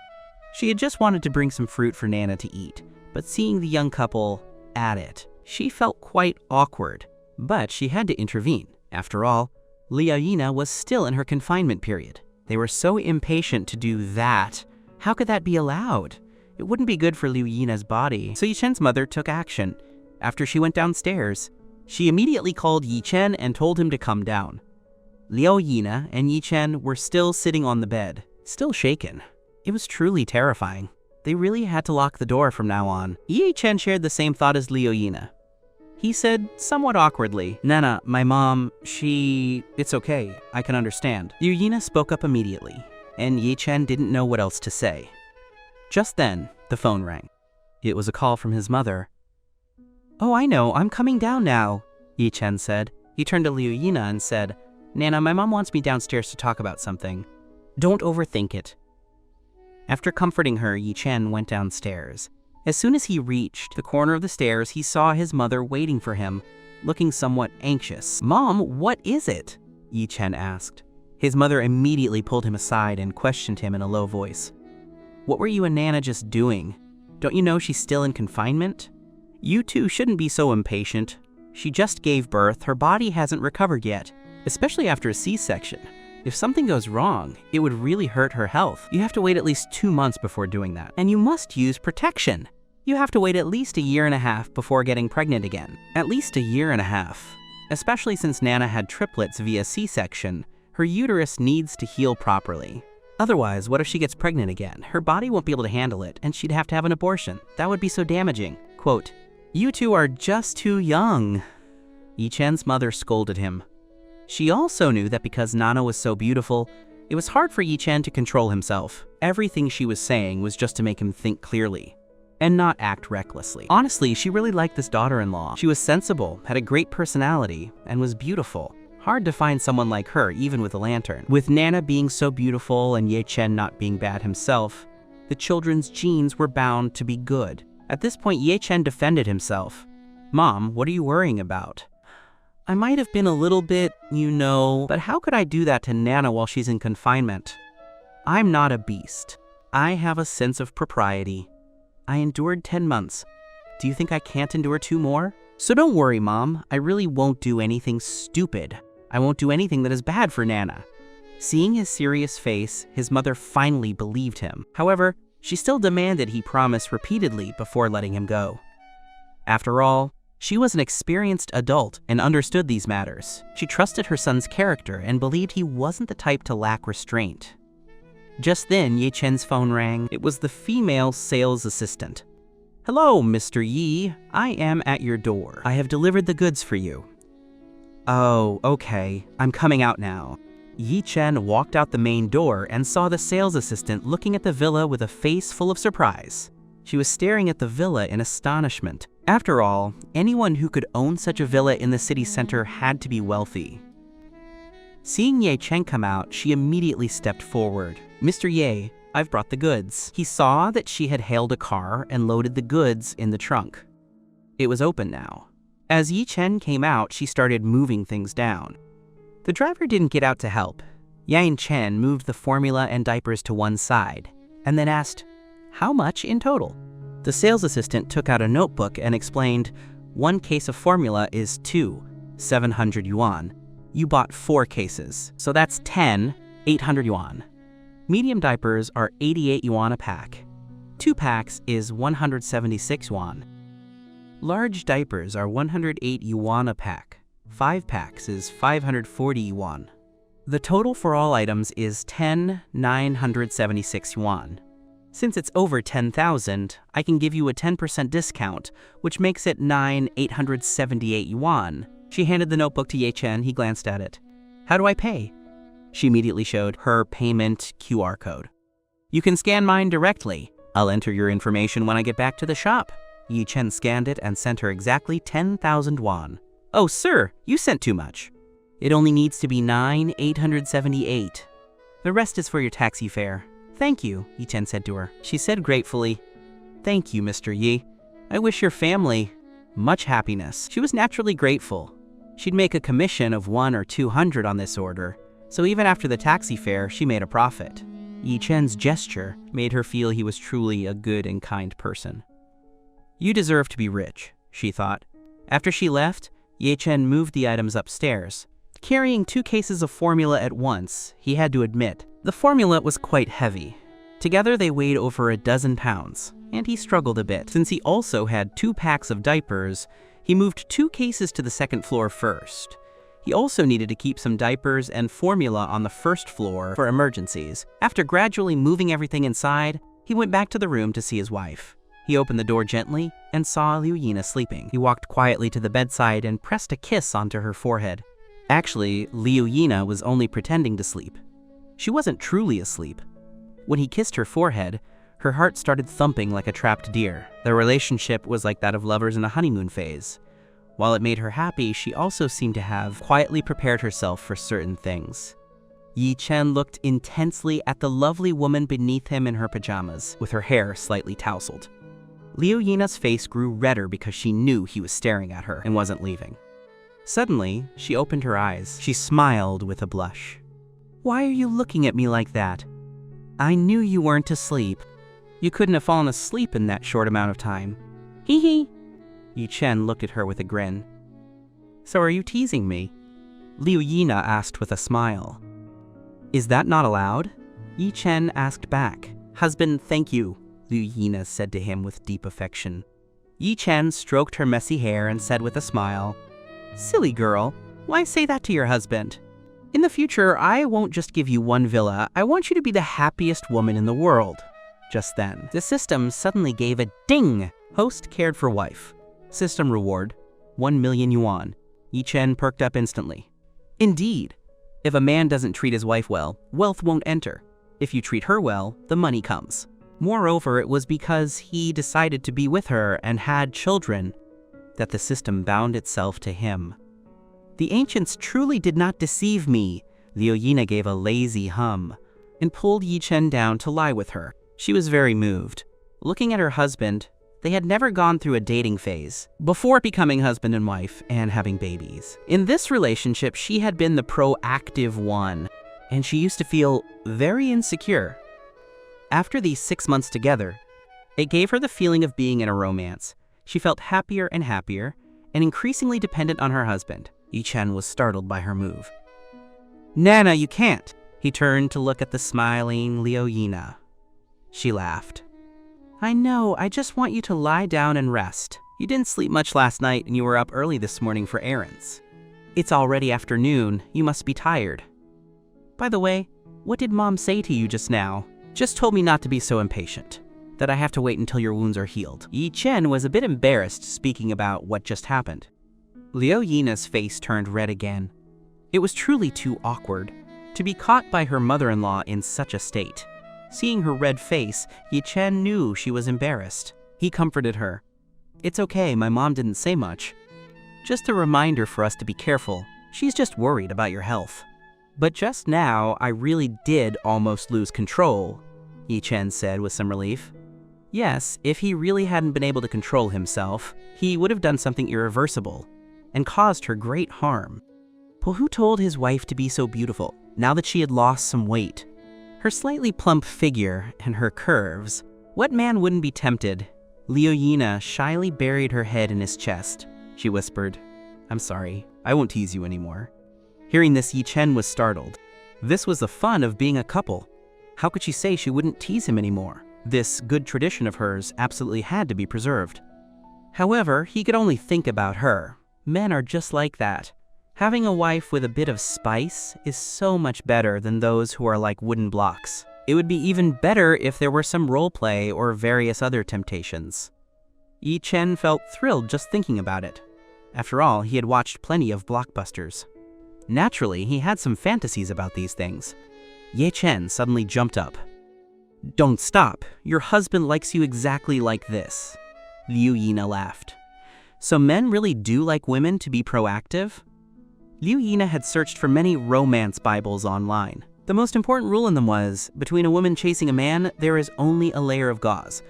She had just wanted to bring some fruit for Nana to eat, but seeing the young couple at it, she felt quite awkward. But she had to intervene. After all, Liao Yina was still in her confinement period. They were so impatient to do that. How could that be allowed? It wouldn't be good for Liao Yina's body. So Yi Chen's mother took action. After she went downstairs, she immediately called Yi Chen and told him to come down. Liao Yina and Yi Chen were still sitting on the bed, still shaken. It was truly terrifying. They really had to lock the door from now on. Yi Chen shared the same thought as Liao Yina. He said, somewhat awkwardly, "Nana, my mom, it's okay, I can understand." Liao Yina spoke up immediately, and Yi Chen didn't know what else to say. Just then, the phone rang. It was a call from his mother. "Oh, I know, I'm coming down now," Yi Chen said. He turned to Liao Yina and said, "Nana, my mom wants me downstairs to talk about something. Don't overthink it." After comforting her, Yi Chen went downstairs. As soon as he reached the corner of the stairs, he saw his mother waiting for him, looking somewhat anxious. "Mom, what is it?" Yi Chen asked. His mother immediately pulled him aside and questioned him in a low voice. "What were you and Nana just doing? Don't you know she's still in confinement? You two shouldn't be so impatient. She just gave birth, her body hasn't recovered yet, especially after a C-section. If something goes wrong, it would really hurt her health. You have to wait at least 2 months before doing that. And you must use protection. You have to wait at least 1.5 years before getting pregnant again. At least 1.5 years. Especially since Nana had triplets via C-section, her uterus needs to heal properly. Otherwise, what if she gets pregnant again? Her body won't be able to handle it, and she'd have to have an abortion. That would be so damaging." Quote, "You two are just too young." Yi Chen's mother scolded him. She also knew that because Nana was so beautiful, it was hard for Yi Chen to control himself. Everything she was saying was just to make him think clearly and not act recklessly. Honestly, she really liked this daughter-in-law. She was sensible, had a great personality, and was beautiful. Hard to find someone like her, even with a lantern. With Nana being so beautiful and Yi Chen not being bad himself, the children's genes were bound to be good. At this point, Yi Chen defended himself. "Mom, what are you worrying about? I might have been a little bit, but how could I do that to Nana while she's in confinement? I'm not a beast. I have a sense of propriety. I endured 10 months. Do you think I can't endure 2 more? So don't worry, Mom. I really won't do anything stupid. I won't do anything that is bad for Nana." Seeing his serious face, his mother finally believed him. However, she still demanded he promise repeatedly before letting him go. After all, she was an experienced adult and understood these matters. She trusted her son's character and believed he wasn't the type to lack restraint. Just then, Yi Chen's phone rang. It was the female sales assistant. "Hello, Mr. Yi. I am at your door. I have delivered the goods for you." "Oh, okay. I'm coming out now." Yi Chen walked out the main door and saw the sales assistant looking at the villa with a face full of surprise. She was staring at the villa in astonishment. After all, anyone who could own such a villa in the city center had to be wealthy. Seeing Yi Chen come out, she immediately stepped forward. "Mr. Ye, I've brought the goods." He saw that she had hailed a car and loaded the goods in the trunk. It was open now. As Yi Chen came out, she started moving things down. The driver didn't get out to help. Yang Chen moved the formula and diapers to one side, and then asked, "How much in total?" The sales assistant took out a notebook and explained, "1 case of formula is 700 yuan. You bought 4 cases, so that's 800 yuan. Medium diapers are 88 yuan a pack. 2 packs is 176 yuan. Large diapers are 108 yuan a pack. 5 packs is 540 yuan. The total for all items is 976 yuan. Since it's over 10,000, I can give you a 10% discount, which makes it 878 yuan. She handed the notebook to Yi Chen. He glanced at it. "How do I pay?" She immediately showed her payment QR code. "You can scan mine directly. I'll enter your information when I get back to the shop." Yi Chen scanned it and sent her exactly 10,000 yuan. "Oh, sir, you sent too much. It only needs to be 9,878. The rest is for your taxi fare. Thank you, Yi Chen said to her. She said gratefully, Thank you, Mr. Yi. I wish your family much happiness. She was naturally grateful. She'd make a commission of 100 or 200 on this order, so even after the taxi fare, she made a profit. Yi Chen's gesture made her feel he was truly a good and kind person. You deserve to be rich, she thought. After she left, Yi Chen moved the items upstairs. Carrying 2 cases of formula at once, he had to admit, the formula was quite heavy. Together they weighed over a dozen pounds, and he struggled a bit. Since he also had 2 packs of diapers, he moved 2 cases to the second floor first. He also needed to keep some diapers and formula on the first floor for emergencies. After gradually moving everything inside, he went back to the room to see his wife. He opened the door gently and saw Liu Yina sleeping. He walked quietly to the bedside and pressed a kiss onto her forehead. Actually, Liu Yina was only pretending to sleep. She wasn't truly asleep. When he kissed her forehead, her heart started thumping like a trapped deer. Their relationship was like that of lovers in a honeymoon phase. While it made her happy, she also seemed to have quietly prepared herself for certain things. Yi Chen looked intensely at the lovely woman beneath him in her pajamas, with her hair slightly tousled. Liu Yina's face grew redder because she knew he was staring at her and wasn't leaving. Suddenly, she opened her eyes. She smiled with a blush. Why are you looking at me like that? I knew you weren't asleep. You couldn't have fallen asleep in that short amount of time. Hee hee. Yi Chen looked at her with a grin. So are you teasing me? Liu Yina asked with a smile. Is that not allowed? Yi Chen asked back. Husband, thank you, Liu Yina said to him with deep affection. Yi Chen stroked her messy hair and said with a smile, Silly girl, why say that to your husband? In the future, I won't just give you 1 villa, I want you to be the happiest woman in the world. Just then, the system suddenly gave a ding! Host cared for wife. System reward, 1 million yuan. Yi Chen perked up instantly. Indeed, if a man doesn't treat his wife well, wealth won't enter. If you treat her well, the money comes. Moreover, it was because he decided to be with her and had children that the system bound itself to him. The ancients truly did not deceive me. Liu Yina gave a lazy hum and pulled Yi Chen down to lie with her. She was very moved. Looking at her husband, they had never gone through a dating phase before becoming husband and wife and having babies. In this relationship, she had been the proactive one, and she used to feel very insecure. After these 6 months together, it gave her the feeling of being in a romance. She felt happier and increasingly dependent on her husband. Yi Chen was startled by her move. Nana, you can't. He turned to look at the smiling Liu Yina. She laughed. I know, I just want you to lie down and rest. You didn't sleep much last night and you were up early this morning for errands. It's already afternoon, you must be tired. By the way, what did Mom say to you just now? Just told me not to be so impatient, that I have to wait until your wounds are healed. Yi Chen was a bit embarrassed speaking about what just happened. Liu Yina's face turned red again. It was truly too awkward to be caught by her mother-in-law in such a state. Seeing her red face, Yi Chen knew she was embarrassed. He comforted her. It's okay, my mom didn't say much. Just a reminder for us to be careful. She's just worried about your health. But just now, I really did almost lose control, Yi Chen said with some relief. Yes, if he really hadn't been able to control himself, he would have done something irreversible and caused her great harm. But who told his wife to be so beautiful, now that she had lost some weight? Her slightly plump figure and her curves, what man wouldn't be tempted? Liu Yina shyly buried her head in his chest. She whispered, I'm sorry, I won't tease you anymore. Hearing this, Yi Chen was startled. This was the fun of being a couple. How could she say she wouldn't tease him anymore? This good tradition of hers absolutely had to be preserved. However, he could only think about her. Men are just like that. Having a wife with a bit of spice is so much better than those who are like wooden blocks. It would be even better if there were some roleplay or various other temptations. Yi Chen felt thrilled just thinking about it. After all, he had watched plenty of blockbusters. Naturally, he had some fantasies about these things. Yi Chen suddenly jumped up. Don't stop. Your husband likes you exactly like this. Liu Yina laughed. So men really do like women to be proactive? Liu Yina had searched for many romance Bibles online. The most important rule in them was, between a woman chasing a man, there is only a layer of gauze.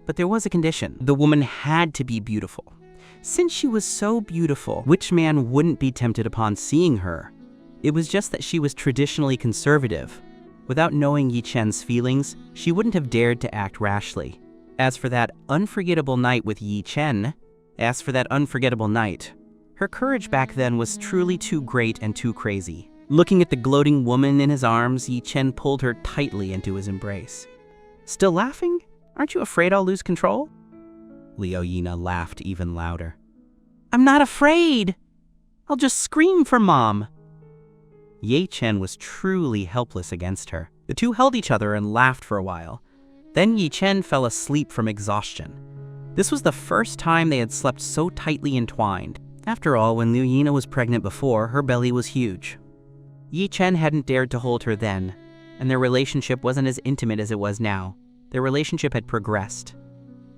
But there was a condition. The woman had to be beautiful. Since she was so beautiful, which man wouldn't be tempted upon seeing her? It was just that she was traditionally conservative. Without knowing Yi Chen's feelings, she wouldn't have dared to act rashly. As for that unforgettable night with Yi Chen, her courage back then was truly too great and too crazy. Looking at the gloating woman in his arms, Yi Chen pulled her tightly into his embrace. "Still laughing? Aren't you afraid I'll lose control?" Liu Yina laughed even louder. "I'm not afraid! I'll just scream for Mom!" Yi Chen was truly helpless against her. The two held each other and laughed for a while. Then Yi Chen fell asleep from exhaustion. This was the first time they had slept so tightly entwined. After all, when Liu Yina was pregnant before, her belly was huge. Yi Chen hadn't dared to hold her then, and their relationship wasn't as intimate as it was now. Their relationship had progressed.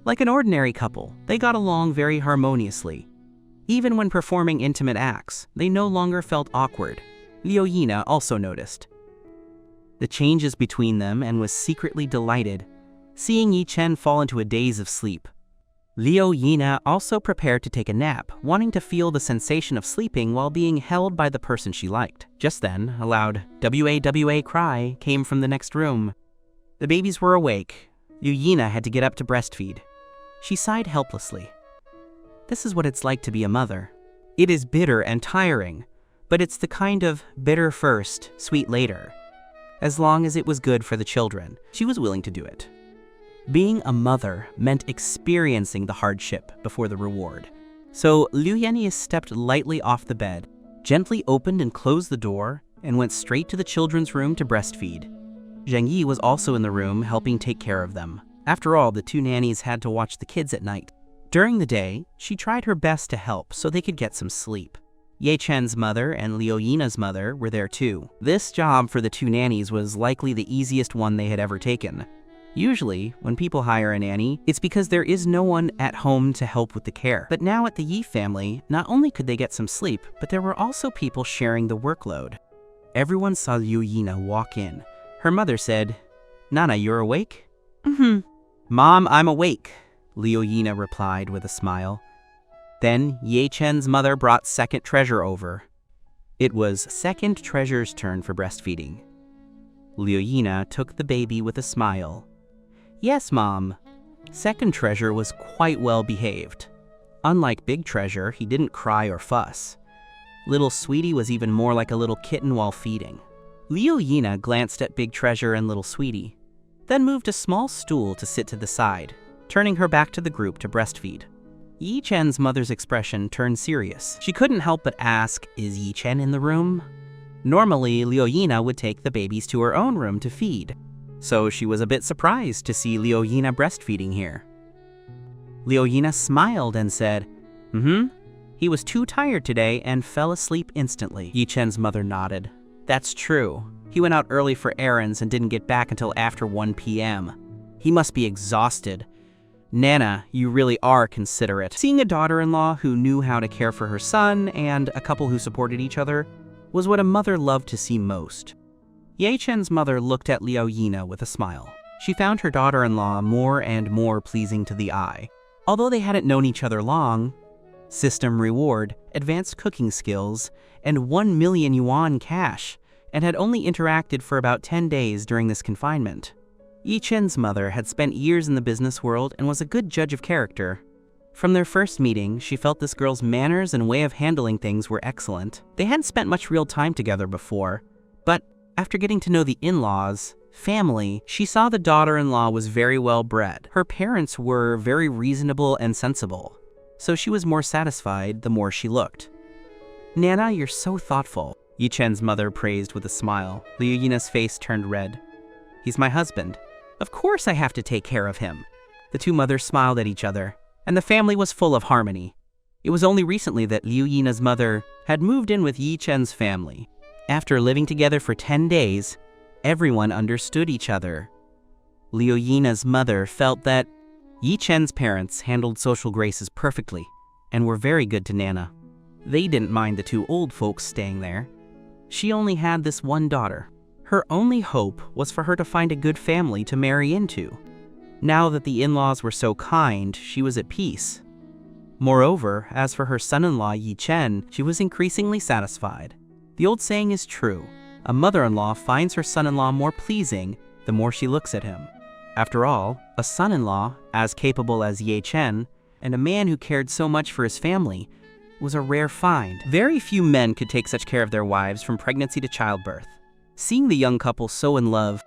Like an ordinary couple, they got along very harmoniously. Even when performing intimate acts, they no longer felt awkward. Liu Yina also noticed the changes between them and was secretly delighted, seeing Yi Chen fall into a daze of sleep. Liu Yina also prepared to take a nap, wanting to feel the sensation of sleeping while being held by the person she liked. Just then, a loud "Wah" cry came from the next room. The babies were awake. Liu Yina had to get up to breastfeed. She sighed helplessly. This is what it's like to be a mother. It is bitter and tiring, but it's the kind of bitter first, sweet later. As long as it was good for the children, she was willing to do it. Being a mother meant experiencing the hardship before the reward. So Liu Yina stepped lightly off the bed, gently opened and closed the door, and went straight to the children's room to breastfeed. Zheng Yi was also in the room helping take care of them. After all, the two nannies had to watch the kids at night. During the day, she tried her best to help so they could get some sleep. Yi Chen's mother and Liu Yina's mother were there too. This job for the two nannies was likely the easiest one they had ever taken. Usually, when people hire a nanny, it's because there is no one at home to help with the care. But now at the Yi family, not only could they get some sleep, but there were also people sharing the workload. Everyone saw Liu Yina walk in. Her mother said, "Nana, you're awake?" "Mm-hmm." "Mom, I'm awake," Liu Yina replied with a smile. Then Yi Chen's mother brought Second Treasure over. It was Second Treasure's turn for breastfeeding. Liu Yina took the baby with a smile. "Yes, Mom." Second Treasure was quite well behaved. Unlike Big Treasure, he didn't cry or fuss. Little Sweetie was even more like a little kitten while feeding. Liu Yina glanced at Big Treasure and Little Sweetie, then moved a small stool to sit to the side, turning her back to the group to breastfeed. Yi Chen's mother's expression turned serious. She couldn't help but ask, "Is Yi Chen in the room?" Normally, Liu Yina would take the babies to her own room to feed, so she was a bit surprised to see Liu Yina breastfeeding here. Liu Yina smiled and said, "Mm-hmm." He was too tired today and fell asleep instantly. Yi Chen's mother nodded. "That's true. He went out early for errands and didn't get back until after 1 p.m. He must be exhausted. Nana, you really are considerate." Seeing a daughter-in-law who knew how to care for her son and a couple who supported each other was what a mother loved to see most. Yi Chen's mother looked at Liu Yina with a smile. She found her daughter-in-law more and more pleasing to the eye. Although they hadn't known each other long, system reward, advanced cooking skills, and 1 million yuan cash, and had only interacted for about 10 days during this confinement. Yi Chen's mother had spent years in the business world and was a good judge of character. From their first meeting, she felt this girl's manners and way of handling things were excellent. They hadn't spent much real time together before, but after getting to know the in-laws, family, she saw the daughter-in-law was very well bred. Her parents were very reasonable and sensible, so she was more satisfied the more she looked. "Nana, you're so thoughtful," Yi Chen's mother praised with a smile. Liu Yina's face turned red. "He's my husband. Of course I have to take care of him." The two mothers smiled at each other, and the family was full of harmony. It was only recently that Liu Yina's mother had moved in with Yi Chen's family. After living together for 10 days, everyone understood each other. Liu Yina's mother felt that Yi Chen's parents handled social graces perfectly and were very good to Nana. They didn't mind the two old folks staying there. She only had this one daughter. Her only hope was for her to find a good family to marry into. Now that the in-laws were so kind, she was at peace. Moreover, as for her son-in-law Yi Chen, she was increasingly satisfied. The old saying is true: a mother-in-law finds her son-in-law more pleasing the more she looks at him. After all, a son-in-law as capable as Yi Chen, and a man who cared so much for his family, was a rare find. Very few men could take such care of their wives from pregnancy to childbirth. Seeing the young couple so in love,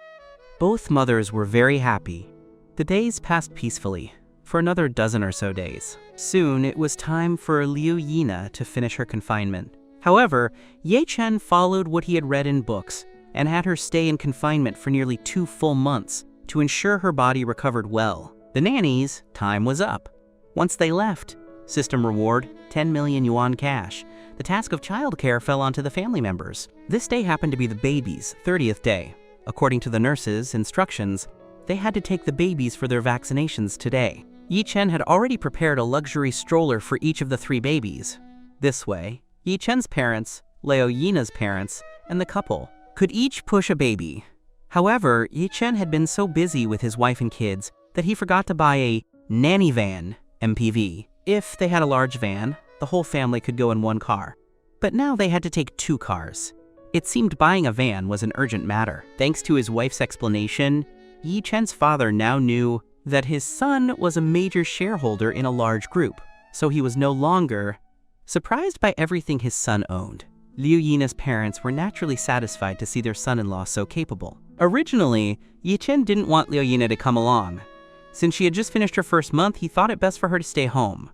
both mothers were very happy. The days passed peacefully, for another dozen or so days. Soon, it was time for Liu Yina to finish her confinement. However, Yi Chen followed what he had read in books and had her stay in confinement for nearly 2 full months to ensure her body recovered well. The nannies' time was up. Once they left, system reward, 10 million yuan cash. The task of childcare fell onto the family members. This day happened to be the baby's 30th day. According to the nurses' instructions, they had to take the babies for their vaccinations today. Yi Chen had already prepared a luxury stroller for each of the 3 babies. This way, Yi Chen's parents, Liu Yina's parents, and the couple could each push a baby. However, Yi Chen had been so busy with his wife and kids that he forgot to buy a nanny van, MPV. If they had a large van, the whole family could go in one car. But now they had to take 2 cars. It seemed buying a van was an urgent matter. Thanks to his wife's explanation, Yi Chen's father now knew that his son was a major shareholder in a large group, so he was no longer surprised by everything his son owned. Liu Yina's parents were naturally satisfied to see their son-in-law so capable. Originally, Yi Chen didn't want Liu Yina to come along. Since she had just finished her first month, he thought it best for her to stay home.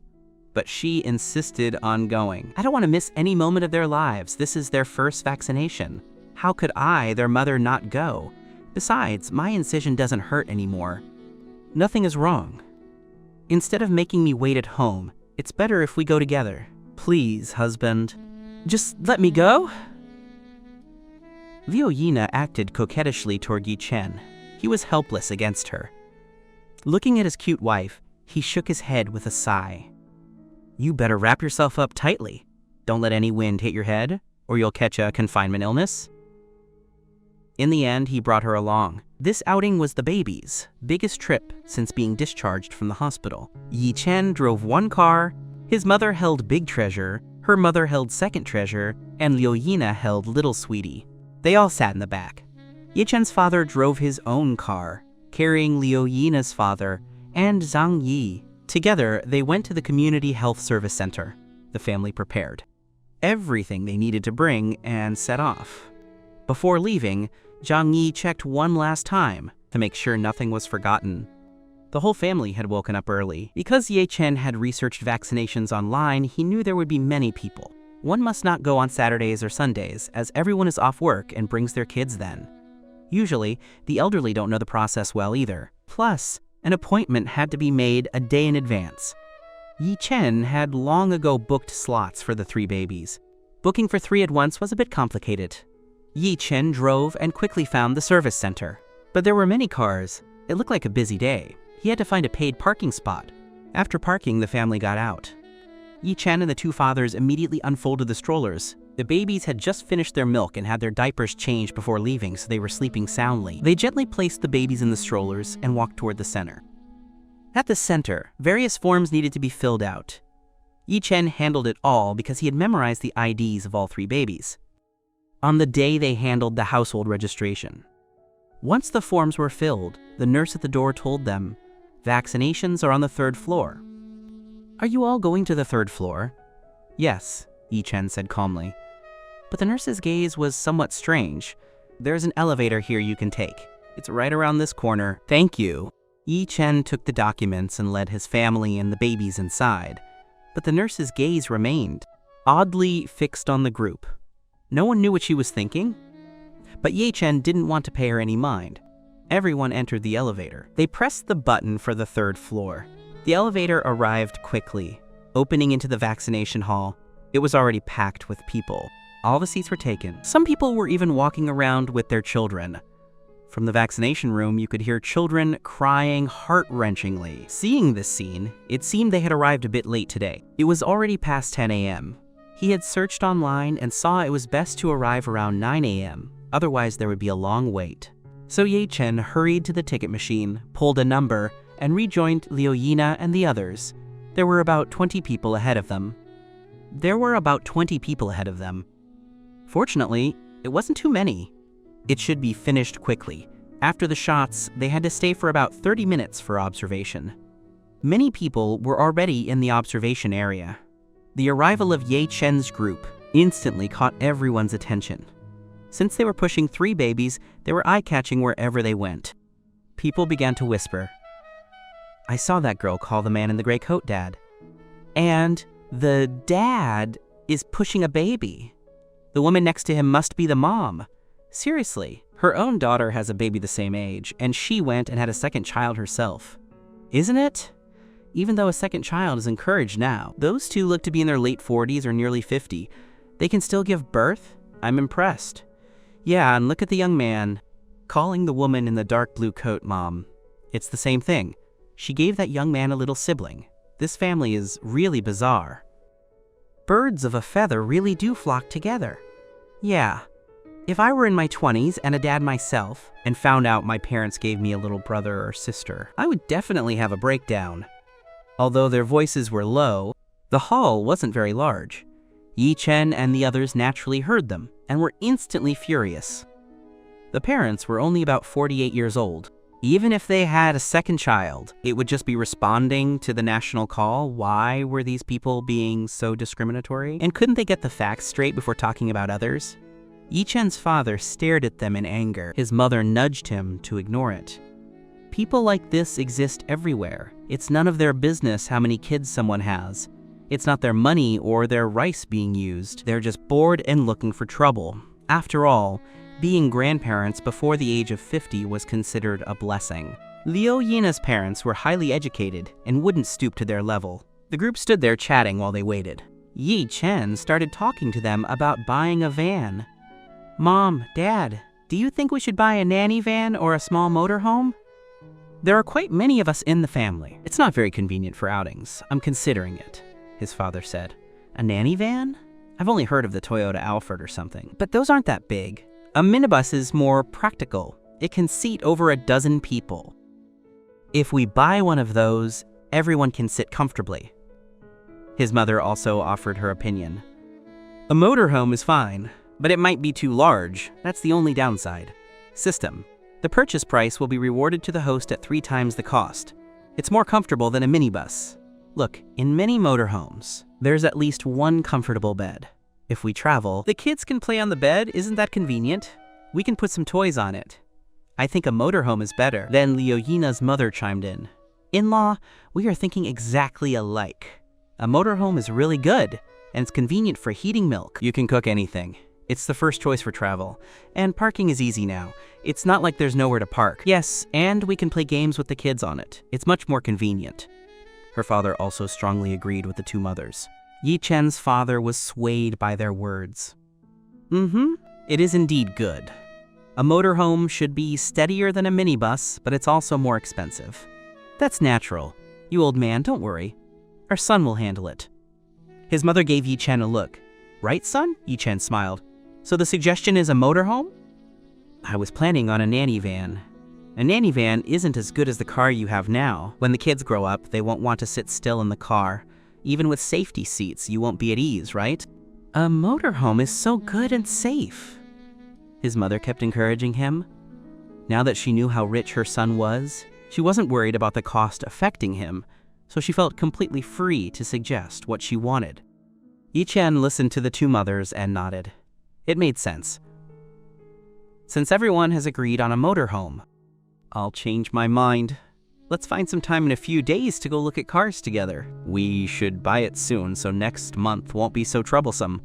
But she insisted on going. "I don't want to miss any moment of their lives. This is their first vaccination. How could I, their mother, not go? Besides, my incision doesn't hurt anymore. Nothing is wrong. Instead of making me wait at home, it's better if we go together. Please, husband. Just let me go." Liu Yina acted coquettishly toward Yi Chen. He was helpless against her. Looking at his cute wife, he shook his head with a sigh. "You better wrap yourself up tightly. Don't let any wind hit your head, or you'll catch a confinement illness." In the end, he brought her along. This outing was the baby's biggest trip since being discharged from the hospital. Yi Chen drove 1 car, his mother held Big Treasure, her mother held Second Treasure, and Liu Yina held Little Sweetie. They all sat in the back. Yi Chen's father drove his own car, carrying Liu Yina's father and Zhang Yi. Together, they went to the Community Health Service Center. The family prepared everything they needed to bring and set off. Before leaving, Zhang Yi checked one last time to make sure nothing was forgotten. The whole family had woken up early. Because Yi Chen had researched vaccinations online, he knew there would be many people. One must not go on Saturdays or Sundays, as everyone is off work and brings their kids then. Usually, the elderly don't know the process well either. Plus, an appointment had to be made a day in advance. Yi Chen had long ago booked slots for the 3 babies. Booking for 3 at once was a bit complicated. Yi Chen drove and quickly found the service center. But there were many cars. It looked like a busy day. He had to find a paid parking spot. After parking, the family got out. Yi Chen and the 2 fathers immediately unfolded the strollers. The babies had just finished their milk and had their diapers changed before leaving, so they were sleeping soundly. They gently placed the babies in the strollers and walked toward the center. At the center, various forms needed to be filled out. Yi Chen handled it all because he had memorized the IDs of all 3 babies. On the day, they handled the household registration. Once the forms were filled, the nurse at the door told them, "Vaccinations are on the 3rd floor." "Are you all going to the 3rd floor?" "Yes," Yi Chen said calmly. But the nurse's gaze was somewhat strange. "There's an elevator here you can take. It's right around this corner." "Thank you." Yi Chen took the documents and led his family and the babies inside. But the nurse's gaze remained, oddly fixed on the group. No one knew what she was thinking, but Yi Chen didn't want to pay her any mind. Everyone entered the elevator. They pressed the button for the 3rd floor. The elevator arrived quickly, opening into the vaccination hall. It was already packed with people. All the seats were taken. Some people were even walking around with their children. From the vaccination room, you could hear children crying heart-wrenchingly. Seeing this scene, it seemed they had arrived a bit late today. It was already past 10 a.m. He had searched online and saw it was best to arrive around 9 a.m. otherwise there would be a long wait. So Ye Chen hurried to the ticket machine, pulled a number, and rejoined Liu Yina and the others. There were about 20 people ahead of them. Fortunately, it wasn't too many. It should be finished quickly. After the shots, they had to stay for about 30 minutes for observation. Many people were already in the observation area. The arrival of Ye Chen's group instantly caught everyone's attention. Since they were pushing 3 babies, they were eye-catching wherever they went. People began to whisper, "I saw that girl call the man in the gray coat dad. And the dad is pushing a baby. The woman next to him must be the mom. Seriously, her own daughter has a baby the same age, and she went and had a second child herself. Isn't it? Even though a second child is encouraged now, those two look to be in their late 40s or nearly 50. They can still give birth? I'm impressed. Yeah, and look at the young man calling the woman in the dark blue coat mom. It's the same thing. She gave that young man a little sibling. This family is really bizarre. Birds of a feather really do flock together. Yeah. If I were in my 20s and a dad myself, and found out my parents gave me a little brother or sister, I would definitely have a breakdown." Although their voices were low, the hall wasn't very large. Ye Chen and the others naturally heard them and were instantly furious. The parents were only about 48 years old. Even if they had a second child, it would just be responding to the national call. Why were these people being so discriminatory? And couldn't they get the facts straight before talking about others? Ye Chen's father stared at them in anger. His mother nudged him to ignore it. People like this exist everywhere. It's none of their business how many kids someone has. It's not their money or their rice being used. They're just bored and looking for trouble. After all, being grandparents before the age of 50 was considered a blessing. Liu Yina's parents were highly educated and wouldn't stoop to their level. The group stood there chatting while they waited. Ye Chen started talking to them about buying a van. "Mom, Dad, do you think we should buy a nanny van or a small motorhome? There are quite many of us in the family. It's not very convenient for outings. I'm considering it," his father said. "A nanny van? I've only heard of the Toyota Alphard or something, but those aren't that big. A minibus is more practical. It can seat over a dozen people. If we buy one of those, everyone can sit comfortably." His mother also offered her opinion. "A motorhome is fine, but it might be too large. That's the only downside. System. The purchase price will be rewarded to the host at 3 times the cost. It's more comfortable than a minibus. Look, in many motorhomes, there's at least one comfortable bed. If we travel, the kids can play on the bed. Isn't that convenient? We can put some toys on it. I think a motorhome is better." Then Liu Yina's mother chimed in. "In-law, we are thinking exactly alike. A motorhome is really good, and it's convenient for heating milk. You can cook anything. It's the first choice for travel. And parking is easy now. It's not like there's nowhere to park. Yes, and we can play games with the kids on it. It's much more convenient." Her father also strongly agreed with the 2 mothers. Ye Chen's father was swayed by their words. It is indeed good. A motorhome should be steadier than a minibus, but it's also more expensive. That's natural. You old man, don't worry. Our son will handle it." His mother gave Ye Chen a look. "Right, son?" Ye Chen smiled. "So the suggestion is a motorhome?" "I was planning on a nanny van. A nanny van isn't as good as the car you have now. When the kids grow up, they won't want to sit still in the car. Even with safety seats, you won't be at ease, right?" "A motorhome is so good and safe." His mother kept encouraging him. Now that she knew how rich her son was, she wasn't worried about the cost affecting him, so she felt completely free to suggest what she wanted. Ye Chen listened to the 2 mothers and nodded. It made sense. "Since everyone has agreed on a motorhome, I'll change my mind. Let's find some time in a few days to go look at cars together. We should buy it soon so next month won't be so troublesome."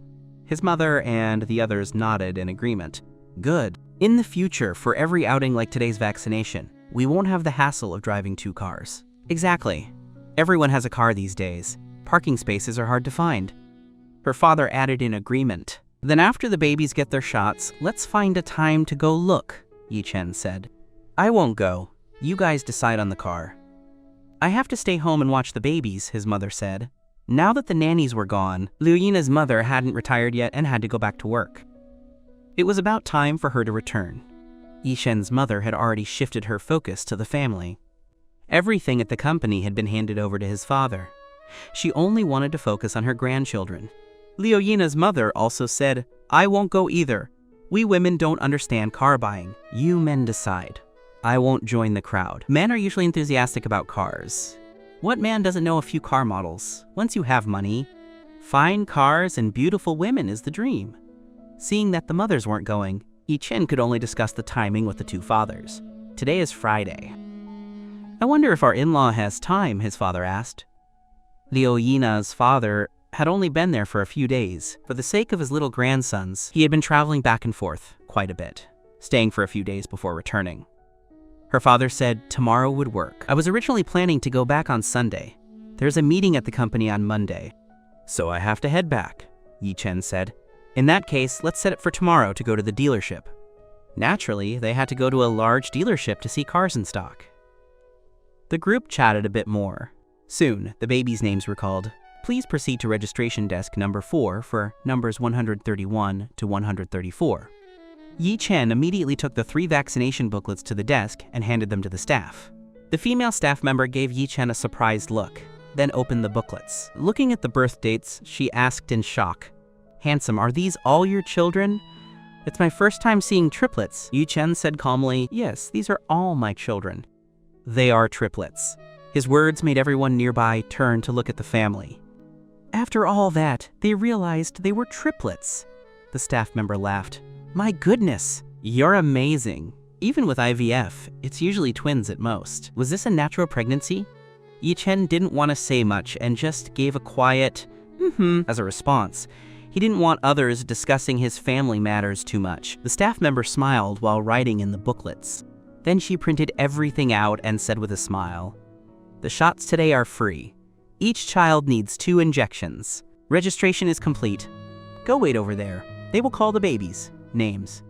His mother and the others nodded in agreement. "Good. In the future, for every outing like today's vaccination, we won't have the hassle of driving 2 cars." "Exactly. Everyone has a car these days. Parking spaces are hard to find." Her father added in agreement. "Then after the babies get their shots, let's find a time to go look," Ye Chen said. "I won't go. You guys decide on the car." "I have to stay home and watch the babies," his mother said. Now that the nannies were gone, Liu Yina's mother hadn't retired yet and had to go back to work. It was about time for her to return. Yishen's mother had already shifted her focus to the family. Everything at the company had been handed over to his father. She only wanted to focus on her grandchildren. Liu Yina's mother also said, "I won't go either. We women don't understand car buying. You men decide. I won't join the crowd." Men are usually enthusiastic about cars. What man doesn't know a few car models? Once you have money, fine cars and beautiful women is the dream. Seeing that the mothers weren't going, Yi-chen could only discuss the timing with the two fathers. Today is Friday. "I wonder if our in-law has time," his father asked. Liu Yina's father had only been there for a few days. For the sake of his little grandsons, he had been traveling back and forth quite a bit, staying for a few days before returning. Her father said tomorrow would work. "I was originally planning to go back on Sunday. There's a meeting at the company on Monday, so I have to head back," Yi-chen said. "In that case, let's set it for tomorrow to go to the dealership." Naturally, they had to go to a large dealership to see cars in stock. The group chatted a bit more. Soon, the babies' names were called. "Please proceed to registration desk number 4 for numbers 131 to 134. Yi-chen immediately took the 3 vaccination booklets to the desk and handed them to the staff. The female staff member gave Yi-chen a surprised look, then opened the booklets. Looking at the birth dates, she asked in shock, "Handsome, are these all your children?" "It's my first time seeing triplets," Yi-chen said calmly. "Yes, these are all my children. They are triplets." His words made everyone nearby turn to look at the family. After all that, they realized they were triplets. The staff member laughed. "My goodness, you're amazing. Even with IVF, it's usually twins at most. Was this a natural pregnancy?" Yi-chen didn't want to say much and just gave a quiet, as a response. He didn't want others discussing his family matters too much. The staff member smiled while writing in the booklets. Then she printed everything out and said with a smile, "The shots today are free. Each child needs 2 injections. Registration is complete. Go wait over there. They will call the babies names."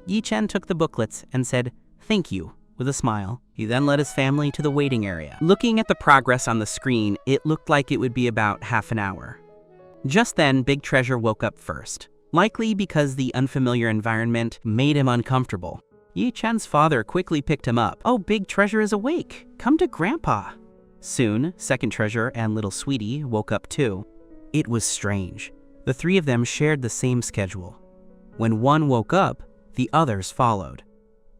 Yi-chen took the booklets and said, "Thank you," with a smile. He then led his family to the waiting area. Looking at the progress on the screen, it looked like it would be about half an hour. Just then, Big Treasure woke up first, likely because the unfamiliar environment made him uncomfortable. Yi-chen's father quickly picked him up. "Oh, Big Treasure is awake. Come to Grandpa." Soon, Second Treasure and Little Sweetie woke up too. It was strange. The 3 of them shared the same schedule. When one woke up, the others followed.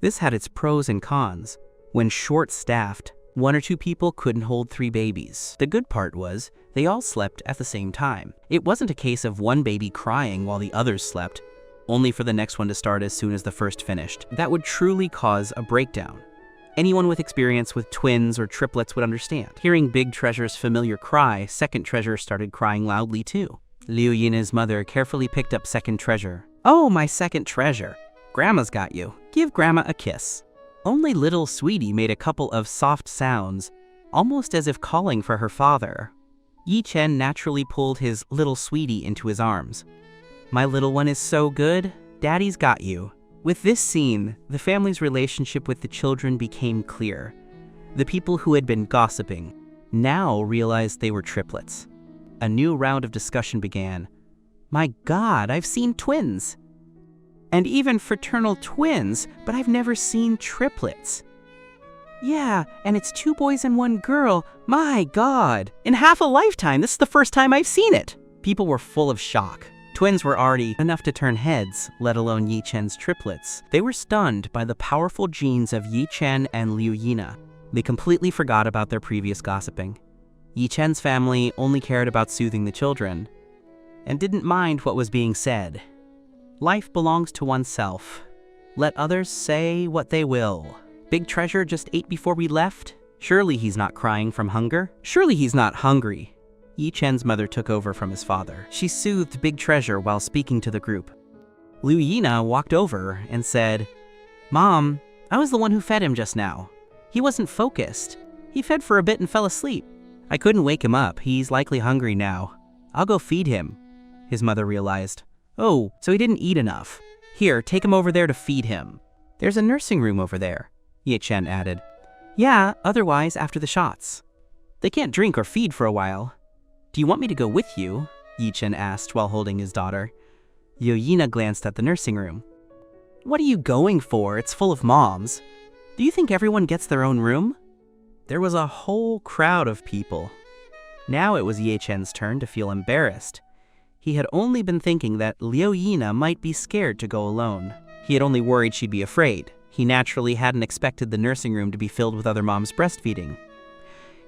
This had its pros and cons. When short-staffed, 1 or 2 people couldn't hold 3 babies. The good part was, they all slept at the same time. It wasn't a case of one baby crying while the others slept, only for the next one to start as soon as the first finished. That would truly cause a breakdown. Anyone with experience with twins or triplets would understand. Hearing Big Treasure's familiar cry, Second Treasure started crying loudly too. Liu Yina's mother carefully picked up Second Treasure. "Oh, my Second Treasure. Grandma's got you. Give Grandma a kiss." Only Little Sweetie made a couple of soft sounds, almost as if calling for her father. Yi-chen naturally pulled his Little Sweetie into his arms. "My little one is so good. Daddy's got you." With this scene, the family's relationship with the children became clear. The people who had been gossiping now realized they were triplets. A new round of discussion began. "My God, I've seen twins. And even fraternal twins, but I've never seen triplets. Yeah, and it's 2 boys and 1 girl. My God. In half a lifetime, this is the first time I've seen it." People were full of shock. Twins were already enough to turn heads, let alone Yi-chen's triplets. They were stunned by the powerful genes of Yi-chen and Liu Yina. They completely forgot about their previous gossiping. Yi-chen's family only cared about soothing the children, and didn't mind what was being said. Life belongs to oneself. Let others say what they will. Big Treasure just ate before we left? Surely he's not crying from hunger? Surely he's not hungry. Yi-chen's mother took over from his father. She soothed Big Treasure while speaking to the group. Liu Yina walked over and said, "Mom, I was the one who fed him just now. He wasn't focused. He fed for a bit and fell asleep. I couldn't wake him up. He's likely hungry now. I'll go feed him," his mother realized. "Oh, so he didn't eat enough. Here, take him over there to feed him. There's a nursing room over there," Yi-chen added. "Yeah, otherwise after the shots. They can't drink or feed for a while. Do you want me to go with you?" Yi-chen asked while holding his daughter. Liu Yina glanced at the nursing room. What are you going for? It's full of moms. Do you think everyone gets their own room? There was a whole crowd of people. Now it was Ye Chen's turn to feel embarrassed. He had only been thinking that Liu Yina might be scared to go alone. He had only worried she'd be afraid. He naturally hadn't expected the nursing room to be filled with other moms breastfeeding.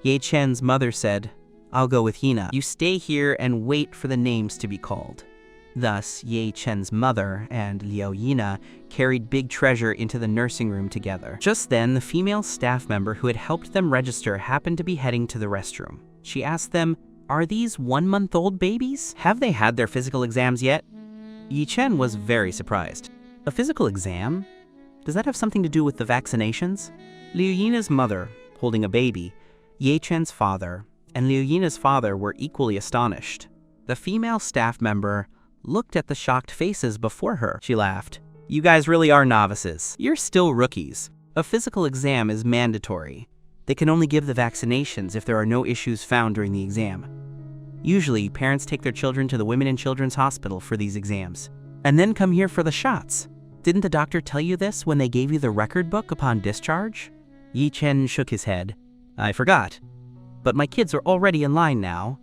Ye Chen's mother said, I'll go with Yina. You stay here and wait for the names to be called. Thus, Ye Chen's mother and Liu Yina carried Big Treasure into the nursing room together. Just then, the female staff member who had helped them register happened to be heading to the restroom. She asked them, Are these 1-month-old babies? Have they had their physical exams yet? Yi Chen was very surprised. A physical exam? Does that have something to do with the vaccinations? Liu Yina's mother, holding a baby, Ye Chen's father, and Liu Yina's father were equally astonished. The female staff member looked at the shocked faces before her. She laughed. You guys really are novices. You're still rookies. A physical exam is mandatory. They can only give the vaccinations if there are no issues found during the exam. Usually, parents take their children to the Women and Children's Hospital for these exams, and then come here for the shots. Didn't the doctor tell you this when they gave you the record book upon discharge? Yi Chen shook his head. I forgot. But my kids are already in line now.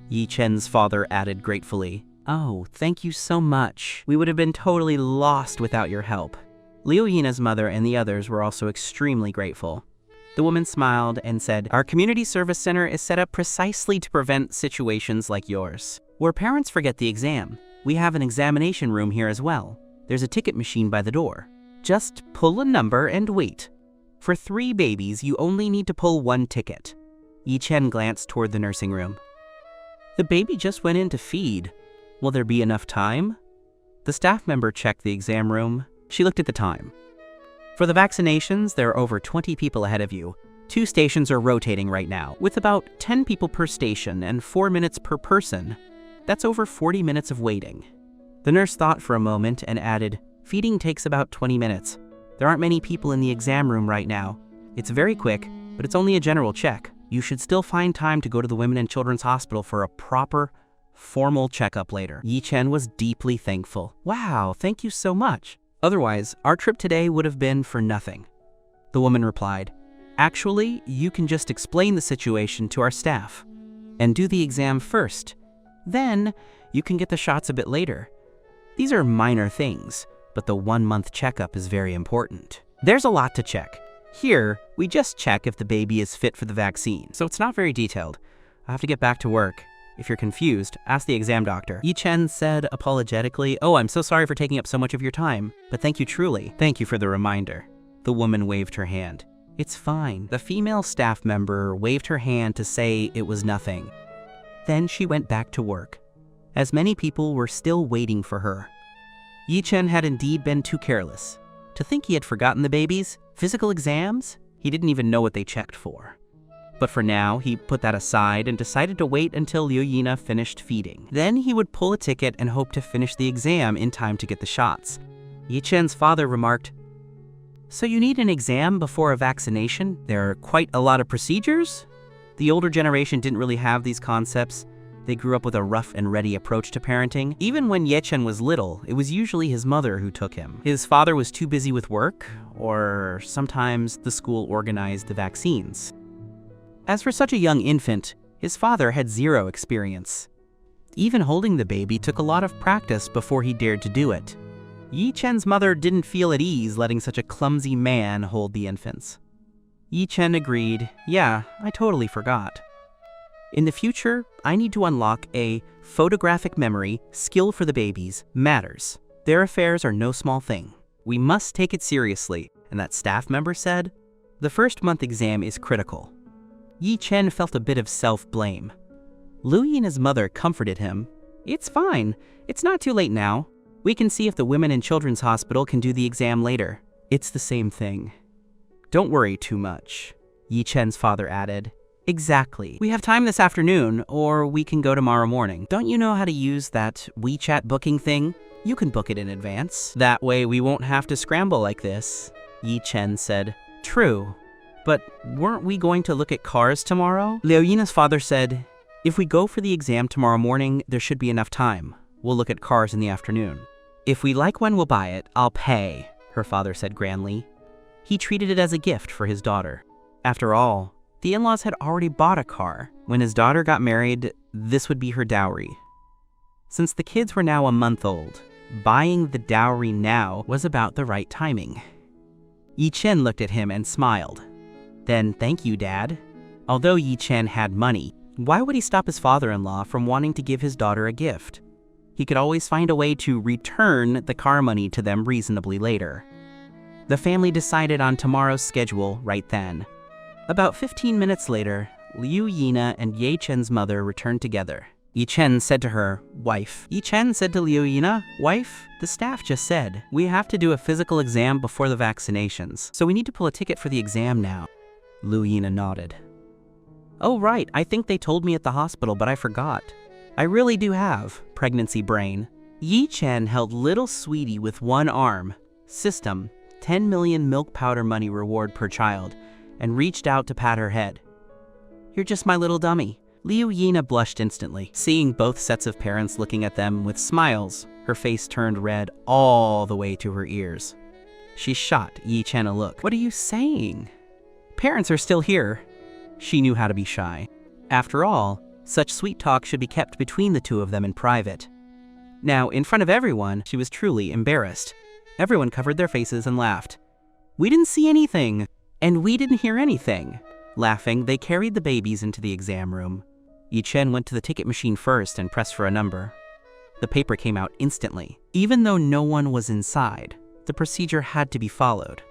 Yi Chen's father added gratefully. Oh, thank you so much. We would have been totally lost without your help. Liu Yina's mother and the others were also extremely grateful. The woman smiled and said, Our community service center is set up precisely to prevent situations like yours, where parents forget the exam. We have an examination room here as well. There's a ticket machine by the door. Just pull a number and wait. For 3 babies, you only need to pull 1 ticket. Yi Chen glanced toward the nursing room. The baby just went in to feed. Will there be enough time? The staff member checked the exam room. She looked at the time. For the vaccinations, there are over 20 people ahead of you. 2 stations are rotating right now, with about 10 people per station and 4 minutes per person. That's over 40 minutes of waiting. The nurse thought for a moment and added, Feeding takes about 20 minutes. There aren't many people in the exam room right now. It's very quick, but it's only a general check. You should still find time to go to the Women and Children's Hospital for a proper, formal checkup later. Yi Chen was deeply thankful. Wow, thank you so much. Otherwise, our trip today would have been for nothing. The woman replied, Actually, you can just explain the situation to our staff and do the exam first. Then, you can get the shots a bit later. These are minor things, but the 1-month checkup is very important. There's a lot to check. Here, we just check if the baby is fit for the vaccine, so it's not very detailed. I have to get back to work. If you're confused, ask the exam doctor. Yi Chen said apologetically, Oh, I'm so sorry for taking up so much of your time, but thank you truly. Thank you for the reminder. The woman waved her hand. It's fine. The female staff member waved her hand to say it was nothing. Then she went back to work, as many people were still waiting for her. Yi Chen had indeed been too careless. To think he had forgotten the babies, physical exams, he didn't even know what they checked for. But for now, he put that aside and decided to wait until Liu Yina finished feeding. Then he would pull a ticket and hope to finish the exam in time to get the shots. Yi Chen's father remarked, So you need an exam before a vaccination? There are quite a lot of procedures? The older generation didn't really have these concepts. They grew up with a rough and ready approach to parenting. Even when Ye Chen was little, it was usually his mother who took him. His father was too busy with work, or sometimes the school organized the vaccines. As for such a young infant, his father had 0 experience. Even holding the baby took a lot of practice before he dared to do it. Yi Chen's mother didn't feel at ease letting such a clumsy man hold the infants. Yi Chen agreed, Yeah, I totally forgot. In the future, I need to unlock a photographic memory skill for the babies matters. Their affairs are no small thing. We must take it seriously, and that staff member said, The 1st-month exam is critical. Yi Chen felt a bit of self-blame. Liu Yina's mother comforted him. It's fine. It's not too late now. We can see if the Women and Children's Hospital can do the exam later. It's the same thing. Don't worry too much, Yi Chen's father added. Exactly. We have time this afternoon, or we can go tomorrow morning. Don't you know how to use that WeChat booking thing? You can book it in advance. That way we won't have to scramble like this, Yi Chen said. True. But weren't we going to look at cars tomorrow? Liu Yina's father said, If we go for the exam tomorrow morning, there should be enough time. We'll look at cars in the afternoon. "If we like one, we'll buy it. I'll pay," her father said grandly. He treated it as a gift for his daughter. After all, the in-laws had already bought a car. When his daughter got married, this would be her dowry. Since the kids were now a month old, buying the dowry now was about the right timing. Yi Chen looked at him and smiled. "Then thank you, Dad." Although Yi Chen had money, why would he stop his father-in-law from wanting to give his daughter a gift? He could always find a way to return the car money to them reasonably later. The family decided on tomorrow's schedule right then. About 15 minutes later, Liu Yina and Ye Chen's mother returned together. Yi Chen said to her, "Wife." Yi Chen said to Liu Yina, "Wife, the staff just said we have to do a physical exam before the vaccinations, so we need to pull a ticket for the exam now." Liu Yina nodded. "Oh right, I think they told me at the hospital, but I forgot. I really do have pregnancy brain." Yi Chen held little sweetie with one arm. System, 10 million milk powder money reward per child, and reached out to pat her head. "You're just my little dummy." Liu Yina blushed instantly. Seeing both sets of parents looking at them with smiles, her face turned red all the way to her ears. She shot Yi Chen a look. "What are you saying? Parents are still here." She knew how to be shy. After all, such sweet talk should be kept between the two of them in private. Now, in front of everyone, she was truly embarrassed. Everyone covered their faces and laughed. "We didn't see anything, and we didn't hear anything." Laughing, they carried the babies into the exam room. Yi Chen went to the ticket machine first and pressed for a number. The paper came out instantly. Even though no one was inside, the procedure had to be followed.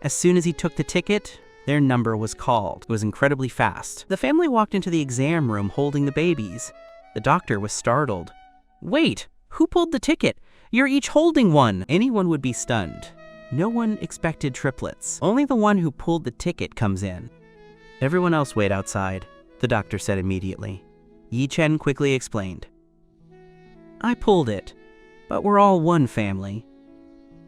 As soon as he took the ticket, their number was called. It was incredibly fast. The family walked into the exam room holding the babies. The doctor was startled. "Wait, who pulled the ticket? You're each holding one." Anyone would be stunned. No one expected triplets. Only the one who pulled the ticket comes in. "Everyone else wait outside," the doctor said immediately. Yi Chen quickly explained. "I pulled it, but we're all one family."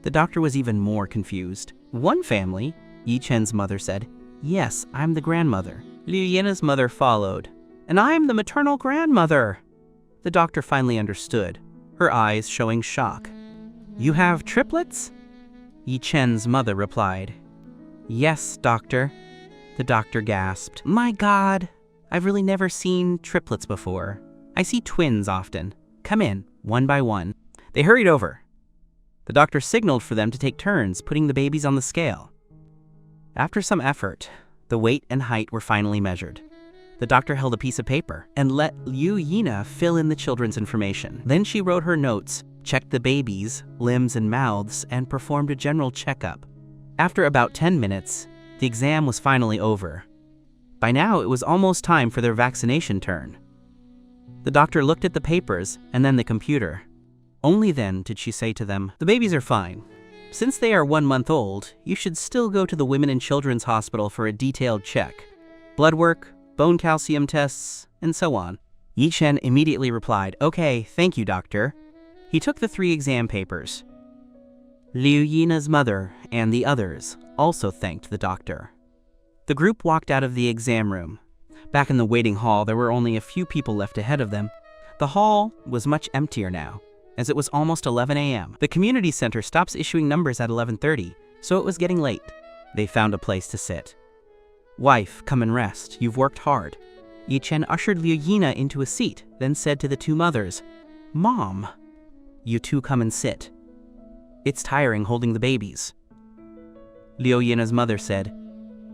The doctor was even more confused. "One family?" Yi Chen's mother said. "Yes, I'm the grandmother." Liu Yina's mother followed. "And I'm the maternal grandmother." The doctor finally understood, her eyes showing shock. "You have triplets?" Yi Chen's mother replied. "Yes, doctor." The doctor gasped. "My God, I've really never seen triplets before. I see twins often. Come in, one by one." They hurried over. The doctor signaled for them to take turns putting the babies on the scale. After some effort, the weight and height were finally measured. The doctor held a piece of paper and let Liu Yina fill in the children's information. Then she wrote her notes, checked the babies' limbs and mouths, and performed a general checkup. After about 10 minutes, the exam was finally over. By now, it was almost time for their vaccination turn. The doctor looked at the papers and then the computer. Only then did she say to them, "The babies are fine. Since they are 1 month old, you should still go to the Women and Children's Hospital for a detailed check. Blood work, bone calcium tests, and so on." Yi Chen immediately replied, "Okay, thank you, doctor." He took the 3 exam papers. Liu Yina's mother and the others also thanked the doctor. The group walked out of the exam room. Back in the waiting hall, there were only a few people left ahead of them. The hall was much emptier now, as it was almost 11 a.m. The community center stops issuing numbers at 11:30, so it was getting late. They found a place to sit. "Wife, come and rest. You've worked hard." Yi Chen ushered Liu Yina into a seat, then said to the 2 mothers, "Mom, you two come and sit. It's tiring holding the babies." Liu Yina's mother said,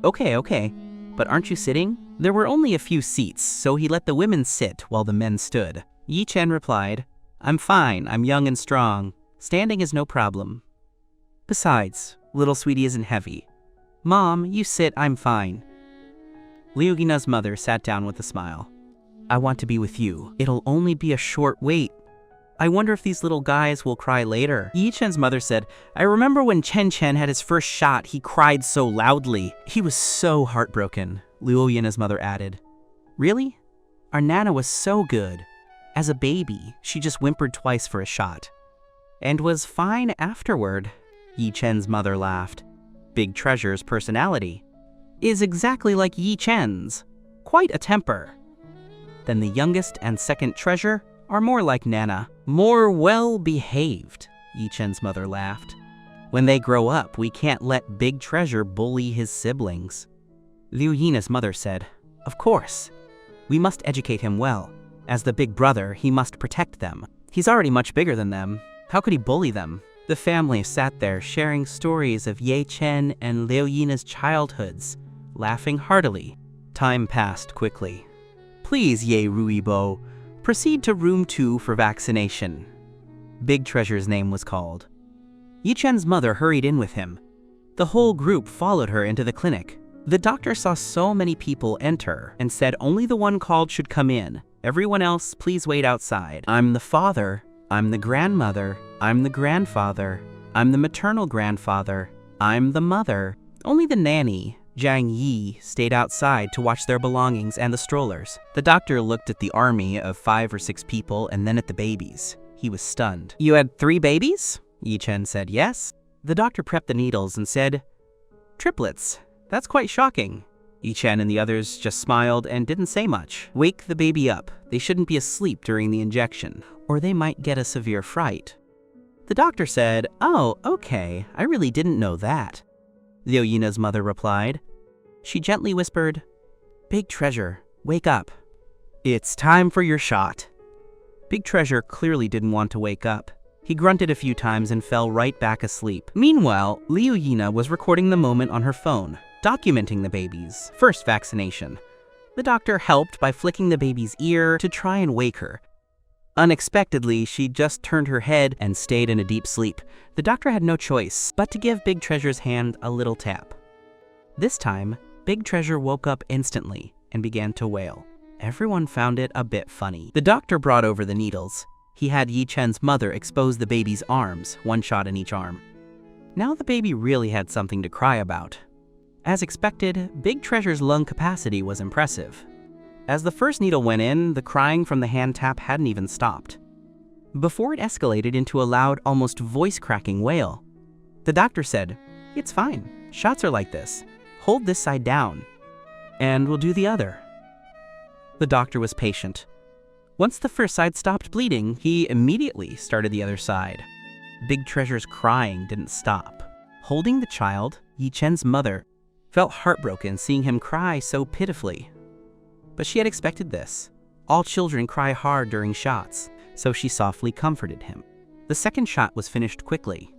Okay, but aren't you sitting?" There were only a few seats, so he let the women sit while the men stood. Yi Chen replied, "I'm fine, I'm young and strong. Standing is no problem. Besides, little sweetie isn't heavy. Mom, you sit, I'm fine." Liu Yina's mother sat down with a smile. "I want to be with you. It'll only be a short wait. I wonder if these little guys will cry later." Yi Chen's mother said, "I remember when Chen had his first shot, he cried so loudly. He was so heartbroken." Liu Yina's mother added, "Really? Our Nana was so good. As a baby, she just whimpered twice for a shot. And was fine afterward." Yi Chen's mother laughed. Big Treasure's personality is exactly like Yi Chen's. Quite a temper. Then the youngest and second Treasure are more like Nana, more well-behaved. Yi-chen's mother laughed. When they grow up, we can't let Big Treasure bully his siblings. Liu Yina's mother said, "Of course. We must educate him well. As the big brother, he must protect them. He's already much bigger than them. How could he bully them?" The family sat there sharing stories of Ye Chen and Liu Yina's childhoods, laughing heartily. Time passed quickly. "Please, Ye Ruibo, proceed to room 2 for vaccination." Big Treasure's name was called. Yi-chen's mother hurried in with him. The whole group followed her into the clinic. The doctor saw so many people enter and said only the one called should come in. Everyone else, please wait outside. I'm the father. I'm the grandmother. I'm the grandfather. I'm the maternal grandfather. I'm the mother. Only the nanny, Jiang Yi, stayed outside to watch their belongings and the strollers. The doctor looked at the army of 5 or 6 people and then at the babies. He was stunned. "You had 3 babies?" Yi-chen said yes. The doctor prepped the needles and said, "Triplets. That's quite shocking." Yi-chen and the others just smiled and didn't say much. "Wake the baby up. They shouldn't be asleep during the injection, or they might get a severe fright." The doctor said, "Oh, okay. I really didn't know that." Liu Yina's mother replied. She gently whispered, "Big Treasure, wake up. It's time for your shot." Big Treasure clearly didn't want to wake up. He grunted a few times and fell right back asleep. Meanwhile, Liu Yina was recording the moment on her phone, documenting the baby's first vaccination. The doctor helped by flicking the baby's ear to try and wake her. Unexpectedly, she just turned her head and stayed in a deep sleep. The doctor had no choice but to give Big Treasure's hand a little tap. This time, Big Treasure woke up instantly and began to wail. Everyone found it a bit funny. The doctor brought over the needles. He had Yi-chen's mother expose the baby's arms, 1 shot in each arm. Now the baby really had something to cry about. As expected, Big Treasure's lung capacity was impressive. As the first needle went in, the crying from the hand tap hadn't even stopped, before it escalated into a loud, almost voice-cracking wail. The doctor said, "It's fine. Shots are like this. Hold this side down, and we'll do the other." The doctor was patient. Once the first side stopped bleeding, he immediately started the other side. Big Treasure's crying didn't stop. Holding the child, Yi-chen's mother felt heartbroken seeing him cry so pitifully. But she had expected this. All children cry hard during shots, so she softly comforted him. The second shot was finished quickly.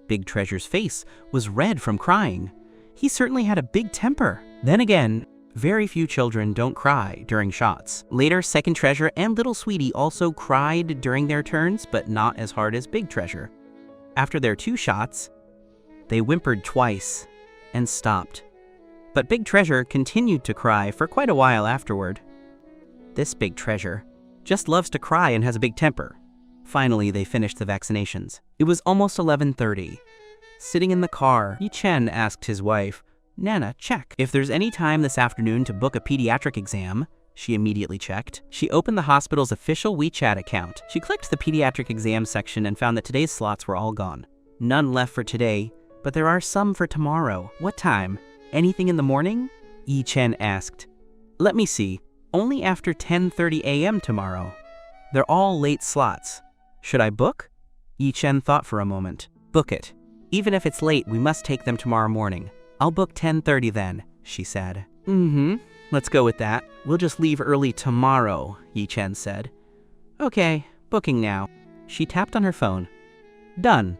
Big Treasure's face was red from crying. He certainly had a big temper. Then again, very few children don't cry during shots. Later, Second Treasure and Little Sweetie also cried during their turns, but not as hard as Big Treasure. After their 2 shots, they whimpered twice and stopped. But Big Treasure continued to cry for quite a while afterward. This Big Treasure just loves to cry and has a big temper. Finally, they finished the vaccinations. It was almost 11:30. Sitting in the car, Yi-chen asked his wife, "Nana, check if there's any time this afternoon to book a pediatric exam." She immediately checked. She opened the hospital's official WeChat account. She clicked the pediatric exam section and found that today's slots were all gone. None left for today, but there are some for tomorrow. What time? Anything in the morning? Yi-chen asked. Let me see. Only after 10:30 a.m. tomorrow. They're all late slots. Should I book? Yi-chen thought for a moment. Book it. Even if it's late, we must take them tomorrow morning. I'll book 10:30 then, she said. Let's go with that. We'll just leave early tomorrow, Yi-chen said. Okay, booking now. She tapped on her phone. Done.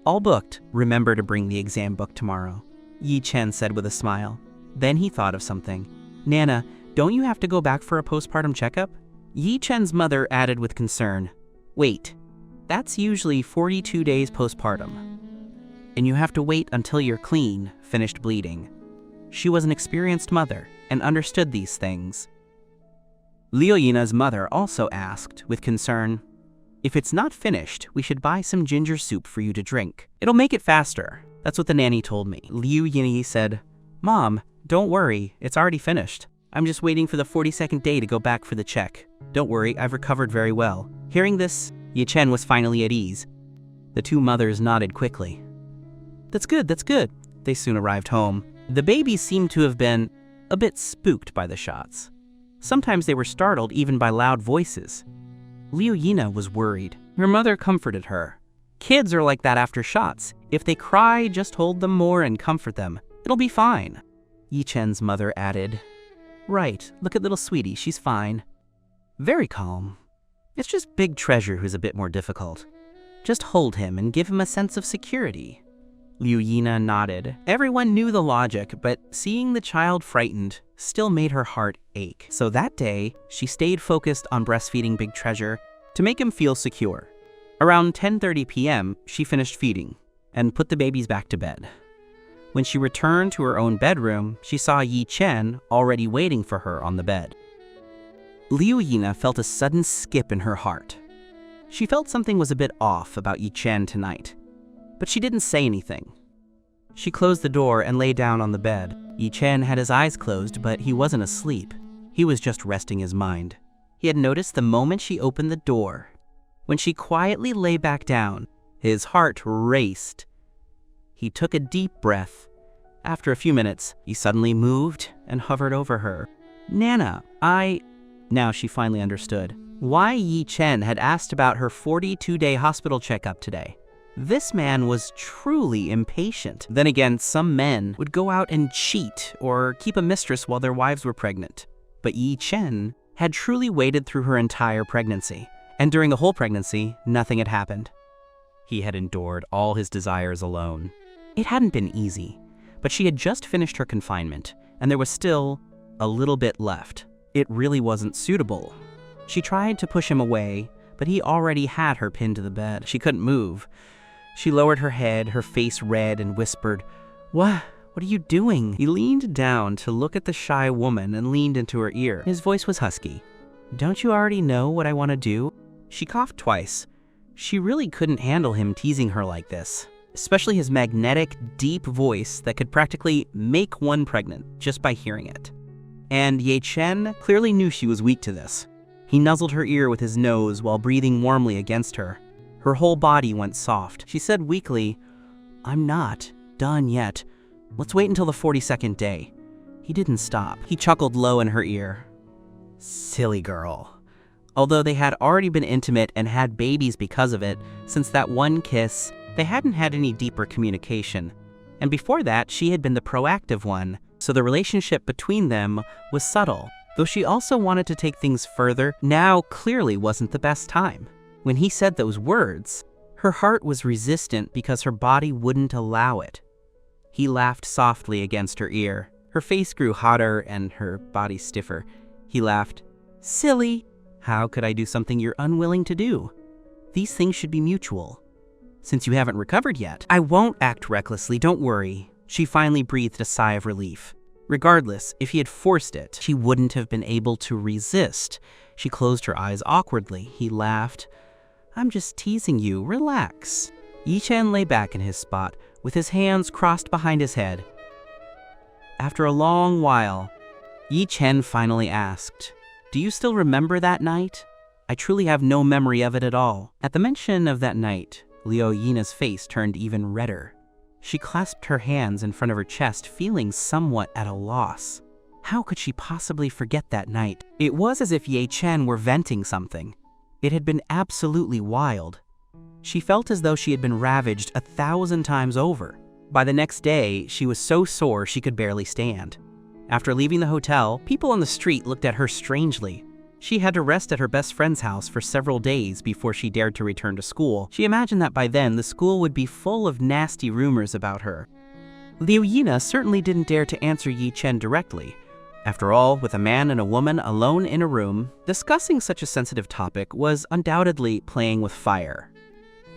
All booked. Remember to bring the exam book tomorrow, Yi-chen said with a smile. Then he thought of something. Nana, don't you have to go back for a postpartum checkup? Yi-chen's mother added with concern. Wait, that's usually 42 days postpartum. And you have to wait until you're clean, finished bleeding. She was an experienced mother and understood these things. Liu Yina's mother also asked, with concern, if it's not finished, we should buy some ginger soup for you to drink. It'll make it faster. That's what the nanny told me. Liu Yina said, Mom, don't worry, it's already finished. I'm just waiting for the 42nd day to go back for the check. Don't worry, I've recovered very well. Hearing this, Yi-chen was finally at ease. The two mothers nodded quickly. That's good, that's good. They soon arrived home. The babies seemed to have been a bit spooked by the shots. Sometimes they were startled even by loud voices. Liu Yina was worried. Her mother comforted her. Kids are like that after shots. If they cry, just hold them more and comfort them. It'll be fine. Yi Chen's mother added, "Right, look at little sweetie, she's fine." Very calm. It's just Big Treasure who's a bit more difficult. Just hold him and give him a sense of security. Liu Yina nodded. Everyone knew the logic, but seeing the child frightened still made her heart ache. So that day, she stayed focused on breastfeeding Big Treasure to make him feel secure. Around 10:30 p.m., she finished feeding and put the babies back to bed. When she returned to her own bedroom, she saw Yi Chen already waiting for her on the bed. Liu Yina felt a sudden skip in her heart. She felt something was a bit off about Yi Chen tonight, but she didn't say anything. She closed the door and lay down on the bed. Yi Chen had his eyes closed, but he wasn't asleep. He was just resting his mind. He had noticed the moment she opened the door. When she quietly lay back down, his heart raced. He took a deep breath. After a few minutes, he suddenly moved and hovered over her. "Nana, Now she finally understood why Yi Chen had asked about her 42-day hospital checkup today. This man was truly impatient. Then again, some men would go out and cheat or keep a mistress while their wives were pregnant. But Yi Chen had truly waited through her entire pregnancy. And during the whole pregnancy, nothing had happened. He had endured all his desires alone. It hadn't been easy, but she had just finished her confinement, and there was still a little bit left. It really wasn't suitable. She tried to push him away, but he already had her pinned to the bed. She couldn't move. She lowered her head, her face red, and whispered, What are you doing?" He leaned down to look at the shy woman and leaned into her ear. His voice was husky. "Don't you already know what I want to do?" She coughed twice. She really couldn't handle him teasing her like this, especially his magnetic, deep voice that could practically make one pregnant just by hearing it. And Yi Chen clearly knew she was weak to this. He nuzzled her ear with his nose while breathing warmly against her. Her whole body went soft. She said weakly, "I'm not done yet. Let's wait until the 42nd day." He didn't stop. He chuckled low in her ear. Silly girl. Although they had already been intimate and had babies because of it, since that one kiss, they hadn't had any deeper communication. And before that, she had been the proactive one, so the relationship between them was subtle. Though she also wanted to take things further, now clearly wasn't the best time. When he said those words, her heart was resistant because her body wouldn't allow it. He laughed softly against her ear. Her face grew hotter and her body stiffer. He laughed, "Silly. How could I do something you're unwilling to do? These things should be mutual. Since you haven't recovered yet, I won't act recklessly, don't worry." She finally breathed a sigh of relief. Regardless, if he had forced it, she wouldn't have been able to resist. She closed her eyes awkwardly. He laughed. "I'm just teasing you. Relax." Yi Chen lay back in his spot, with his hands crossed behind his head. After a long while, Yi Chen finally asked, "Do you still remember that night?" "I truly have no memory of it at all." At the mention of that night, Liu Yina's face turned even redder. She clasped her hands in front of her chest, feeling somewhat at a loss. How could she possibly forget that night? It was as if Yi Chen were venting something. It had been absolutely wild. She felt as though she had been ravaged 1,000 times over. By the next day, she was so sore she could barely stand. After leaving the hotel, people on the street looked at her strangely. She had to rest at her best friend's house for several days before she dared to return to school. She imagined that by then, the school would be full of nasty rumors about her. Liu Yina certainly didn't dare to answer Yi Chen directly. After all, with a man and a woman alone in a room, discussing such a sensitive topic was undoubtedly playing with fire.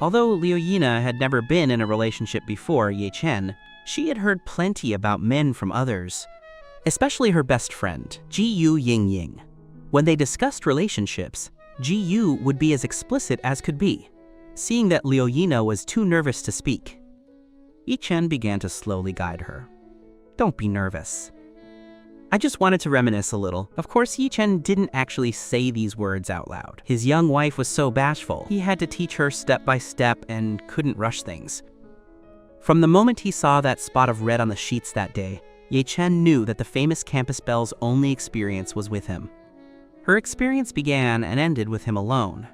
Although Liu Yina had never been in a relationship before Yi Chen, she had heard plenty about men from others, especially her best friend, Ji-Yu Ying-Ying. When they discussed relationships, Ji-Yu would be as explicit as could be. Seeing that Liu Yina was too nervous to speak, Yi Chen began to slowly guide her. "Don't be nervous. I just wanted to reminisce a little." Of course, Yi Chen didn't actually say these words out loud. His young wife was so bashful, he had to teach her step by step and couldn't rush things. From the moment he saw that spot of red on the sheets that day, Yi Chen knew that the famous Campus Belle's only experience was with him. Her experience began and ended with him alone.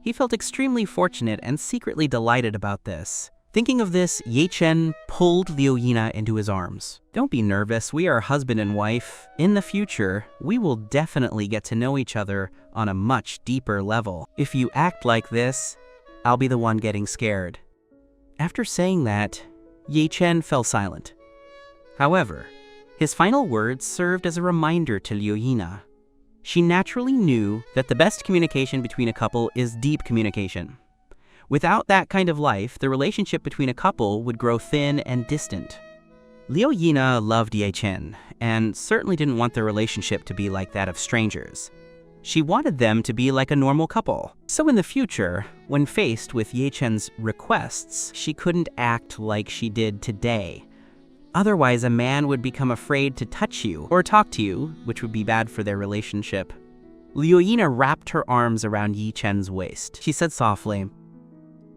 He felt extremely fortunate and secretly delighted about this. Thinking of this, Ye Chen pulled Liu Yina into his arms. "Don't be nervous, we are husband and wife. In the future, we will definitely get to know each other on a much deeper level. If you act like this, I'll be the one getting scared." After saying that, Ye Chen fell silent. However, his final words served as a reminder to Liu Yina. She naturally knew that the best communication between a couple is deep communication. Without that kind of life, the relationship between a couple would grow thin and distant. Liu Yina loved Ye Chen, and certainly didn't want their relationship to be like that of strangers. She wanted them to be like a normal couple. So in the future, when faced with Ye Chen's requests, she couldn't act like she did today. Otherwise, a man would become afraid to touch you or talk to you, which would be bad for their relationship. Liu Yina wrapped her arms around Ye Chen's waist. She said softly,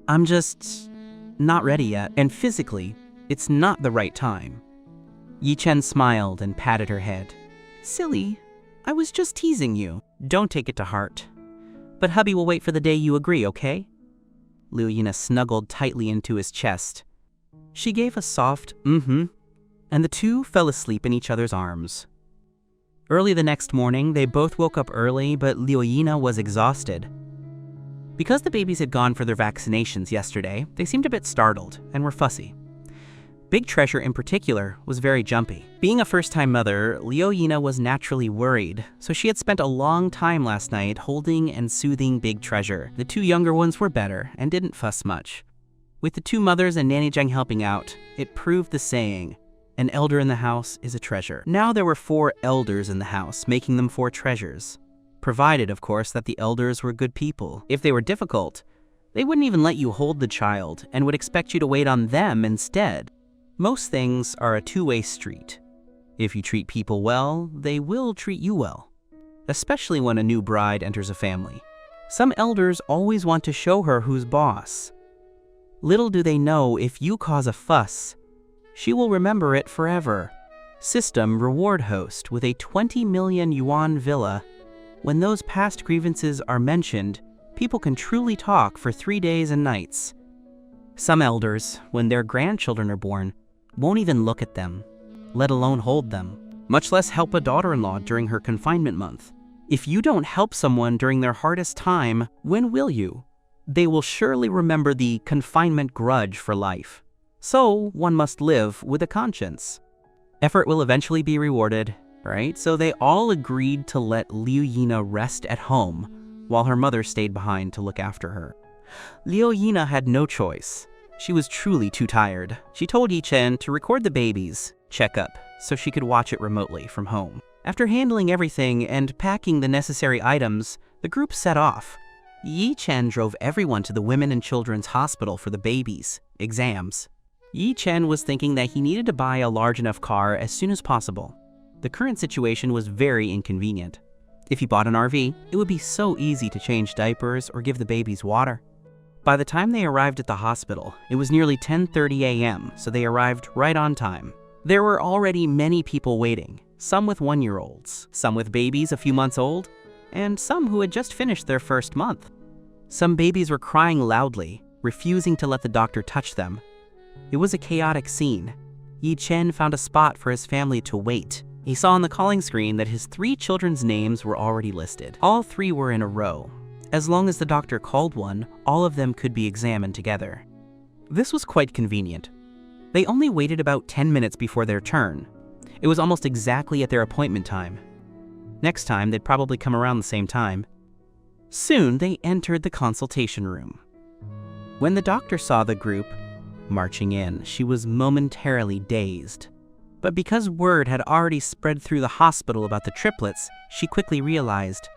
"I'm just not ready yet, and physically, it's not the right time." Ye Chen smiled and patted her head. "Silly, I was just teasing you. Don't take it to heart. But hubby will wait for the day you agree, okay?" Liu Yina snuggled tightly into his chest. She gave a soft and the two fell asleep in each other's arms. Early the next morning, they both woke up early, but Liu Yina was exhausted. Because the babies had gone for their vaccinations yesterday, they seemed a bit startled and were fussy. Big Treasure in particular was very jumpy. Being a first-time mother, Liu Yina was naturally worried, so she had spent a long time last night holding and soothing Big Treasure. The two younger ones were better and didn't fuss much. With the two mothers and Nanny Zhang helping out, it proved the saying, "An elder in the house is a treasure." Now there were 4 elders in the house, making them 4 treasures. Provided, of course, that the elders were good people. If they were difficult, they wouldn't even let you hold the child and would expect you to wait on them instead. Most things are a two-way street. If you treat people well, they will treat you well, especially when a new bride enters a family. Some elders always want to show her who's boss. Little do they know, if you cause a fuss, she will remember it forever. System reward host with a 20 million yuan villa. When those past grievances are mentioned, people can truly talk for 3 days and nights. Some elders, when their grandchildren are born, won't even look at them, let alone hold them, much less help a daughter-in-law during her confinement month. If you don't help someone during their hardest time, when will you? They will surely remember the confinement grudge for life. So one must live with a conscience. Effort will eventually be rewarded, right? So they all agreed to let Liu Yina rest at home while her mother stayed behind to look after her. Liu Yina had no choice. She was truly too tired. She told Ye Chen to record the baby's checkup so she could watch it remotely from home. After handling everything and packing the necessary items, the group set off. Ye Chen drove everyone to the Women and Children's Hospital for the babies' exams. Ye Chen was thinking that he needed to buy a large enough car as soon as possible. The current situation was very inconvenient. If he bought an RV, it would be so easy to change diapers or give the babies water. By the time they arrived at the hospital, it was nearly 10:30 a.m., so they arrived right on time. There were already many people waiting, some with 1-year-olds, some with babies a few months old, and some who had just finished their first month. Some babies were crying loudly, refusing to let the doctor touch them. It was a chaotic scene. Ye Chen found a spot for his family to wait. He saw on the calling screen that his 3 children's names were already listed. All 3 were in a row. As long as the doctor called one, all of them could be examined together. This was quite convenient. They only waited about 10 minutes before their turn. It was almost exactly at their appointment time. Next time, they'd probably come around the same time. Soon, they entered the consultation room. When the doctor saw the group marching in, she was momentarily dazed. But because word had already spread through the hospital about the triplets, she quickly realized,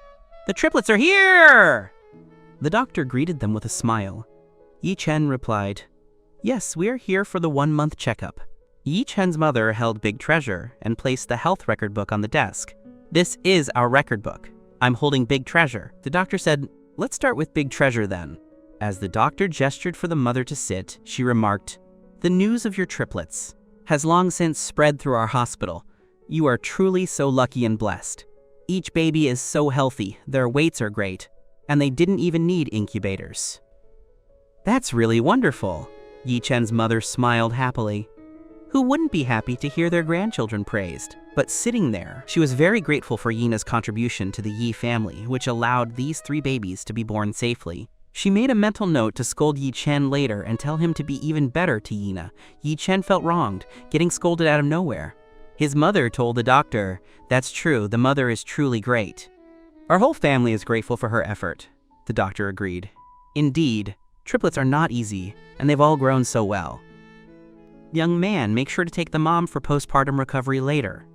"The triplets are here!" The doctor greeted them with a smile. Ye Chen replied, "Yes, we are here for the 1-month checkup." Ye Chen's mother held Big Treasure and placed the health record book on the desk. "This is our record book. I'm holding Big Treasure." The doctor said, "Let's start with Big Treasure then." As the doctor gestured for the mother to sit, she remarked, "The news of your triplets has long since spread through our hospital. You are truly so lucky and blessed. Each baby is so healthy, their weights are great, and they didn't even need incubators. That's really wonderful. Yi Chen's mother smiled happily. Who wouldn't be happy to hear their grandchildren praised? But sitting there, she was very grateful for Yina's contribution to the Yi family, which allowed these 3 babies to be born safely. She made a mental note to scold Yi Chen later and tell him to be even better to Yina. Yi Chen felt wronged, getting scolded out of nowhere. His mother told the doctor, "That's true, the mother is truly great." "Our whole family is grateful for her effort," the doctor agreed. Indeed, triplets are not easy, and they've all grown so well. Young man, make sure to take the mom for postpartum recovery later.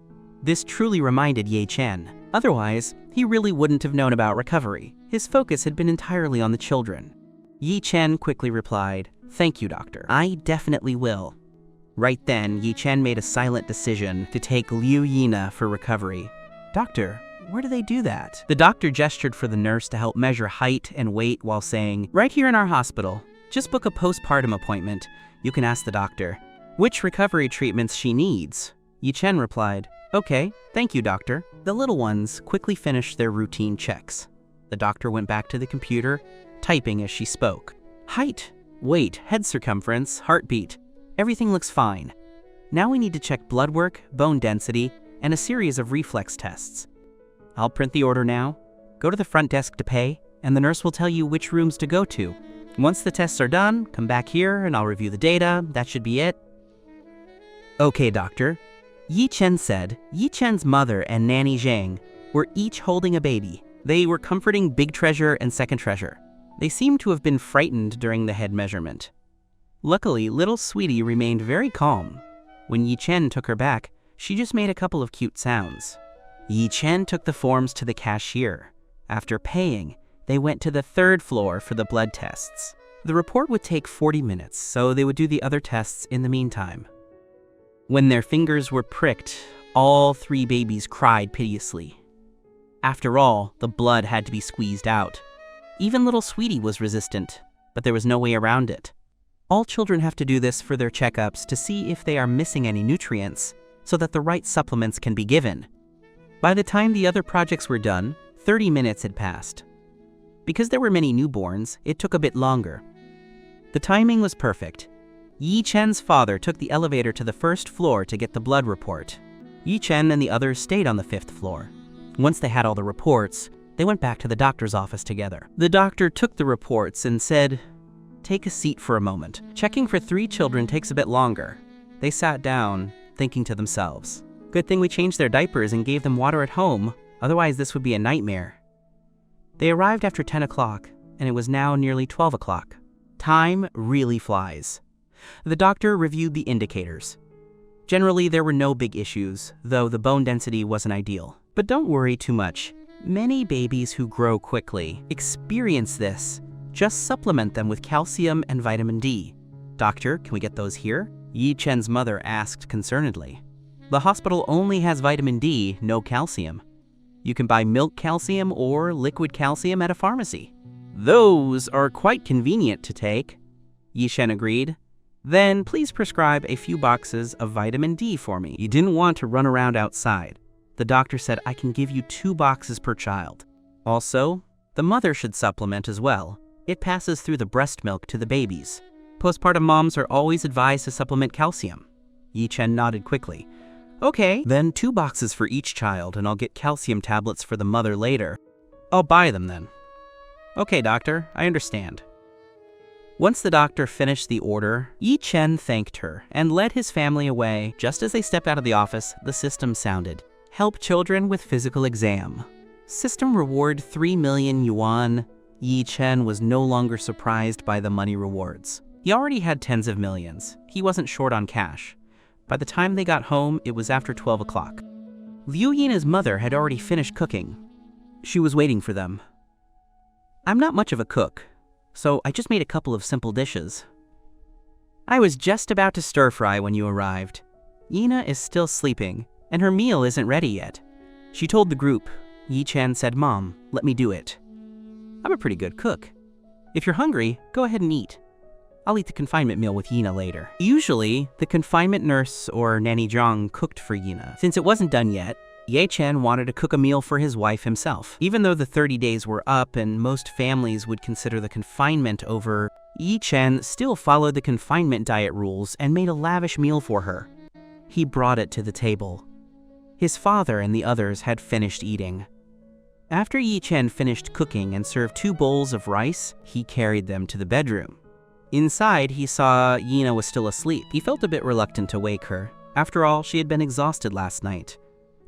This truly reminded Yi Chen. Otherwise, he really wouldn't have known about recovery. His focus had been entirely on the children. Yi Chen quickly replied, "Thank you, doctor. I definitely will." Right then, Yi Chen made a silent decision to take Liu Yina for recovery. "Doctor, where do they do that?" The doctor gestured for the nurse to help measure height and weight while saying, "Right here in our hospital. Just book a postpartum appointment. You can ask the doctor which recovery treatments she needs." Yi Chen replied, "Okay, thank you, doctor." The little ones quickly finished their routine checks. The doctor went back to the computer, typing as she spoke. "Height, weight, head circumference, heartbeat. Everything looks fine. Now we need to check blood work, bone density, and a series of reflex tests. I'll print the order now. Go to the front desk to pay, and the nurse will tell you which rooms to go to. Once the tests are done, come back here and I'll review the data. That should be it." "Okay, doctor." Yi Chen said. Yi Chen's mother and Nanny Zhang were each holding a baby. They were comforting Big Treasure and Second Treasure. They seemed to have been frightened during the head measurement. Luckily, little Sweetie remained very calm. When Yi Chen took her back, she just made a couple of cute sounds. Yi Chen took the forms to the cashier. After paying, they went to the 3rd floor for the blood tests. The report would take 40 minutes, so they would do the other tests in the meantime. When their fingers were pricked, all 3 babies cried piteously. After all, the blood had to be squeezed out. Even little Sweetie was resistant, but there was no way around it. All children have to do this for their checkups to see if they are missing any nutrients, so that the right supplements can be given. By the time the other projects were done, 30 minutes had passed. Because there were many newborns, it took a bit longer. The timing was perfect. Yi Chen's father took the elevator to the 1st floor to get the blood report. Yi Chen and the others stayed on the 5th floor. Once they had all the reports, they went back to the doctor's office together. The doctor took the reports and said, "Take a seat for a moment. Checking for 3 children takes a bit longer." They sat down, thinking to themselves, "Good thing we changed their diapers and gave them water at home, otherwise this would be a nightmare." They arrived after 10 o'clock, and it was now nearly 12 o'clock. Time really flies. The doctor reviewed the indicators. Generally, there were no big issues, though the bone density wasn't ideal. But don't worry too much. Many babies who grow quickly experience this. Just supplement them with calcium and vitamin D. "Doctor, can we get those here?" Yi Chen's mother asked concernedly. "The hospital only has vitamin D, no calcium. You can buy milk calcium or liquid calcium at a pharmacy." "Those are quite convenient to take," Yi Chen agreed. "Then please prescribe a few boxes of vitamin D for me." He didn't want to run around outside. The doctor said, "I can give you 2 boxes per child. Also, the mother should supplement as well. It passes through the breast milk to the babies. Postpartum moms are always advised to supplement calcium." Yi Chen nodded quickly. "Okay, then 2 boxes for each child, and I'll get calcium tablets for the mother later. I'll buy them then." "Okay, doctor, I understand." Once the doctor finished the order, Yi Chen thanked her and led his family away. Just as they stepped out of the office, the system sounded. "Help children with physical exam. System reward 3 million yuan." Yi Chen was no longer surprised by the money rewards. He already had tens of millions. He wasn't short on cash. By the time they got home, it was after 12 o'clock. Liu Yina's mother had already finished cooking. She was waiting for them. "I'm not much of a cook, so I just made a couple of simple dishes." "I was just about to stir-fry when you arrived. Yina is still sleeping, and her meal isn't ready yet." She told the group. Yi Chen said, "Mom, let me do it. I'm a pretty good cook. If you're hungry, go ahead and eat. I'll eat the confinement meal with Yina later." Usually, the confinement nurse or Nanny Zhang cooked for Yina. Since it wasn't done yet, Ye Chen wanted to cook a meal for his wife himself. Even though the 30 days were up and most families would consider the confinement over, Ye Chen still followed the confinement diet rules and made a lavish meal for her. He brought it to the table. His father and the others had finished eating. After Ye Chen finished cooking and served 2 bowls of rice, he carried them to the bedroom. Inside, he saw Yina was still asleep. He felt a bit reluctant to wake her. After all, she had been exhausted last night.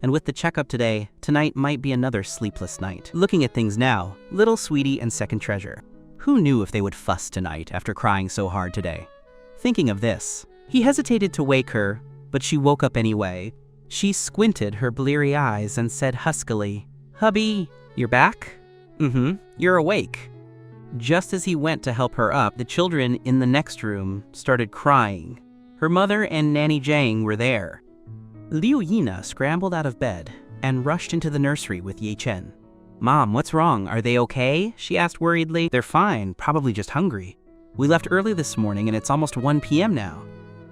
And with the checkup today, tonight might be another sleepless night. Looking at things now, little sweetie and second treasure. Who knew if they would fuss tonight after crying so hard today? Thinking of this, he hesitated to wake her, but she woke up anyway. She squinted her bleary eyes and said huskily, "Hubby, you're back? You're awake." Just as he went to help her up, the children in the next room started crying. Her mother and Nanny Jiang were there. Liu Yina scrambled out of bed and rushed into the nursery with Ye Chen. "Mom, what's wrong? Are they okay?" she asked worriedly. "They're fine, probably just hungry. We left early this morning and it's almost 1 p.m. now."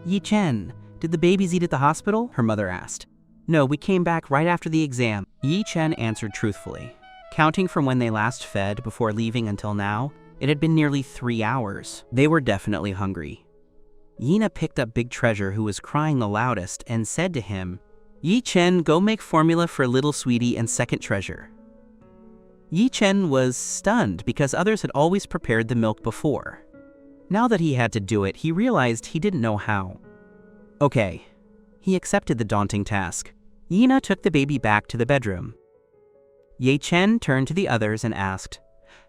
"Ye Chen, did the babies eat at the hospital?" her mother asked. "No, we came back right after the exam." Ye Chen answered truthfully. Counting from when they last fed before leaving until now, it had been nearly 3 hours. They were definitely hungry. Yina picked up Big Treasure, who was crying the loudest, and said to him, "Ye Chen, go make formula for Little Sweetie and Second Treasure." Ye Chen was stunned because others had always prepared the milk before. Now that he had to do it, he realized he didn't know how. Okay, he accepted the daunting task. Yina took the baby back to the bedroom. Ye Chen turned to the others and asked,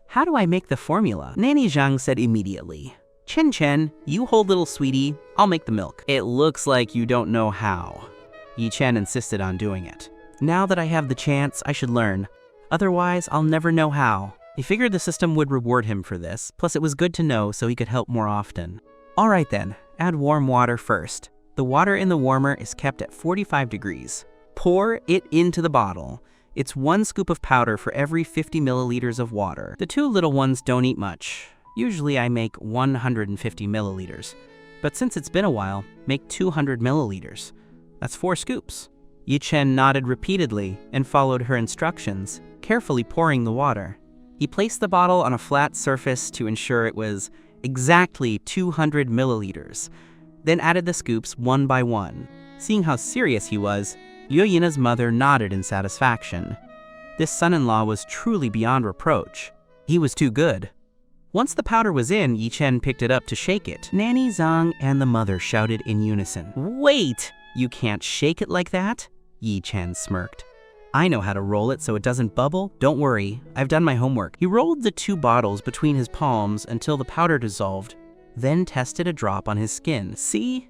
"How do I make the formula?" Nanny Zhang said immediately, Chen, you hold Little Sweetie, I'll make the milk." "It looks like you don't know how." Ye Chen insisted on doing it. "Now that I have the chance, I should learn. Otherwise, I'll never know how." He figured the system would reward him for this, plus it was good to know so he could help more often. "All right then, add warm water first. The water in the warmer is kept at 45 degrees. Pour it into the bottle. It's 1 scoop of powder for every 50 milliliters of water. The 2 little ones don't eat much. Usually I make 150 milliliters, but since it's been a while, make 200 milliliters. That's 4 scoops. Ye Chen nodded repeatedly and followed her instructions, carefully pouring the water. He placed the bottle on a flat surface to ensure it was exactly 200 milliliters, then added the scoops one by one. Seeing how serious he was, Liu Yina's mother nodded in satisfaction. This son-in-law was truly beyond reproach. He was too good. Once the powder was in, Ye Chen picked it up to shake it. Nanny Zhang and the mother shouted in unison, "Wait! You can't shake it like that?" Ye Chen smirked. "I know how to roll it so it doesn't bubble. Don't worry, I've done my homework." He rolled the 2 bottles between his palms until the powder dissolved, then tested a drop on his skin. "See?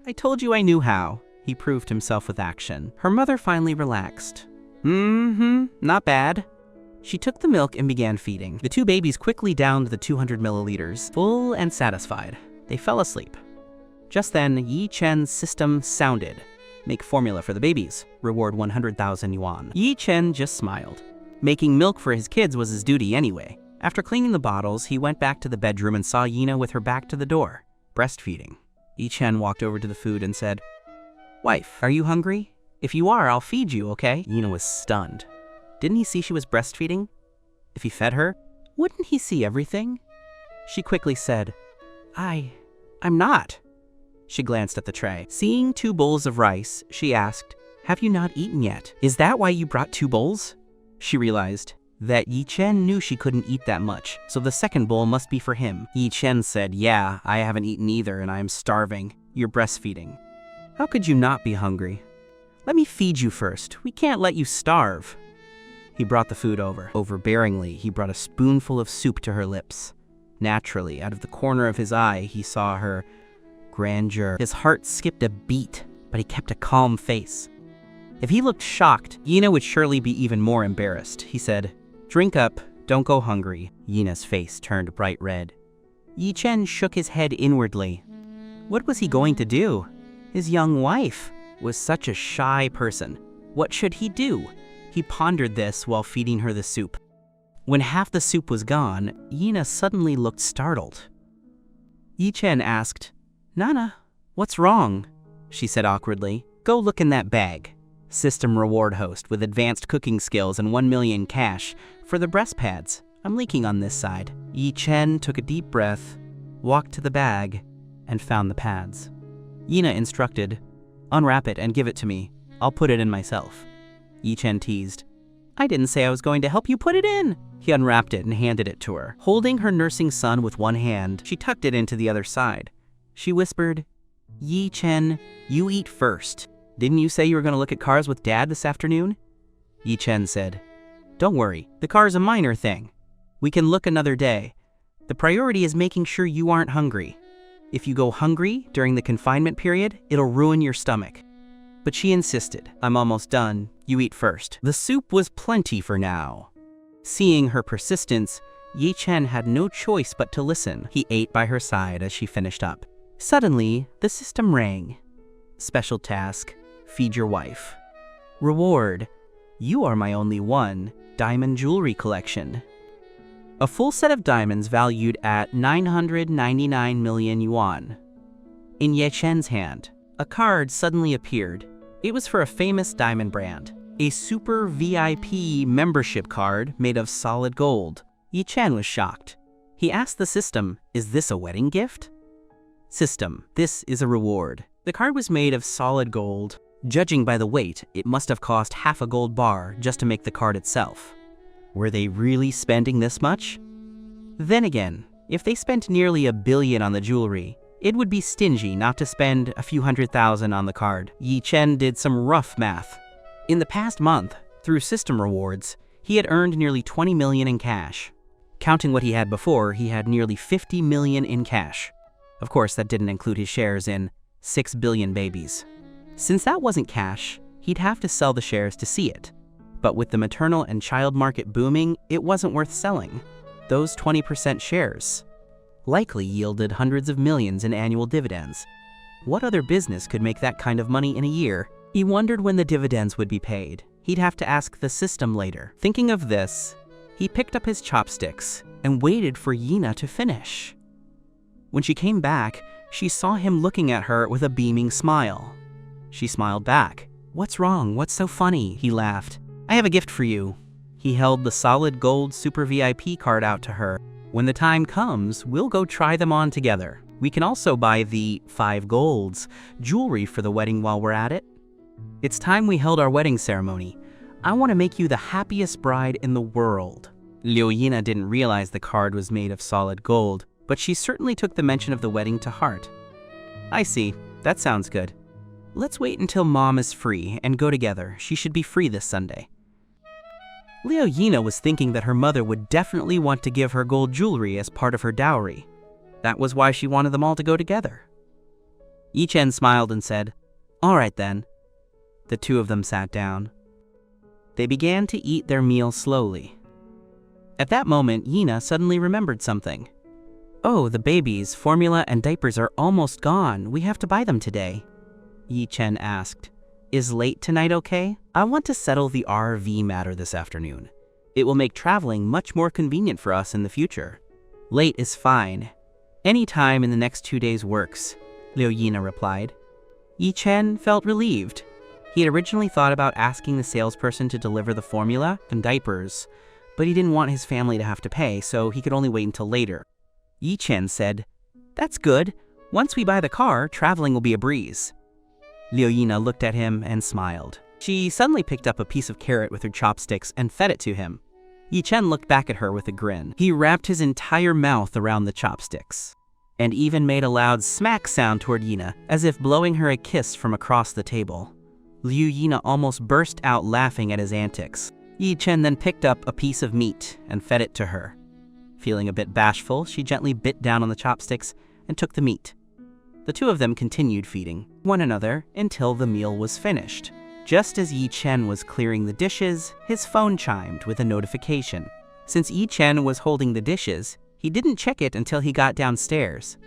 I told you I knew how." He proved himself with action. Her mother finally relaxed. Not bad." She took the milk and began feeding. The 2 babies quickly downed the 200 milliliters, full and satisfied. They fell asleep. Just then, Ye Chen's system sounded. Make formula for the babies. Reward 100,000 yuan. Ye Chen just smiled. Making milk for his kids was his duty anyway. After cleaning the bottles, he went back to the bedroom and saw Yina with her back to the door, breastfeeding. Ye Chen walked over to the food and said, "Wife, are you hungry? If you are, I'll feed you, okay?" Yina was stunned. Didn't he see she was breastfeeding? If he fed her, wouldn't he see everything? She quickly said, I'm not." She glanced at the tray. Seeing 2 bowls of rice, she asked, "Have you not eaten yet? Is that why you brought 2 bowls? She realized that Ye Chen knew she couldn't eat that much, so the second bowl must be for him. Ye Chen said, "Yeah, I haven't eaten either and I am starving. You're breastfeeding. How could you not be hungry? Let me feed you first. We can't let you starve." He brought the food over. Overbearingly, he brought a spoonful of soup to her lips. Naturally, out of the corner of his eye, he saw her grandeur. His heart skipped a beat, but he kept a calm face. If he looked shocked, Yina would surely be even more embarrassed. He said, "Drink up, don't go hungry." Yina's face turned bright red. Ye Chen shook his head inwardly. What was he going to do? His young wife was such a shy person. What should he do? He pondered this while feeding her the soup. When half the soup was gone, Yina suddenly looked startled. Ye Chen asked, "Nana, what's wrong?" She said awkwardly, "Go look in that bag." System reward host with advanced cooking skills and 1 million cash for the breast pads. I'm leaking on this side. Yi Chen took a deep breath, walked to the bag, and found the pads. Yina instructed, "Unwrap it and give it to me. I'll put it in myself." Yi Chen teased, "I didn't say I was going to help you put it in." He unwrapped it and handed it to her. Holding her nursing son with one hand, she tucked it into the other side. She whispered, "Yi Chen, you eat first. Didn't you say you were going to look at cars with Dad this afternoon?" Yi Chen said, "Don't worry, the car's a minor thing. We can look another day. The priority is making sure you aren't hungry. If you go hungry during the confinement period, it'll ruin your stomach." But she insisted, "I'm almost done. You eat first." The soup was plenty for now. Seeing her persistence, Yi Chen had no choice but to listen. He ate by her side as she finished up. Suddenly, the system rang. Special task, feed your wife. Reward, you are my only one, diamond jewelry collection. A full set of diamonds valued at 999 million yuan. In Yi Chen's hand, a card suddenly appeared. It was for a famous diamond brand, a super VIP membership card made of solid gold. Yi Chen was shocked. He asked the system, "Is this a wedding gift?" System, this is a reward. The card was made of solid gold. Judging by the weight, it must have cost half a gold bar just to make the card itself. Were they really spending this much? Then again, if they spent nearly $1 billion on the jewelry, it would be stingy not to spend a few $100,000 on the card. Yi Chen did some rough math. In the past month, through system rewards, he had earned nearly 20 million in cash. Counting what he had before, he had nearly 50 million in cash. Of course, that didn't include his shares in 6 billion babies. Since that wasn't cash, he'd have to sell the shares to see it. But with the maternal and child market booming, it wasn't worth selling. Those 20% shares likely yielded hundreds of millions in annual dividends. What other business could make that kind of money in a year? He wondered when the dividends would be paid. He'd have to ask the system later. Thinking of this, he picked up his chopsticks and waited for Yina to finish. When she came back, she saw him looking at her with a beaming smile. She smiled back. "What's wrong? What's so funny?" He laughed. "I have a gift for you." He held the solid gold Super VIP card out to her. "When the time comes, we'll go try them on together. We can also buy the 5 golds jewelry for the wedding while we're at it. It's time we held our wedding ceremony. I want to make you the happiest bride in the world." Liu Yina didn't realize the card was made of solid gold, but she certainly took the mention of the wedding to heart. "I see. That sounds good. Let's wait until Mom is free and go together. She should be free this Sunday." Liu Yina was thinking that her mother would definitely want to give her gold jewelry as part of her dowry. That was why she wanted them all to go together. Yi Chen smiled and said, "All right then." The two of them sat down. They began to eat their meal slowly. At that moment, Yina suddenly remembered something. "Oh, the babies, formula, and diapers are almost gone. We have to buy them today." Yi Chen asked, "Is late tonight okay? I want to settle the RV matter this afternoon. It will make traveling much more convenient for us in the future." "Late is fine. Any time in the next 2 days works," Liu Yina replied. Yi Chen felt relieved. He had originally thought about asking the salesperson to deliver the formula and diapers, but he didn't want his family to have to pay, so he could only wait until later. Yi Chen said, "That's good. Once we buy the car, traveling will be a breeze." Liu Yina looked at him and smiled. She suddenly picked up a piece of carrot with her chopsticks and fed it to him. Yi Chen looked back at her with a grin. He wrapped his entire mouth around the chopsticks, and even made a loud smack sound toward Yina, as if blowing her a kiss from across the table. Liu Yina almost burst out laughing at his antics. Yi Chen then picked up a piece of meat and fed it to her. Feeling a bit bashful, she gently bit down on the chopsticks and took the meat. The two of them continued feeding one another until the meal was finished. Just as Yi Chen was clearing the dishes, his phone chimed with a notification. Since Yi Chen was holding the dishes, he didn't check it until he got downstairs.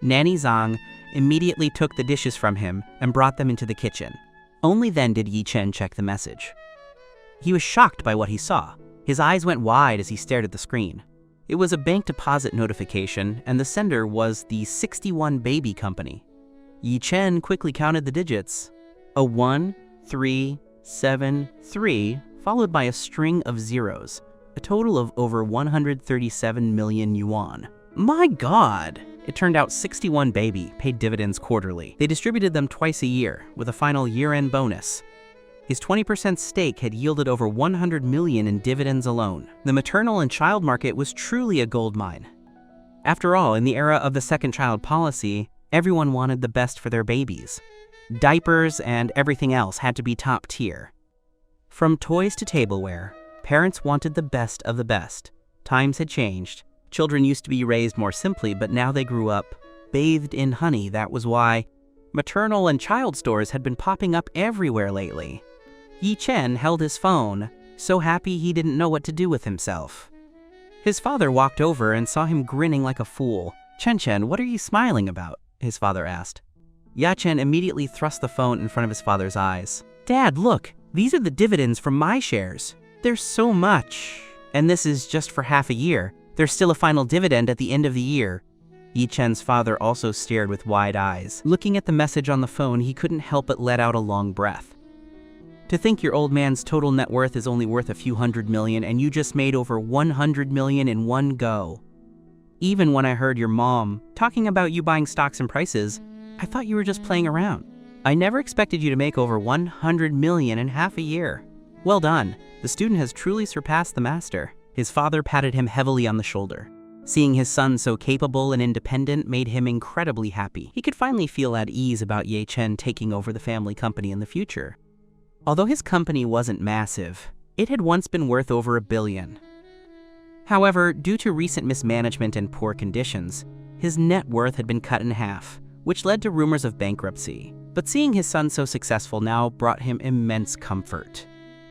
Nanny Zhang immediately took the dishes from him and brought them into the kitchen. Only then did Yi Chen check the message. He was shocked by what he saw. His eyes went wide as he stared at the screen. It was a bank deposit notification, and the sender was the 61 Baby Company. Yi Chen quickly counted the digits. A 1, 3, 7, 3, followed by a string of zeros, a total of over 137 million yuan. My God! It turned out 61 Baby paid dividends quarterly. They distributed them twice a year, with a final year-end bonus. His 20% stake had yielded over 100 million in dividends alone. The maternal and child market was truly a gold mine. After all, in the era of the second child policy, everyone wanted the best for their babies. Diapers and everything else had to be top tier. From toys to tableware, parents wanted the best of the best. Times had changed. Children used to be raised more simply, but now they grew up bathed in honey. That was why maternal and child stores had been popping up everywhere lately. Yi Chen held his phone, so happy he didn't know what to do with himself. His father walked over and saw him grinning like a fool. "Chen, what are you smiling about?" his father asked. Ya Chen immediately thrust the phone in front of his father's eyes. "Dad, look, these are the dividends from my shares. There's so much. And this is just for half a year. There's still a final dividend at the end of the year." Yi Chen's father also stared with wide eyes. Looking at the message on the phone, he couldn't help but let out a long breath. To think your old man's total net worth is only worth a few hundred million and you just made over 100 million in one go. Even when I heard your mom talking about you buying stocks and prices, I thought you were just playing around. I never expected you to make over 100 million in half a year. Well done. The student has truly surpassed the master. His father patted him heavily on the shoulder. Seeing his son so capable and independent made him incredibly happy. He could finally feel at ease about Ye Chen taking over the family company in the future. Although his company wasn't massive, it had once been worth over $1 billion. However, due to recent mismanagement and poor conditions, his net worth had been cut in half, which led to rumors of bankruptcy. But seeing his son so successful now brought him immense comfort.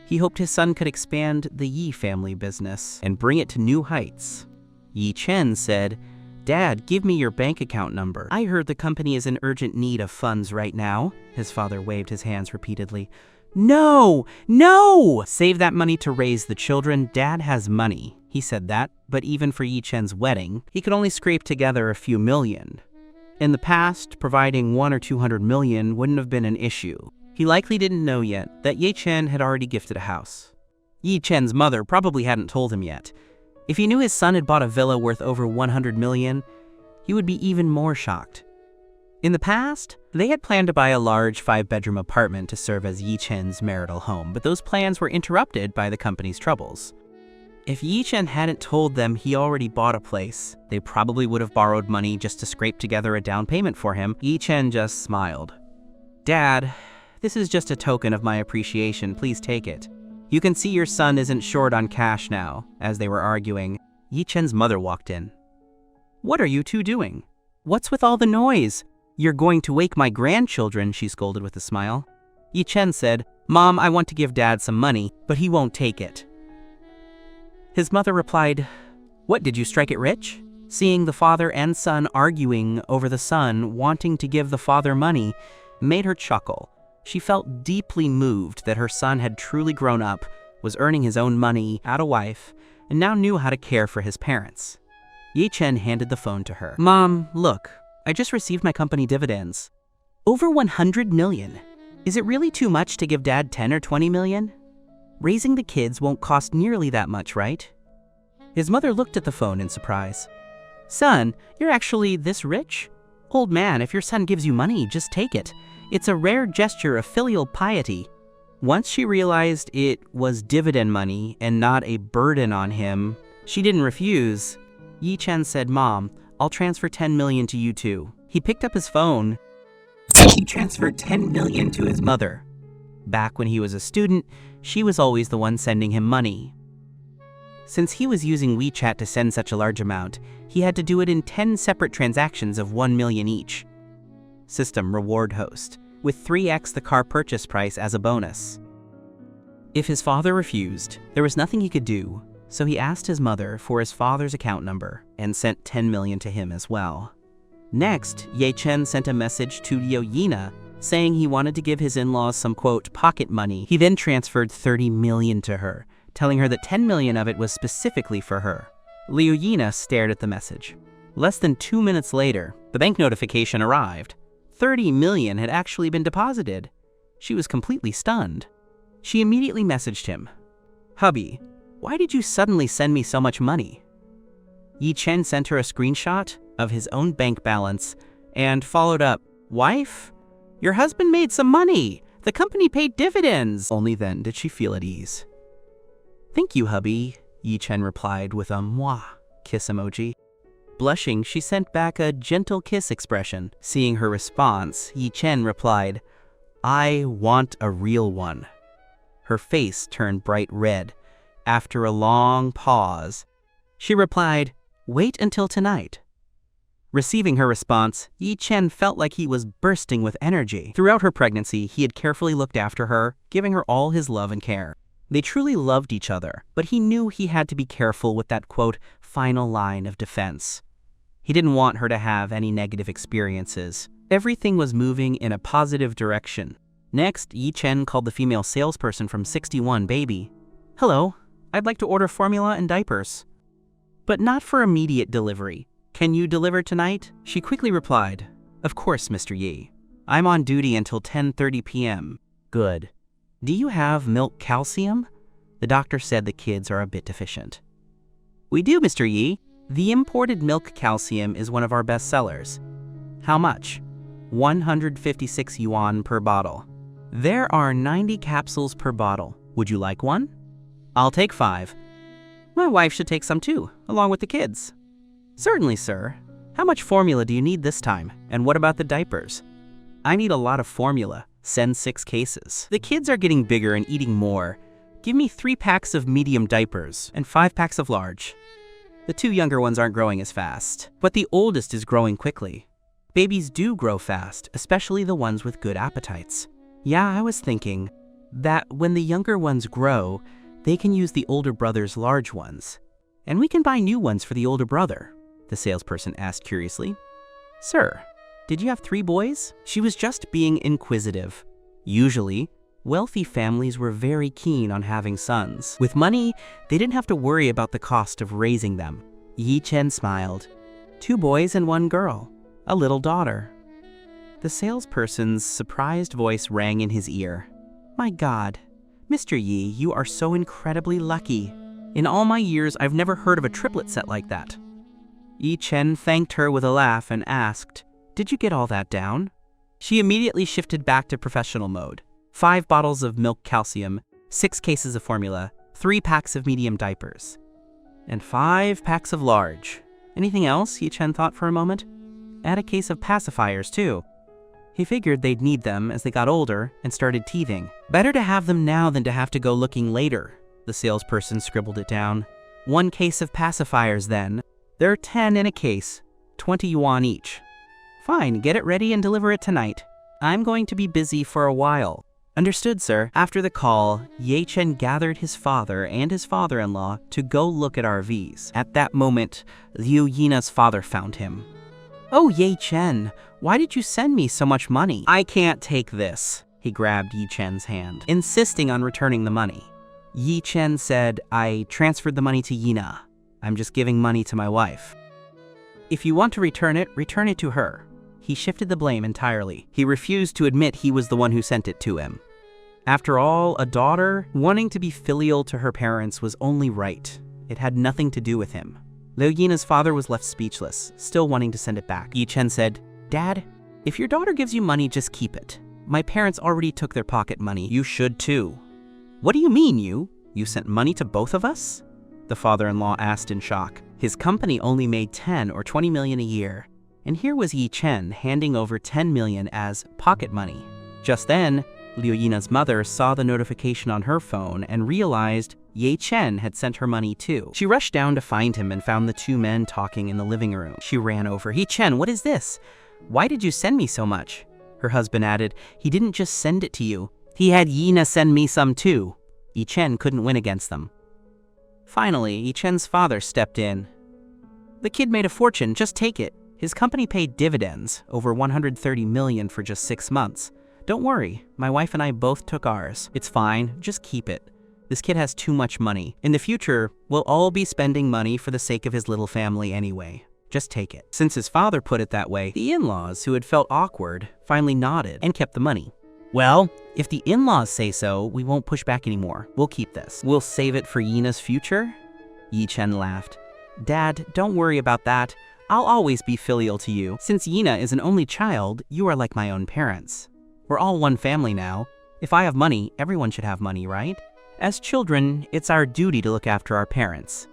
He hoped his son could expand the Yi family business and bring it to new heights. Yi Chen said, "Dad, give me your bank account number. I heard the company is in urgent need of funds right now." His father waved his hands repeatedly. "No! No! Save that money to raise the children. Dad has money." He said that, but even for Yi Chen's wedding, he could only scrape together a few million. In the past, providing 100 or 200 million wouldn't have been an issue. He likely didn't know yet that Ye Chen had already gifted a house. Yi Chen's mother probably hadn't told him yet. If he knew his son had bought a villa worth over 100 million, he would be even more shocked. In the past, they had planned to buy a large 5-bedroom apartment to serve as Yi Chen's marital home, but those plans were interrupted by the company's troubles. If Yi Chen hadn't told them he already bought a place, they probably would have borrowed money just to scrape together a down payment for him. Yi Chen just smiled. "Dad, this is just a token of my appreciation. Please take it. You can see your son isn't short on cash now." As they were arguing, Yi Chen's mother walked in. "What are you two doing? What's with all the noise? You're going to wake my grandchildren," she scolded with a smile. Yi Chen said, "Mom, I want to give Dad some money, but he won't take it." His mother replied, "What, did you strike it rich?" Seeing the father and son arguing over the son wanting to give the father money made her chuckle. She felt deeply moved that her son had truly grown up, was earning his own money, had a wife, and now knew how to care for his parents. Ye Chen handed the phone to her. "Mom, look, I just received my company dividends. Over 100 million. Is it really too much to give Dad 10 or 20 million? Raising the kids won't cost nearly that much, right?" His mother looked at the phone in surprise. "Son, you're actually this rich? Old man, if your son gives you money, just take it. It's a rare gesture of filial piety." Once she realized it was dividend money and not a burden on him, she didn't refuse. Yi Chen said, "Mom, I'll transfer 10 million to you too." He picked up his phone. He transferred 10 million to his mother. Back when he was a student, she was always the one sending him money. Since he was using WeChat to send such a large amount, he had to do it in 10 separate transactions of 1 million each. System reward host, with 3x the car purchase price as a bonus. If his father refused, there was nothing he could do, so he asked his mother for his father's account number and sent 10 million to him as well. Next, Ye Chen sent a message to Liu Yina saying he wanted to give his in-laws some, quote, pocket money. He then transferred 30 million to her, telling her that 10 million of it was specifically for her. Liu Yina stared at the message. Less than 2 minutes later, the bank notification arrived. 30 million had actually been deposited. She was completely stunned. She immediately messaged him. "Hubby, why did you suddenly send me so much money?" Yi Chen sent her a screenshot of his own bank balance and followed up, "Wife, your husband made some money. The company paid dividends." Only then did she feel at ease. "Thank you, hubby," Yi Chen replied with a mwah kiss emoji. Blushing, she sent back a gentle kiss expression. Seeing her response, Yi Chen replied, "I want a real one." Her face turned bright red. After a long pause, she replied, "Wait until tonight." Receiving her response, Yi Chen felt like he was bursting with energy. Throughout her pregnancy, he had carefully looked after her, giving her all his love and care. They truly loved each other, but he knew he had to be careful with that, quote, final line of defense. He didn't want her to have any negative experiences. Everything was moving in a positive direction. Next, Yi Chen called the female salesperson from 61 Baby. "Hello, I'd like to order formula and diapers, but not for immediate delivery. Can you deliver tonight?" She quickly replied, "Of course, Mr. Yi. I'm on duty until 10:30 p.m. "Good. Do you have milk calcium? The doctor said the kids are a bit deficient." "We do, Mr. Yi. The imported milk calcium is one of our best sellers." "How much?" 156 yuan per bottle. "There are 90 capsules per bottle. Would you like one?" "I'll take 5. My wife should take some too, along with the kids." "Certainly, sir. How much formula do you need this time? And what about the diapers?" "I need a lot of formula. Send 6 cases. The kids are getting bigger and eating more. Give me 3 packs of medium diapers and 5 packs of large. The 2 younger ones aren't growing as fast, but the oldest is growing quickly. Babies do grow fast, especially the ones with good appetites." "Yeah, I was thinking that when the younger ones grow, they can use the older brother's large ones. And we can buy new ones for the older brother," the salesperson asked curiously. "Sir, did you have 3 boys?" She was just being inquisitive. Usually, wealthy families were very keen on having sons. With money, they didn't have to worry about the cost of raising them. Yi Chen smiled. 2 boys and 1 girl, a little daughter." The salesperson's surprised voice rang in his ear. "My God, Mr. Yi, you are so incredibly lucky. In all my years, I've never heard of a triplet set like that." Yi Chen thanked her with a laugh and asked, "Did you get all that down?" She immediately shifted back to professional mode. 5 bottles of milk calcium, 6 cases of formula, 3 packs of medium diapers, and 5 packs of large. Anything else? Yi Chen thought for a moment. Add a case of pacifiers, too. He figured they'd need them as they got older and started teething. "Better to have them now than to have to go looking later." The salesperson scribbled it down. 1 case of pacifiers, then. There are 10 in a case, 20 yuan each. "Fine, get it ready and deliver it tonight. I'm going to be busy for a while." "Understood, sir." After the call, Yi Chen gathered his father and his father-in-law to go look at RVs. At that moment, Liu Yina's father found him. "Oh, Yi Chen, why did you send me so much money?" "I can't take this." He grabbed Yi Chen's hand, insisting on returning the money. Yi Chen said, "I transferred the money to Yina. I'm just giving money to my wife. If you want to return it to her." He shifted the blame entirely. He refused to admit he was the one who sent it to him. After all, a daughter wanting to be filial to her parents was only right. It had nothing to do with him. Liu Yina's father was left speechless, still wanting to send it back. Yi Chen said, "Dad, if your daughter gives you money, just keep it. My parents already took their pocket money. You should too." "What do you mean, you? You sent money to both of us?" the father-in-law asked in shock. His company only made 10 or 20 million a year, and here was Yi Chen handing over 10 million as pocket money. Just then, Liu Yina's mother saw the notification on her phone and realized Yi Chen had sent her money too. She rushed down to find him and found the 2 men talking in the living room. She ran over. "Yi Chen, what is this? Why did you send me so much?" Her husband added, "He didn't just send it to you. He had Yina send me some too." Yi Chen couldn't win against them. Finally, Yi Chen's father stepped in. "The kid made a fortune, just take it. His company paid dividends, over 130 million for just 6 months. Don't worry, my wife and I both took ours. It's fine, just keep it. This kid has too much money. In the future, we'll all be spending money for the sake of his little family anyway. Just take it." Since his father put it that way, the in-laws, who had felt awkward, finally nodded and kept the money. Well, if the in-laws say so, we won't push back anymore. We'll keep this. We'll save it for Yina's future? Yi Chen laughed. Dad, don't worry about that. I'll always be filial to you. Since Yina is an only child, you are like my own parents. We're all one family now. If I have money, everyone should have money, right? As children, it's our duty to look after our parents.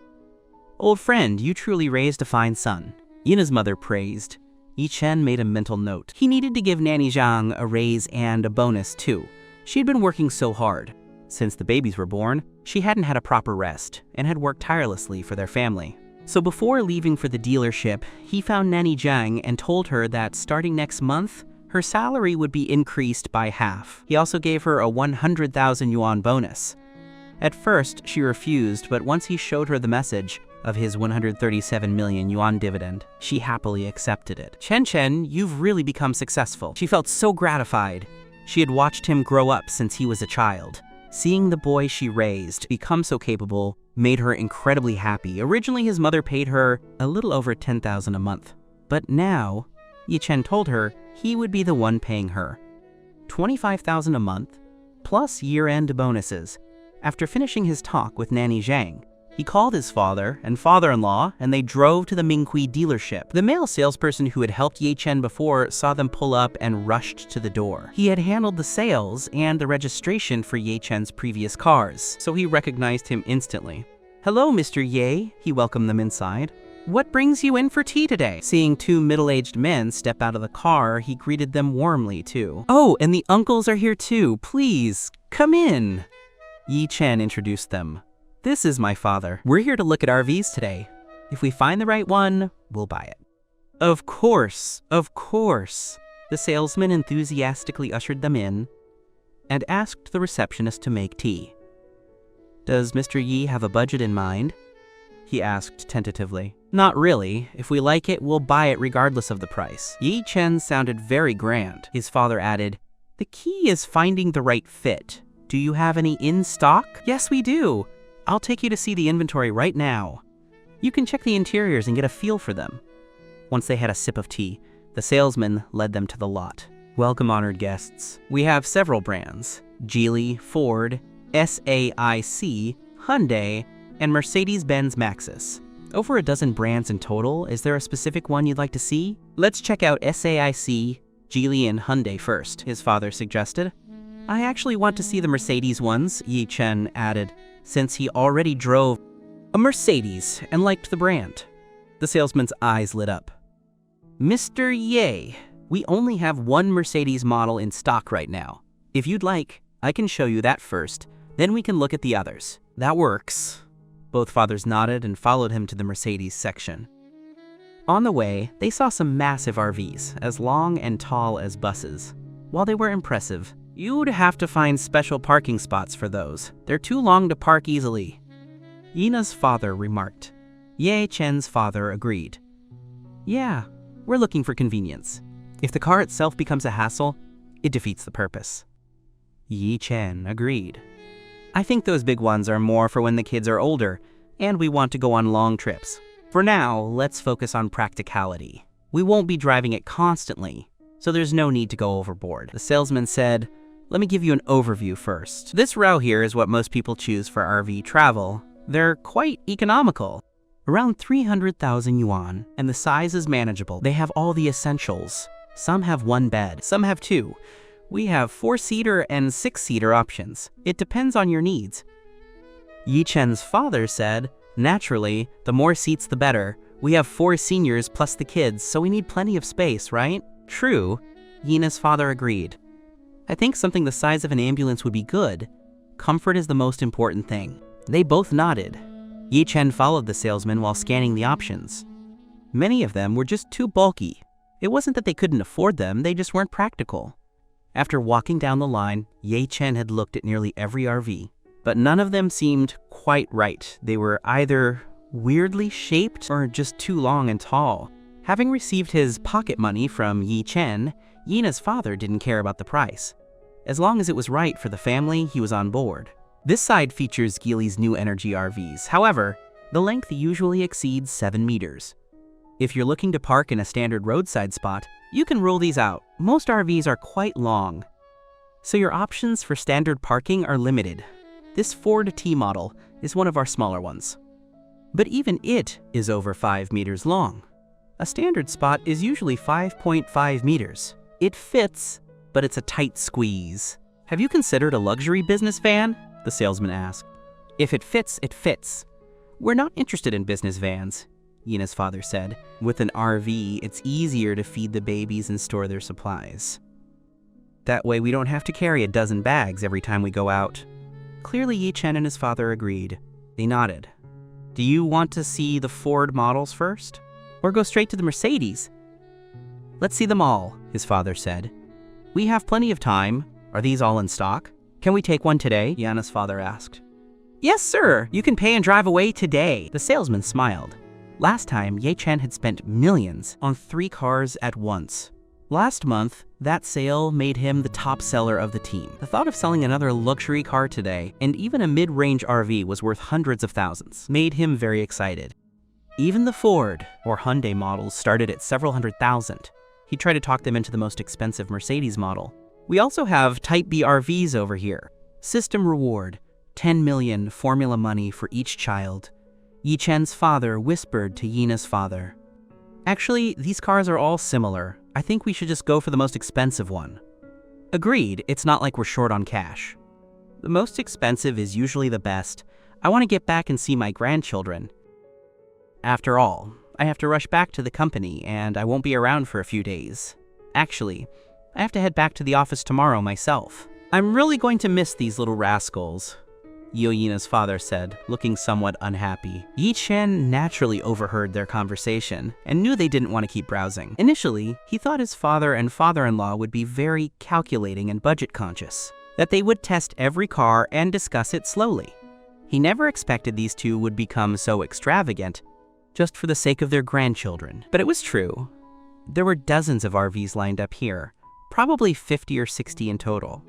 Old friend, you truly raised a fine son. Yina's mother praised. Yi Chen made a mental note. He needed to give Nanny Zhang a raise and a bonus too. She had been working so hard. Since the babies were born, she hadn't had a proper rest and had worked tirelessly for their family. So before leaving for the dealership, he found Nanny Zhang and told her that starting next month, her salary would be increased by half. He also gave her a 100,000 yuan bonus. At first, she refused, but once he showed her the message of his 137 million yuan dividend, she happily accepted it. Chen, you've really become successful. She felt so gratified. She had watched him grow up since he was a child. Seeing the boy she raised become so capable made her incredibly happy. Originally, his mother paid her a little over 10,000 a month. But now, Yi Chen told her he would be the one paying her 25,000 a month, plus year-end bonuses. After finishing his talk with Nanny Zhang, he called his father and father-in-law, and they drove to the Minghui dealership. The male salesperson who had helped Yi Chen before saw them pull up and rushed to the door. He had handled the sales and the registration for Yi Chen's previous cars, so he recognized him instantly. Hello, Mr. Ye, he welcomed them inside. What brings you in for tea today? Seeing two middle-aged men step out of the car, he greeted them warmly too. Oh, and the uncles are here too. Please, come in. Yi Chen introduced them. This is my father. We're here to look at RVs today. If we find the right one, we'll buy it. Of course, of course. The salesman enthusiastically ushered them in and asked the receptionist to make tea. Does Mr. Yi have a budget in mind? He asked tentatively. Not really. If we like it, we'll buy it regardless of the price. Yi Chen sounded very grand. His father added, the key is finding the right fit. Do you have any in stock? Yes, we do. I'll take you to see the inventory right now. You can check the interiors and get a feel for them. Once they had a sip of tea, the salesman led them to the lot. Welcome, honored guests. We have several brands: Geely, Ford, SAIC, Hyundai, and Mercedes-Benz Maxus. Over a dozen brands in total. Is there a specific one you'd like to see? Let's check out SAIC, Geely, and Hyundai first, his father suggested. I actually want to see the Mercedes ones, Yi Chen added, since he already drove a Mercedes and liked the brand. The salesman's eyes lit up. Mr. Ye, we only have one Mercedes model in stock right now. If you'd like, I can show you that first, then we can look at the others. That works. Both fathers nodded and followed him to the Mercedes section. On the way, they saw some massive RVs, as long and tall as buses. While they were impressive, you'd have to find special parking spots for those. They're too long to park easily. Yina's father remarked. Ye Chen's father agreed. Yeah, we're looking for convenience. If the car itself becomes a hassle, it defeats the purpose. Yi Chen agreed. I think those big ones are more for when the kids are older and we want to go on long trips. For now, let's focus on practicality. We won't be driving it constantly, so there's no need to go overboard. The salesman said, let me give you an overview first. This row here is what most people choose for RV travel. They're quite economical. Around 300,000 yuan, and the size is manageable. They have all the essentials. Some have one bed, some have two. We have 4-seater and 6-seater options. It depends on your needs. Yi Chen's father said, naturally, the more seats the better. We have 4 seniors plus the kids, so we need plenty of space, right? True, Yina's father agreed. I think something the size of an ambulance would be good. Comfort is the most important thing. They both nodded. Yi Chen followed the salesman while scanning the options. Many of them were just too bulky. It wasn't that they couldn't afford them, they just weren't practical. After walking down the line, Yi Chen had looked at nearly every RV, but none of them seemed quite right. They were either weirdly shaped or just too long and tall. Having received his pocket money from Yi Chen, Yina's father didn't care about the price. As long as it was right for the family, he was on board. This side features Geely's new energy RVs. However, the length usually exceeds 7 meters. If you're looking to park in a standard roadside spot, you can rule these out. Most RVs are quite long. So your options for standard parking are limited. This Ford T model is one of our smaller ones. But even it is over 5 meters long. A standard spot is usually 5.5 meters. It fits, but it's a tight squeeze. Have you considered a luxury business van? The salesman asked. If it fits, it fits. We're not interested in business vans, Yina's father said. With an RV, it's easier to feed the babies and store their supplies. That way we don't have to carry a dozen bags every time we go out. Clearly, Yi Chen and his father agreed. They nodded. Do you want to see the Ford models first? Or go straight to the Mercedes? Let's see them all, his father said. We have plenty of time. Are these all in stock? Can we take one today? Yana's father asked. Yes, sir. You can pay and drive away today. The salesman smiled. Last time, Ye Chen had spent millions on 3 cars at once. Last month, that sale made him the top seller of the team. The thought of selling another luxury car today, and even a mid-range RV was worth hundreds of thousands, made him very excited. Even the Ford or Hyundai models started at several $100,000. He tried to talk them into the most expensive Mercedes model. We also have Type B RVs over here. System reward, 10 million formula money for each child. Yi Chen's father whispered to Yina's father. Actually, these cars are all similar. I think we should just go for the most expensive one. Agreed, it's not like we're short on cash. The most expensive is usually the best. I want to get back and see my grandchildren. After all, I have to rush back to the company and I won't be around for a few days. Actually, I have to head back to the office tomorrow myself. I'm really going to miss these little rascals, Yina's father said, looking somewhat unhappy. Yi Chen naturally overheard their conversation and knew they didn't want to keep browsing. Initially, he thought his father and father-in-law would be very calculating and budget-conscious, that they would test every car and discuss it slowly. He never expected these two would become so extravagant, just for the sake of their grandchildren. But it was true. There were dozens of RVs lined up here, probably 50 or 60 in total.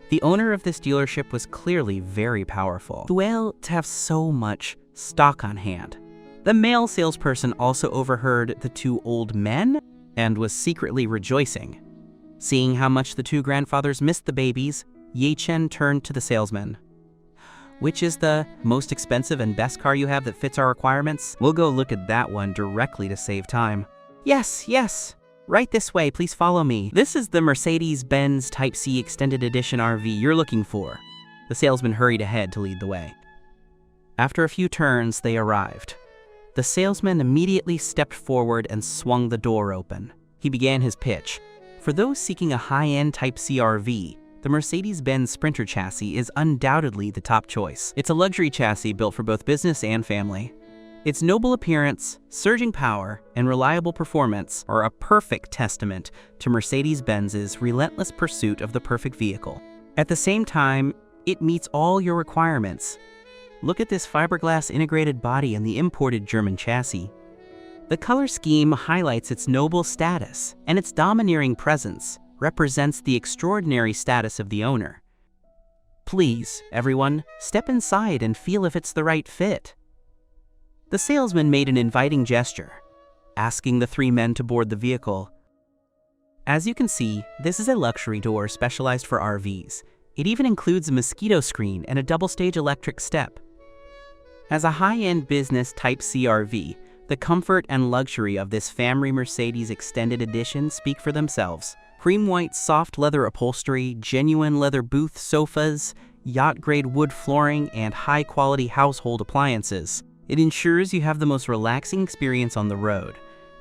The owner of this dealership was clearly very powerful. Well, to have so much stock on hand. The male salesperson also overheard the 2 old men and was secretly rejoicing. Seeing how much the 2 grandfathers missed the babies, Ye Chen turned to the salesman. Which is the most expensive and best car you have that fits our requirements? We'll go look at that one directly to save time. Yes, yes. Right this way, please follow me. This is the Mercedes-Benz Type C Extended Edition RV you're looking for. The salesman hurried ahead to lead the way. After a few turns, they arrived. The salesman immediately stepped forward and swung the door open. He began his pitch. For those seeking a high-end Type C RV, the Mercedes-Benz Sprinter chassis is undoubtedly the top choice. It's a luxury chassis built for both business and family. Its noble appearance, surging power, and reliable performance are a perfect testament to Mercedes-Benz's relentless pursuit of the perfect vehicle. At the same time, it meets all your requirements. Look at this fiberglass integrated body and the imported German chassis. The color scheme highlights its noble status, and its domineering presence represents the extraordinary status of the owner. Please, everyone, step inside and feel if it's the right fit. The salesman made an inviting gesture, asking the 3 men to board the vehicle. As you can see, this is a luxury door specialized for RVs. It even includes a mosquito screen and a double-stage electric step. As a high-end business Type C RV, the comfort and luxury of this family Mercedes Extended Edition speak for themselves. Cream white soft leather upholstery, genuine leather booth sofas, yacht-grade wood flooring, and high-quality household appliances. It ensures you have the most relaxing experience on the road.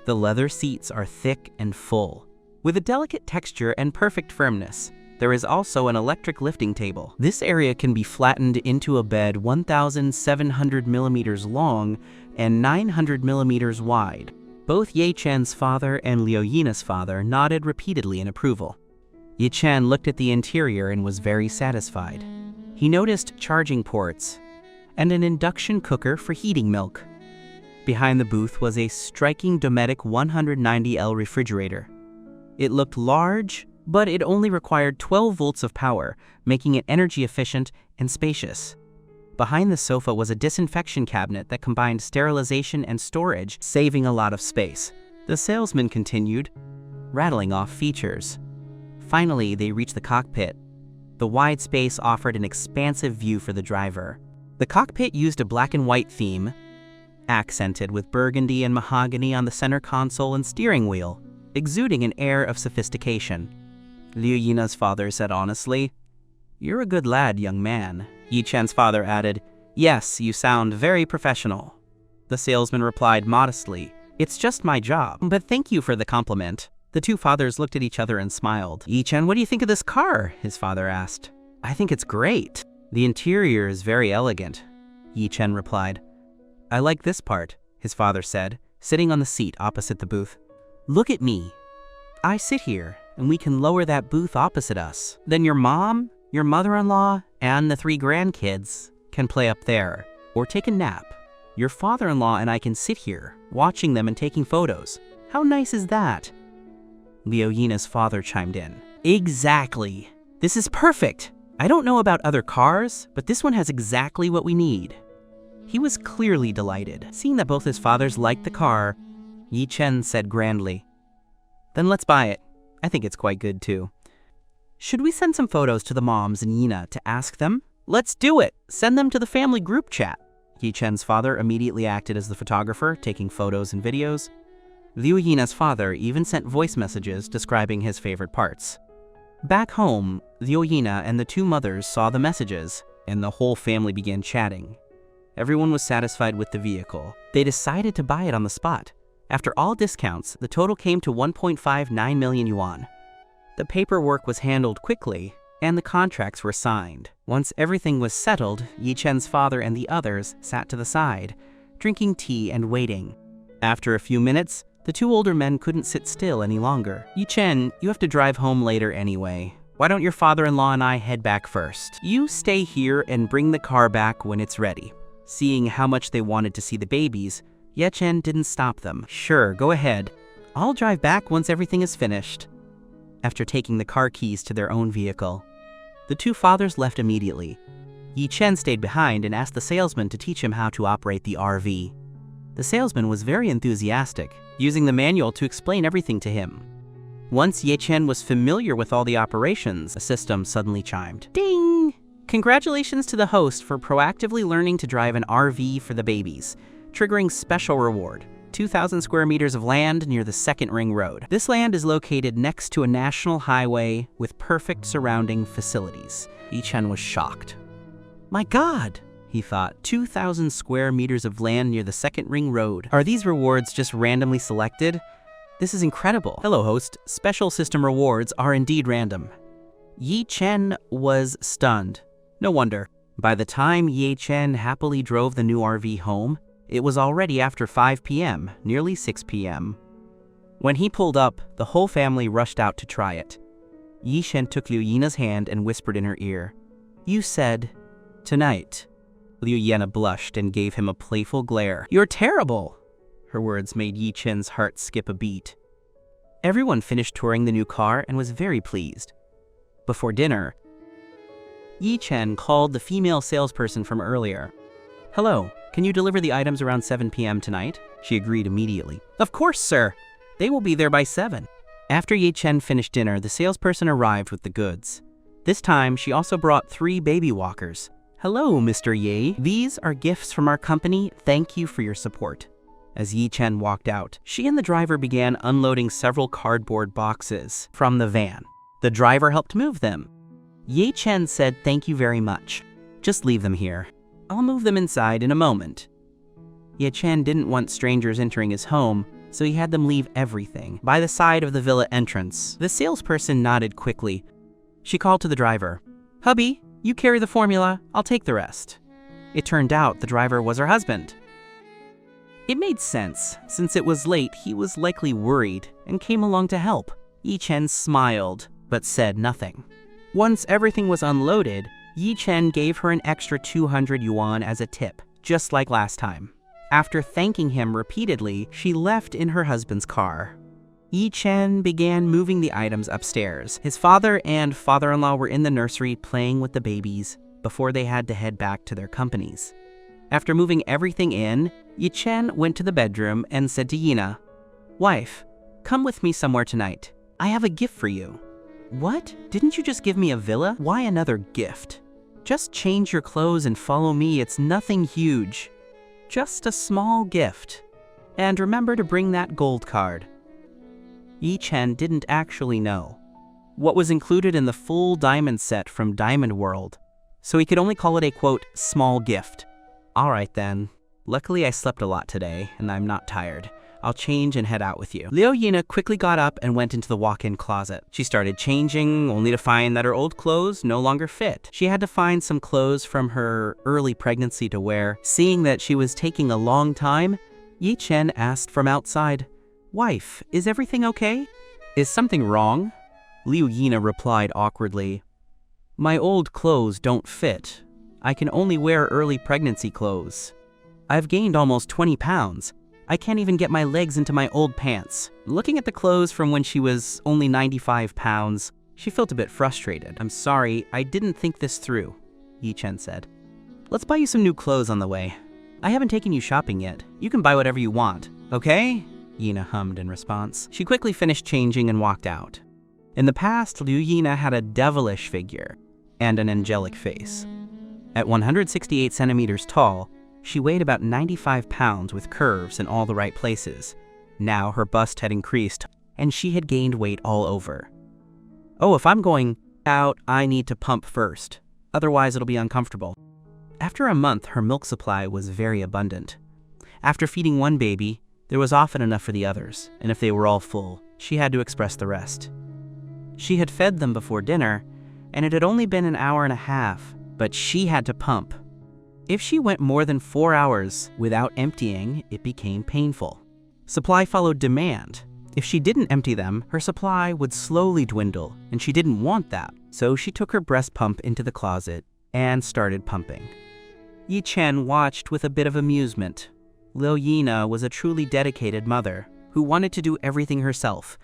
The leather seats are thick and full, with a delicate texture and perfect firmness. There is also an electric lifting table. This area can be flattened into a bed 1,700 millimeters long and 900 millimeters wide. Both Ye Chen's father and Liu Yina's father nodded repeatedly in approval. Ye Chen looked at the interior and was very satisfied. He noticed charging ports and an induction cooker for heating milk. Behind the booth was a striking Dometic 190L refrigerator. It looked large, but it only required 12 volts of power, making it energy efficient and spacious. Behind the sofa was a disinfection cabinet that combined sterilization and storage, saving a lot of space. The salesman continued, rattling off features. Finally, they reached the cockpit. The wide space offered an expansive view for the driver. The cockpit used a black and white theme, accented with burgundy and mahogany on the center console and steering wheel, exuding an air of sophistication. Liu Yina's father said honestly, "You're a good lad, young man." Yi Chen's father added, "Yes, you sound very professional." The salesman replied modestly, "It's just my job, but thank you for the compliment." The two fathers looked at each other and smiled. "Yi Chen, what do you think of this car?" his father asked. "I think it's great. The interior is very elegant," Yi Chen replied. "I like this part," his father said, sitting on the seat opposite the booth. "Look at me. I sit here, and we can lower that booth opposite us. Then your mom, your mother-in-law, and the 3 grandkids can play up there, or take a nap. Your father-in-law and I can sit here, watching them and taking photos. How nice is that?" Liu Yina's father chimed in. "Exactly. This is perfect. I don't know about other cars, but this one has exactly what we need." He was clearly delighted. Seeing that both his fathers liked the car, Yi Chen said grandly, "Then let's buy it. I think it's quite good too. Should we send some photos to the moms and Yina to ask them?" "Let's do it. Send them to the family group chat." Yi Chen's father immediately acted as the photographer, taking photos and videos. Liu Yina's father even sent voice messages describing his favorite parts. Back home, Liu Yina and the two mothers saw the messages, and the whole family began chatting. Everyone was satisfied with the vehicle. They decided to buy it on the spot. After all discounts, the total came to 1.59 million yuan. The paperwork was handled quickly, and the contracts were signed. Once everything was settled, Yi Chen's father and the others sat to the side, drinking tea and waiting. After a few minutes, the two older men couldn't sit still any longer. "Yi Chen, you have to drive home later anyway. Why don't your father-in-law and I head back first? You stay here and bring the car back when it's ready." Seeing how much they wanted to see the babies, Yi Chen didn't stop them. "Sure, go ahead. I'll drive back once everything is finished." After taking the car keys to their own vehicle, the two fathers left immediately. Yi Chen stayed behind and asked the salesman to teach him how to operate the RV. The salesman was very enthusiastic, using the manual to explain everything to him. Once Yi Chen was familiar with all the operations, a system suddenly chimed. Ding! Congratulations to the host for proactively learning to drive an RV for the babies, triggering special reward. 2,000 square meters of land near the second ring road. This land is located next to a national highway with perfect surrounding facilities. Yi Chen was shocked. "My God!" he thought, 2,000 square meters of land near the second ring road. Are these rewards just randomly selected? This is incredible. Hello, host. Special system rewards are indeed random. Yi Chen was stunned. No wonder. By the time Yi Chen happily drove the new RV home, it was already after 5 p.m., nearly 6 p.m. When he pulled up, the whole family rushed out to try it. Yi Chen took Liu Yina's hand and whispered in her ear, "You said, tonight." Liu Yina blushed and gave him a playful glare. "You're terrible!" Her words made Yi Chen's heart skip a beat. Everyone finished touring the new car and was very pleased. Before dinner, Yi Chen called the female salesperson from earlier. "Hello, can you deliver the items around 7 p.m. tonight?" She agreed immediately. "Of course, sir. They will be there by 7. After Yi Chen finished dinner, the salesperson arrived with the goods. This time, she also brought 3 baby walkers. "Hello, Mr. Ye. These are gifts from our company. Thank you for your support." As Yi Chen walked out, she and the driver began unloading several cardboard boxes from the van. The driver helped move them. Yi Chen said, "Thank you very much. Just leave them here. I'll move them inside in a moment." Yi Chen didn't want strangers entering his home, so he had them leave everything by the side of the villa entrance. The salesperson nodded quickly. She called to the driver. "Hubby, you carry the formula, I'll take the rest." It turned out the driver was her husband. It made sense. Since it was late, he was likely worried and came along to help. Yi Chen smiled, but said nothing. Once everything was unloaded, Yi Chen gave her an extra 200 yuan as a tip, just like last time. After thanking him repeatedly, she left in her husband's car. Yi Chen began moving the items upstairs. His father and father-in-law were in the nursery playing with the babies before they had to head back to their companies. After moving everything in, Yi Chen went to the bedroom and said to Yina, "Wife, come with me somewhere tonight. I have a gift for you." What? Didn't you just give me a villa? Why another gift? Just change your clothes and follow me. It's nothing huge. Just a small gift. And remember to bring that gold card. Yi Chen didn't actually know what was included in the full diamond set from Diamond World, so he could only call it a, quote, small gift. All right then. Luckily I slept a lot today, and I'm not tired. I'll change and head out with you. Liu Yina quickly got up and went into the walk-in closet. She started changing, only to find that her old clothes no longer fit. She had to find some clothes from her early pregnancy to wear. Seeing that she was taking a long time, Yi Chen asked from outside, "Wife, is everything okay? Is something wrong?" Liu Yina replied awkwardly, "My old clothes don't fit. I can only wear early pregnancy clothes. I've gained almost 20 pounds. I can't even get my legs into my old pants." Looking at the clothes from when she was only 95 pounds, she felt a bit frustrated. "I'm sorry, I didn't think this through," Yi Chen said. "Let's buy you some new clothes on the way. I haven't taken you shopping yet. You can buy whatever you want, okay?" Yina hummed in response. She quickly finished changing and walked out. In the past, Liu Yina had a devilish figure and an angelic face. At 168 centimeters tall, she weighed about 95 pounds with curves in all the right places. Now her bust had increased, and she had gained weight all over. "Oh, if I'm going out, I need to pump first. Otherwise, it'll be uncomfortable." After a month, her milk supply was very abundant. After feeding one baby, there was often enough for the others, and if they were all full, she had to express the rest. She had fed them before dinner, and it had only been an hour and a half, but she had to pump. If she went more than 4 hours without emptying, it became painful. Supply followed demand. If she didn't empty them, her supply would slowly dwindle, and she didn't want that. So she took her breast pump into the closet and started pumping. Yi Chen watched with a bit of amusement. Liu Yina was a truly dedicated mother who wanted to do everything herself.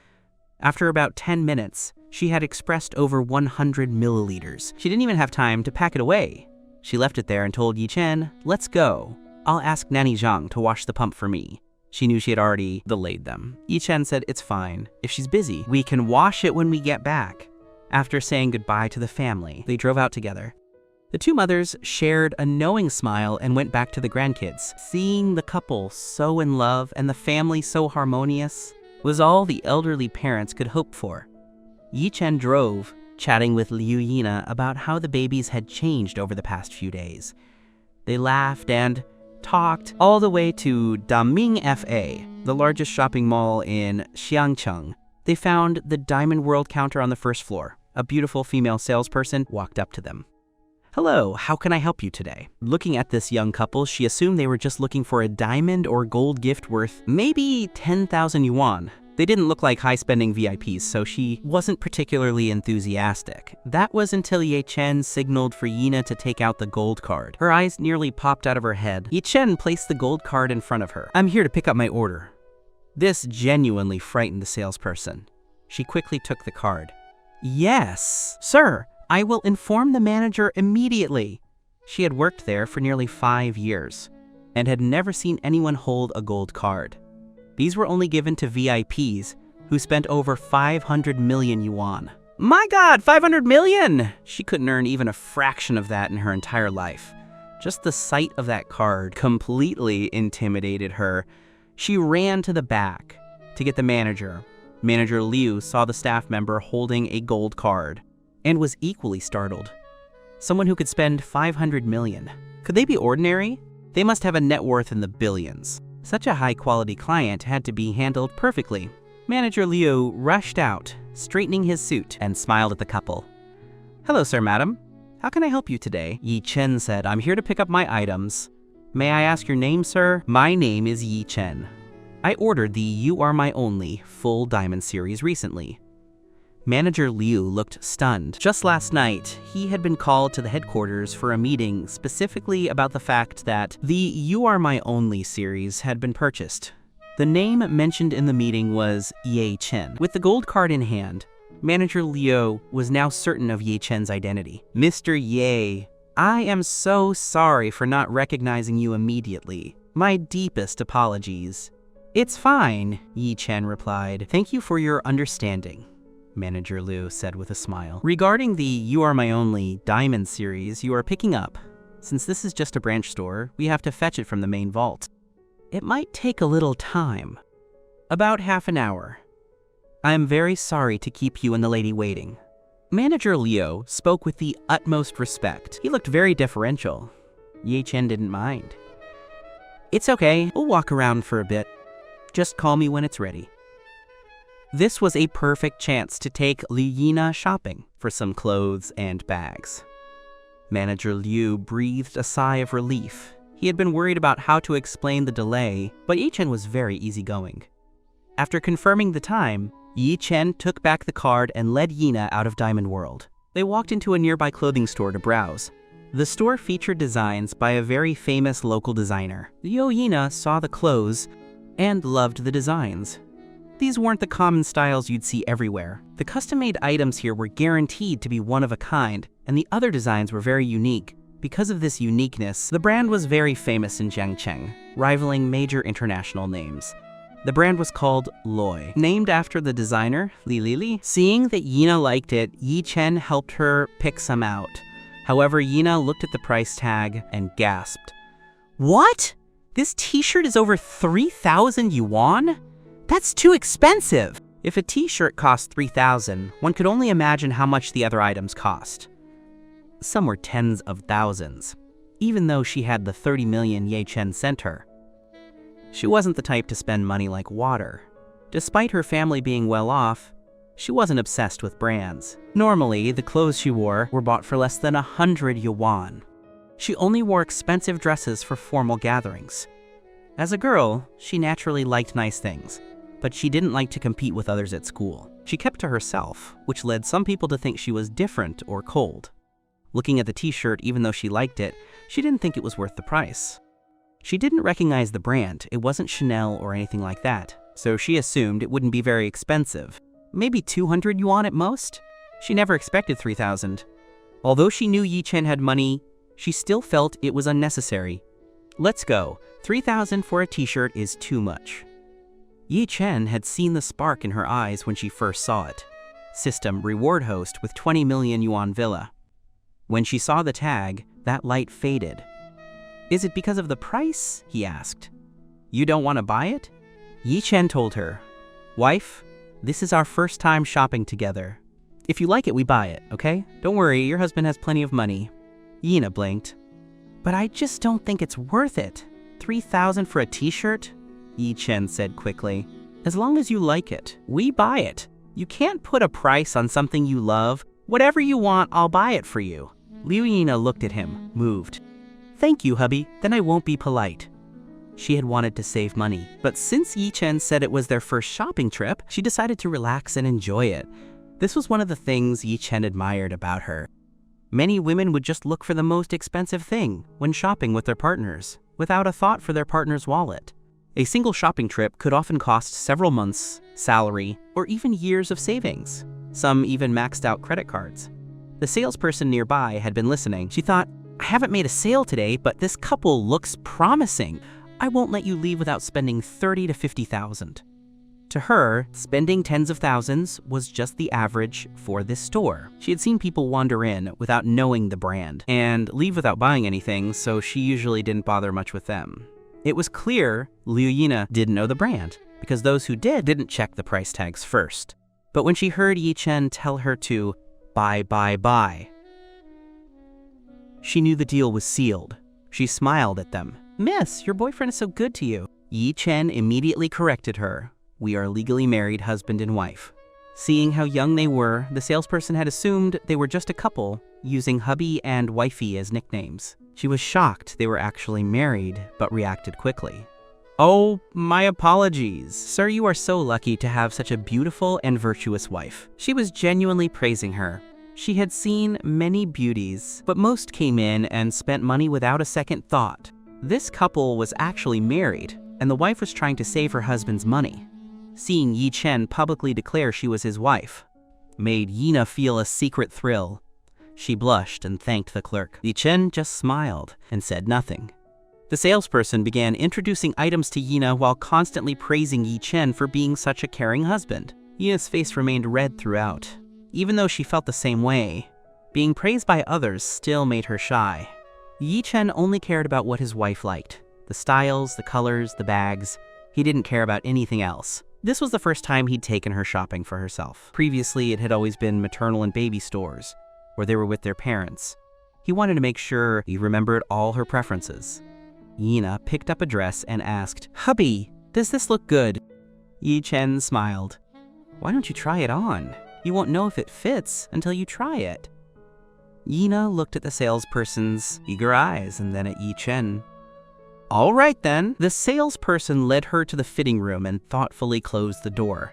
After about 10 minutes, she had expressed over 100 milliliters. She didn't even have time to pack it away. She left it there and told Yi Chen, "Let's go. I'll ask Nanny Zhang to wash the pump for me." She knew she had already delayed them. Yi Chen said, "It's fine. If she's busy, we can wash it when we get back." After saying goodbye to the family, they drove out together. The two mothers shared a knowing smile and went back to the grandkids. Seeing the couple so in love and the family so harmonious was all the elderly parents could hope for. Yi Chen drove, chatting with Liu Yina about how the babies had changed over the past few days. They laughed and talked all the way to Daming FA, the largest shopping mall in Xiangcheng. They found the Diamond World counter on the first floor. A beautiful female salesperson walked up to them. "Hello, how can I help you today?" Looking at this young couple, she assumed they were just looking for a diamond or gold gift worth maybe 10,000 yuan. They didn't look like high-spending VIPs, so she wasn't particularly enthusiastic. That was until Yi Chen signaled for Yina to take out the gold card. Her eyes nearly popped out of her head. Yi Chen placed the gold card in front of her. "I'm here to pick up my order." This genuinely frightened the salesperson. She quickly took the card. "Yes, sir, I will inform the manager immediately." She had worked there for nearly 5 years and had never seen anyone hold a gold card. These were only given to VIPs who spent over 500 million yuan. My God, 500 million! She couldn't earn even a fraction of that in her entire life. Just the sight of that card completely intimidated her. She ran to the back to get the manager. Manager Liu saw the staff member holding a gold card and was equally startled. Someone who could spend 500 million. Could they be ordinary? They must have a net worth in the billions. Such a high-quality client had to be handled perfectly. Manager Liu rushed out, straightening his suit, and smiled at the couple. "Hello, sir, madam. How can I help you today?" Yi Chen said, "I'm here to pick up my items. May I ask your name, sir?" "My name is Yi Chen. I ordered the You Are My Only full diamond series recently." Manager Liu looked stunned. Just last night, he had been called to the headquarters for a meeting specifically about the fact that the You Are My Only series had been purchased. The name mentioned in the meeting was Yi Chen. With the gold card in hand, Manager Liu was now certain of Yi Chen's identity. "Mr. Ye, I am so sorry for not recognizing you immediately. My deepest apologies." "It's fine," Yi Chen replied. "Thank you for your understanding. Manager Liu said with a smile. Regarding the You Are My Only Diamond series you are picking up, since this is just a branch store, we have to fetch it from the main vault. It might take a little time. About half an hour. I am very sorry to keep you and the lady waiting. Manager Liu spoke with the utmost respect. He looked very deferential. Ye Chen didn't mind. It's okay, we'll walk around for a bit. Just call me when it's ready. This was a perfect chance to take Liu Yina shopping for some clothes and bags. Manager Liu breathed a sigh of relief. He had been worried about how to explain the delay, but Yi Chen was very easygoing. After confirming the time, Yi Chen took back the card and led Yina out of Diamond World. They walked into a nearby clothing store to browse. The store featured designs by a very famous local designer. Liu Yina saw the clothes and loved the designs. These weren't the common styles you'd see everywhere. The custom-made items here were guaranteed to be one of a kind, and the other designs were very unique. Because of this uniqueness, the brand was very famous in Jiangcheng, rivaling major international names. The brand was called Loi, named after the designer, Li Li. Seeing that Yina liked it, Yi Chen helped her pick some out. However, Yina looked at the price tag and gasped. What? This t-shirt is over 3,000 yuan? That's too expensive! If a t-shirt cost 3,000, one could only imagine how much the other items cost. Some were tens of thousands, even though she had the 30 million Ye Chen sent her. She wasn't the type to spend money like water. Despite her family being well off, she wasn't obsessed with brands. Normally, the clothes she wore were bought for less than 100 yuan. She only wore expensive dresses for formal gatherings. As a girl, she naturally liked nice things, but she didn't like to compete with others at school. She kept to herself, which led some people to think she was different or cold. Looking at the t-shirt, even though she liked it, she didn't think it was worth the price. She didn't recognize the brand. It wasn't Chanel or anything like that, so she assumed it wouldn't be very expensive. Maybe 200 yuan at most? She never expected 3,000. Although she knew Yi Chen had money, she still felt it was unnecessary. Let's go. 3,000 for a t-shirt is too much. Yi Chen had seen the spark in her eyes when she first saw it. System reward host with 20 million yuan villa. When she saw the tag, that light faded. Is it because of the price? He asked. You don't want to buy it? Yi Chen told her, Wife, this is our first time shopping together. If you like it, we buy it, okay? Don't worry, your husband has plenty of money. Yina blinked. But I just don't think it's worth it. 3,000 for a t-shirt? Yi Chen said quickly. As long as you like it, we buy it. You can't put a price on something you love. Whatever you want, I'll buy it for you. Liu Yina looked at him, moved. Thank you, hubby, then I won't be polite. She had wanted to save money, but since Yi Chen said it was their first shopping trip, she decided to relax and enjoy it. This was one of the things Yi Chen admired about her. Many women would just look for the most expensive thing when shopping with their partners, without a thought for their partner's wallet. A single shopping trip could often cost several months' salary or even years of savings. Some even maxed out credit cards. The salesperson nearby had been listening. She thought, I haven't made a sale today, but this couple looks promising. I won't let you leave without spending 30 to 50,000. To her, spending tens of thousands was just the average for this store. She had seen people wander in without knowing the brand and leave without buying anything, so she usually didn't bother much with them. It was clear Liu Yina didn't know the brand, because those who didn't check the price tags first. But when she heard Yi Chen tell her to buy, she knew the deal was sealed. She smiled at them. Miss, your boyfriend is so good to you. Yi Chen immediately corrected her. We are legally married husband and wife. Seeing how young they were, the salesperson had assumed they were just a couple, using hubby and wifey as nicknames. She was shocked they were actually married, but reacted quickly. Oh, my apologies. Sir, you are so lucky to have such a beautiful and virtuous wife. She was genuinely praising her. She had seen many beauties, but most came in and spent money without a second thought. This couple was actually married, and the wife was trying to save her husband's money. Seeing Yi Chen publicly declare she was his wife made Yina feel a secret thrill. She blushed and thanked the clerk. Yi Chen just smiled and said nothing. The salesperson began introducing items to Yina while constantly praising Yi Chen for being such a caring husband. Yina's face remained red throughout. Even though she felt the same way, being praised by others still made her shy. Yi Chen only cared about what his wife liked. The styles, the colors, the bags. He didn't care about anything else. This was the first time he'd taken her shopping for herself. Previously, it had always been maternal and baby stores, where they were with their parents. He wanted to make sure he remembered all her preferences. Yina picked up a dress and asked, "Hubby, does this look good?" Yi Chen smiled. "Why don't you try it on? You won't know if it fits until you try it." Yina looked at the salesperson's eager eyes and then at Yi Chen. "All right then." The salesperson led her to the fitting room and thoughtfully closed the door.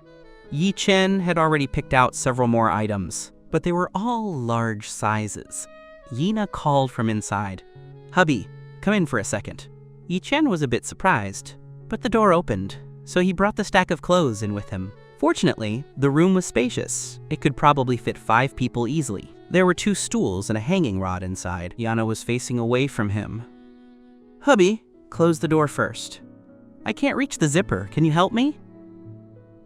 Yi Chen had already picked out several more items, but they were all large sizes. Yina called from inside, "Hubby, come in for a second." Yi Chen was a bit surprised, but the door opened, so he brought the stack of clothes in with him. Fortunately, the room was spacious. It could probably fit 5 people easily. There were 2 stools and a hanging rod inside. Yana was facing away from him. "Hubby, close the door first. I can't reach the zipper. Can you help me?"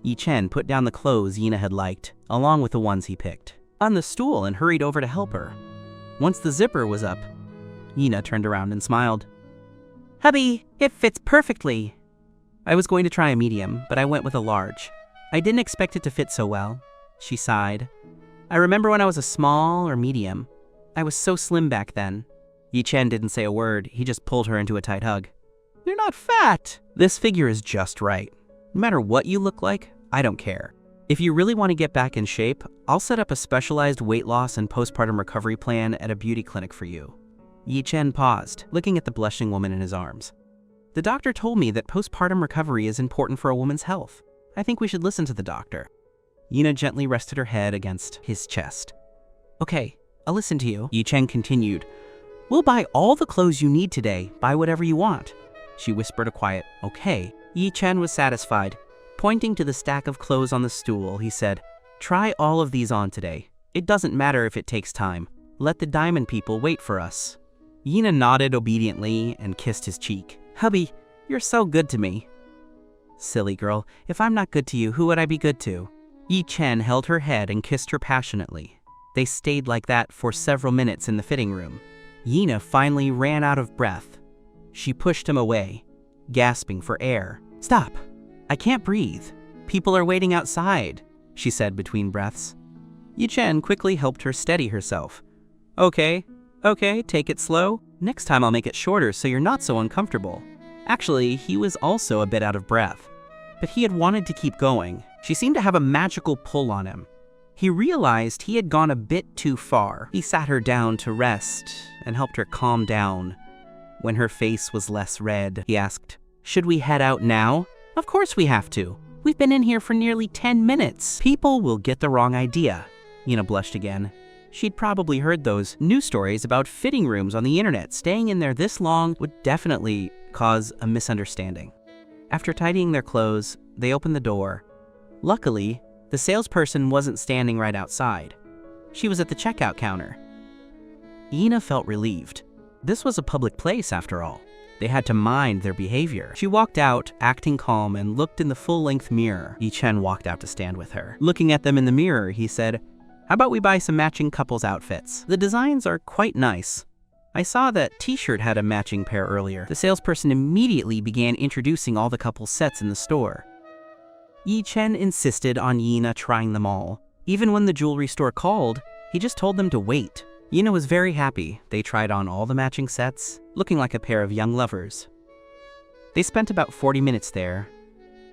Yi Chen put down the clothes Yina had liked, along with the ones he picked, on the stool and hurried over to help her. Once the zipper was up, Yina turned around and smiled. "Hubby, it fits perfectly." "I was going to try a medium, but I went with a large. I didn't expect it to fit so well," she sighed. "I remember when I was a small or medium. I was so slim back then." Yi Chen didn't say a word. He just pulled her into a tight hug. "You're not fat." "This figure is just right. No matter what you look like, I don't care. If you really want to get back in shape, I'll set up a specialized weight loss and postpartum recovery plan at a beauty clinic for you." Yi Chen paused, looking at the blushing woman in his arms. "The doctor told me that postpartum recovery is important for a woman's health. I think we should listen to the doctor." Yina gently rested her head against his chest. "Okay, I'll listen to you." Yi Chen continued, "We'll buy all the clothes you need today. Buy whatever you want." She whispered a quiet, "Okay." Yi Chen was satisfied. Pointing to the stack of clothes on the stool, he said, "Try all of these on today. It doesn't matter if it takes time. Let the diamond people wait for us." Yina nodded obediently and kissed his cheek. "Hubby, you're so good to me." "Silly girl, if I'm not good to you, who would I be good to?" Yi Chen held her head and kissed her passionately. They stayed like that for several minutes in the fitting room. Yina finally ran out of breath. She pushed him away, gasping for air. "Stop! I can't breathe. People are waiting outside," she said between breaths. Yi Chen quickly helped her steady herself. Okay, take it slow. Next time I'll make it shorter so you're not so uncomfortable." Actually, he was also a bit out of breath, but he had wanted to keep going. She seemed to have a magical pull on him. He realized he had gone a bit too far. He sat her down to rest and helped her calm down. When her face was less red, he asked, "Should we head out now?" "Of course we have to. We've been in here for nearly 10 minutes. People will get the wrong idea." Yina blushed again. She'd probably heard those news stories about fitting rooms on the internet. Staying in there this long would definitely cause a misunderstanding. After tidying their clothes, they opened the door. Luckily, the salesperson wasn't standing right outside. She was at the checkout counter. Yina felt relieved. This was a public place, after all. They had to mind their behavior. She walked out, acting calm, and looked in the full-length mirror. Yi Chen walked out to stand with her. Looking at them in the mirror, he said, "How about we buy some matching couples outfits? The designs are quite nice. I saw that t-shirt had a matching pair earlier." The salesperson immediately began introducing all the couple sets in the store. Yi Chen insisted on Yina trying them all. Even when the jewelry store called, he just told them to wait. Yina was very happy. They tried on all the matching sets, looking like a pair of young lovers. They spent about 40 minutes there.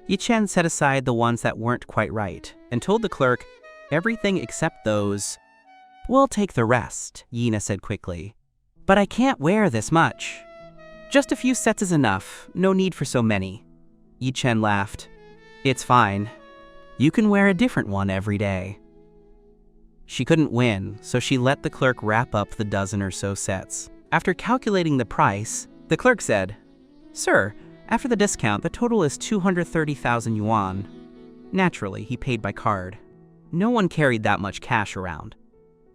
Yi Chen set aside the ones that weren't quite right and told the clerk, "Everything except those. We'll take the rest," Yina said quickly. "But I can't wear this much." "Just a few sets is enough. No need for so many." Yi Chen laughed. "It's fine. You can wear a different one every day." She couldn't win, so she let the clerk wrap up the dozen or so sets. After calculating the price, the clerk said, "Sir, after the discount, the total is 230,000 yuan. Naturally, he paid by card. No one carried that much cash around.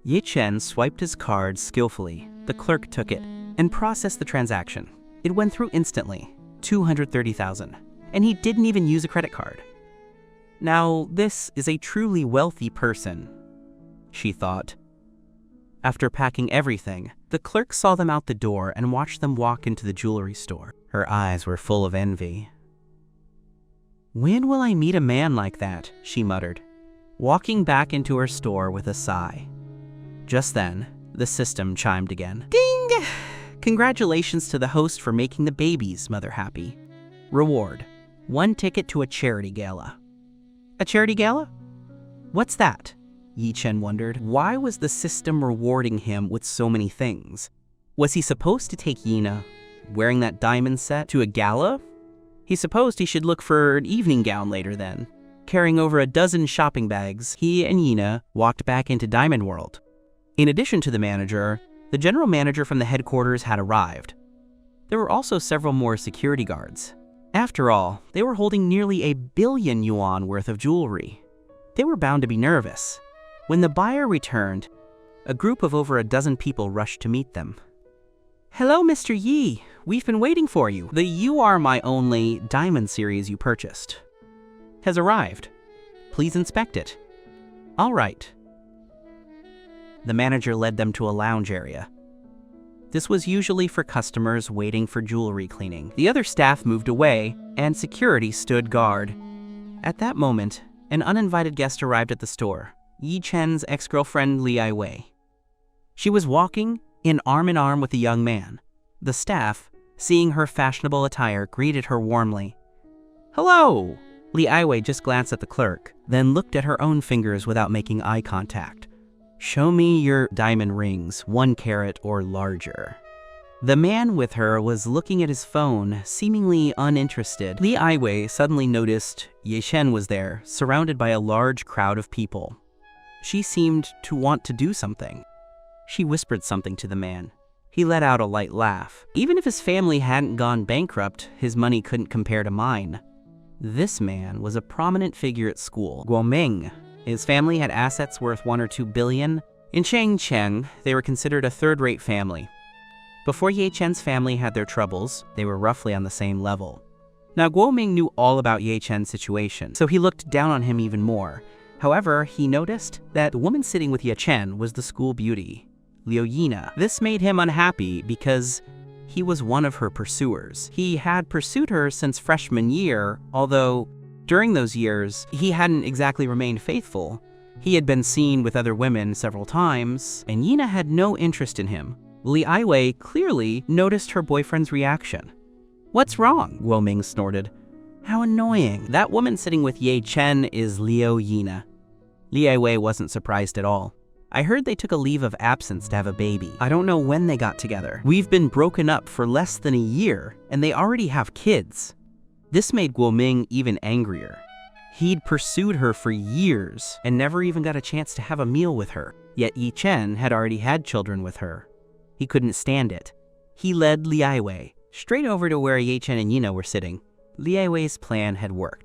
Yi Chen swiped his card skillfully. The clerk took it and processed the transaction. It went through instantly, 230,000, and he didn't even use a credit card. Now, this is a truly wealthy person, she thought. After packing everything, the clerk saw them out the door and watched them walk into the jewelry store. Her eyes were full of envy. "When will I meet a man like that?" she muttered, walking back into her store with a sigh. Just then, the system chimed again. Ding! Congratulations to the host for making the baby's mother happy. Reward: 1 ticket to a charity gala. A charity gala? What's that? Yi Chen wondered. Why was the system rewarding him with so many things? Was he supposed to take Yina, wearing that diamond set, to a gala? He supposed he should look for an evening gown later then. Carrying over a dozen shopping bags, he and Yina walked back into Diamond World. In addition to the manager, the general manager from the headquarters had arrived. There were also several more security guards. After all, they were holding nearly 1 billion yuan worth of jewelry. They were bound to be nervous. When the buyer returned, a group of over a dozen people rushed to meet them. "Hello, Mr. Yi. We've been waiting for you. The You Are My Only diamond series you purchased has arrived. Please inspect it." "All right." The manager led them to a lounge area. This was usually for customers waiting for jewelry cleaning. The other staff moved away, and security stood guard. At that moment, an uninvited guest arrived at the store, Yi Chen's ex-girlfriend Li Aiwei. She was walking in arm with a young man. The staff, seeing her fashionable attire, greeted her warmly. "Hello!" Li Aiwei just glanced at the clerk, then looked at her own fingers without making eye contact. "Show me your diamond rings, 1 carat or larger." The man with her was looking at his phone, seemingly uninterested. Li Aiwei suddenly noticed Yi Chen was there, surrounded by a large crowd of people. She seemed to want to do something. She whispered something to the man. He let out a light laugh. Even if his family hadn't gone bankrupt, his money couldn't compare to mine. This man was a prominent figure at school, Guoming. His family had assets worth 1 or 2 billion. In Changcheng, they were considered a third-rate family. Before Ye Chen's family had their troubles, they were roughly on the same level. Now Guoming knew all about Ye Chen's situation, so he looked down on him even more. However, he noticed that the woman sitting with Ye Chen was the school beauty, Liu Yina. This made him unhappy because he was one of her pursuers. He had pursued her since freshman year, although during those years, he hadn't exactly remained faithful. He had been seen with other women several times, and Yina had no interest in him. Li Aiwei clearly noticed her boyfriend's reaction. "What's wrong?" Guoming snorted. "How annoying. That woman sitting with Ye Chen is Liu Yina." Li Aiwei wasn't surprised at all. "I heard they took a leave of absence to have a baby. I don't know when they got together. We've been broken up for less than a year, and they already have kids." This made Guoming even angrier. He'd pursued her for years and never even got a chance to have a meal with her. Yet Yi Chen had already had children with her. He couldn't stand it. He led Li Aiwei straight over to where Ye Chen and Yina were sitting. Li Aiwei's plan had worked.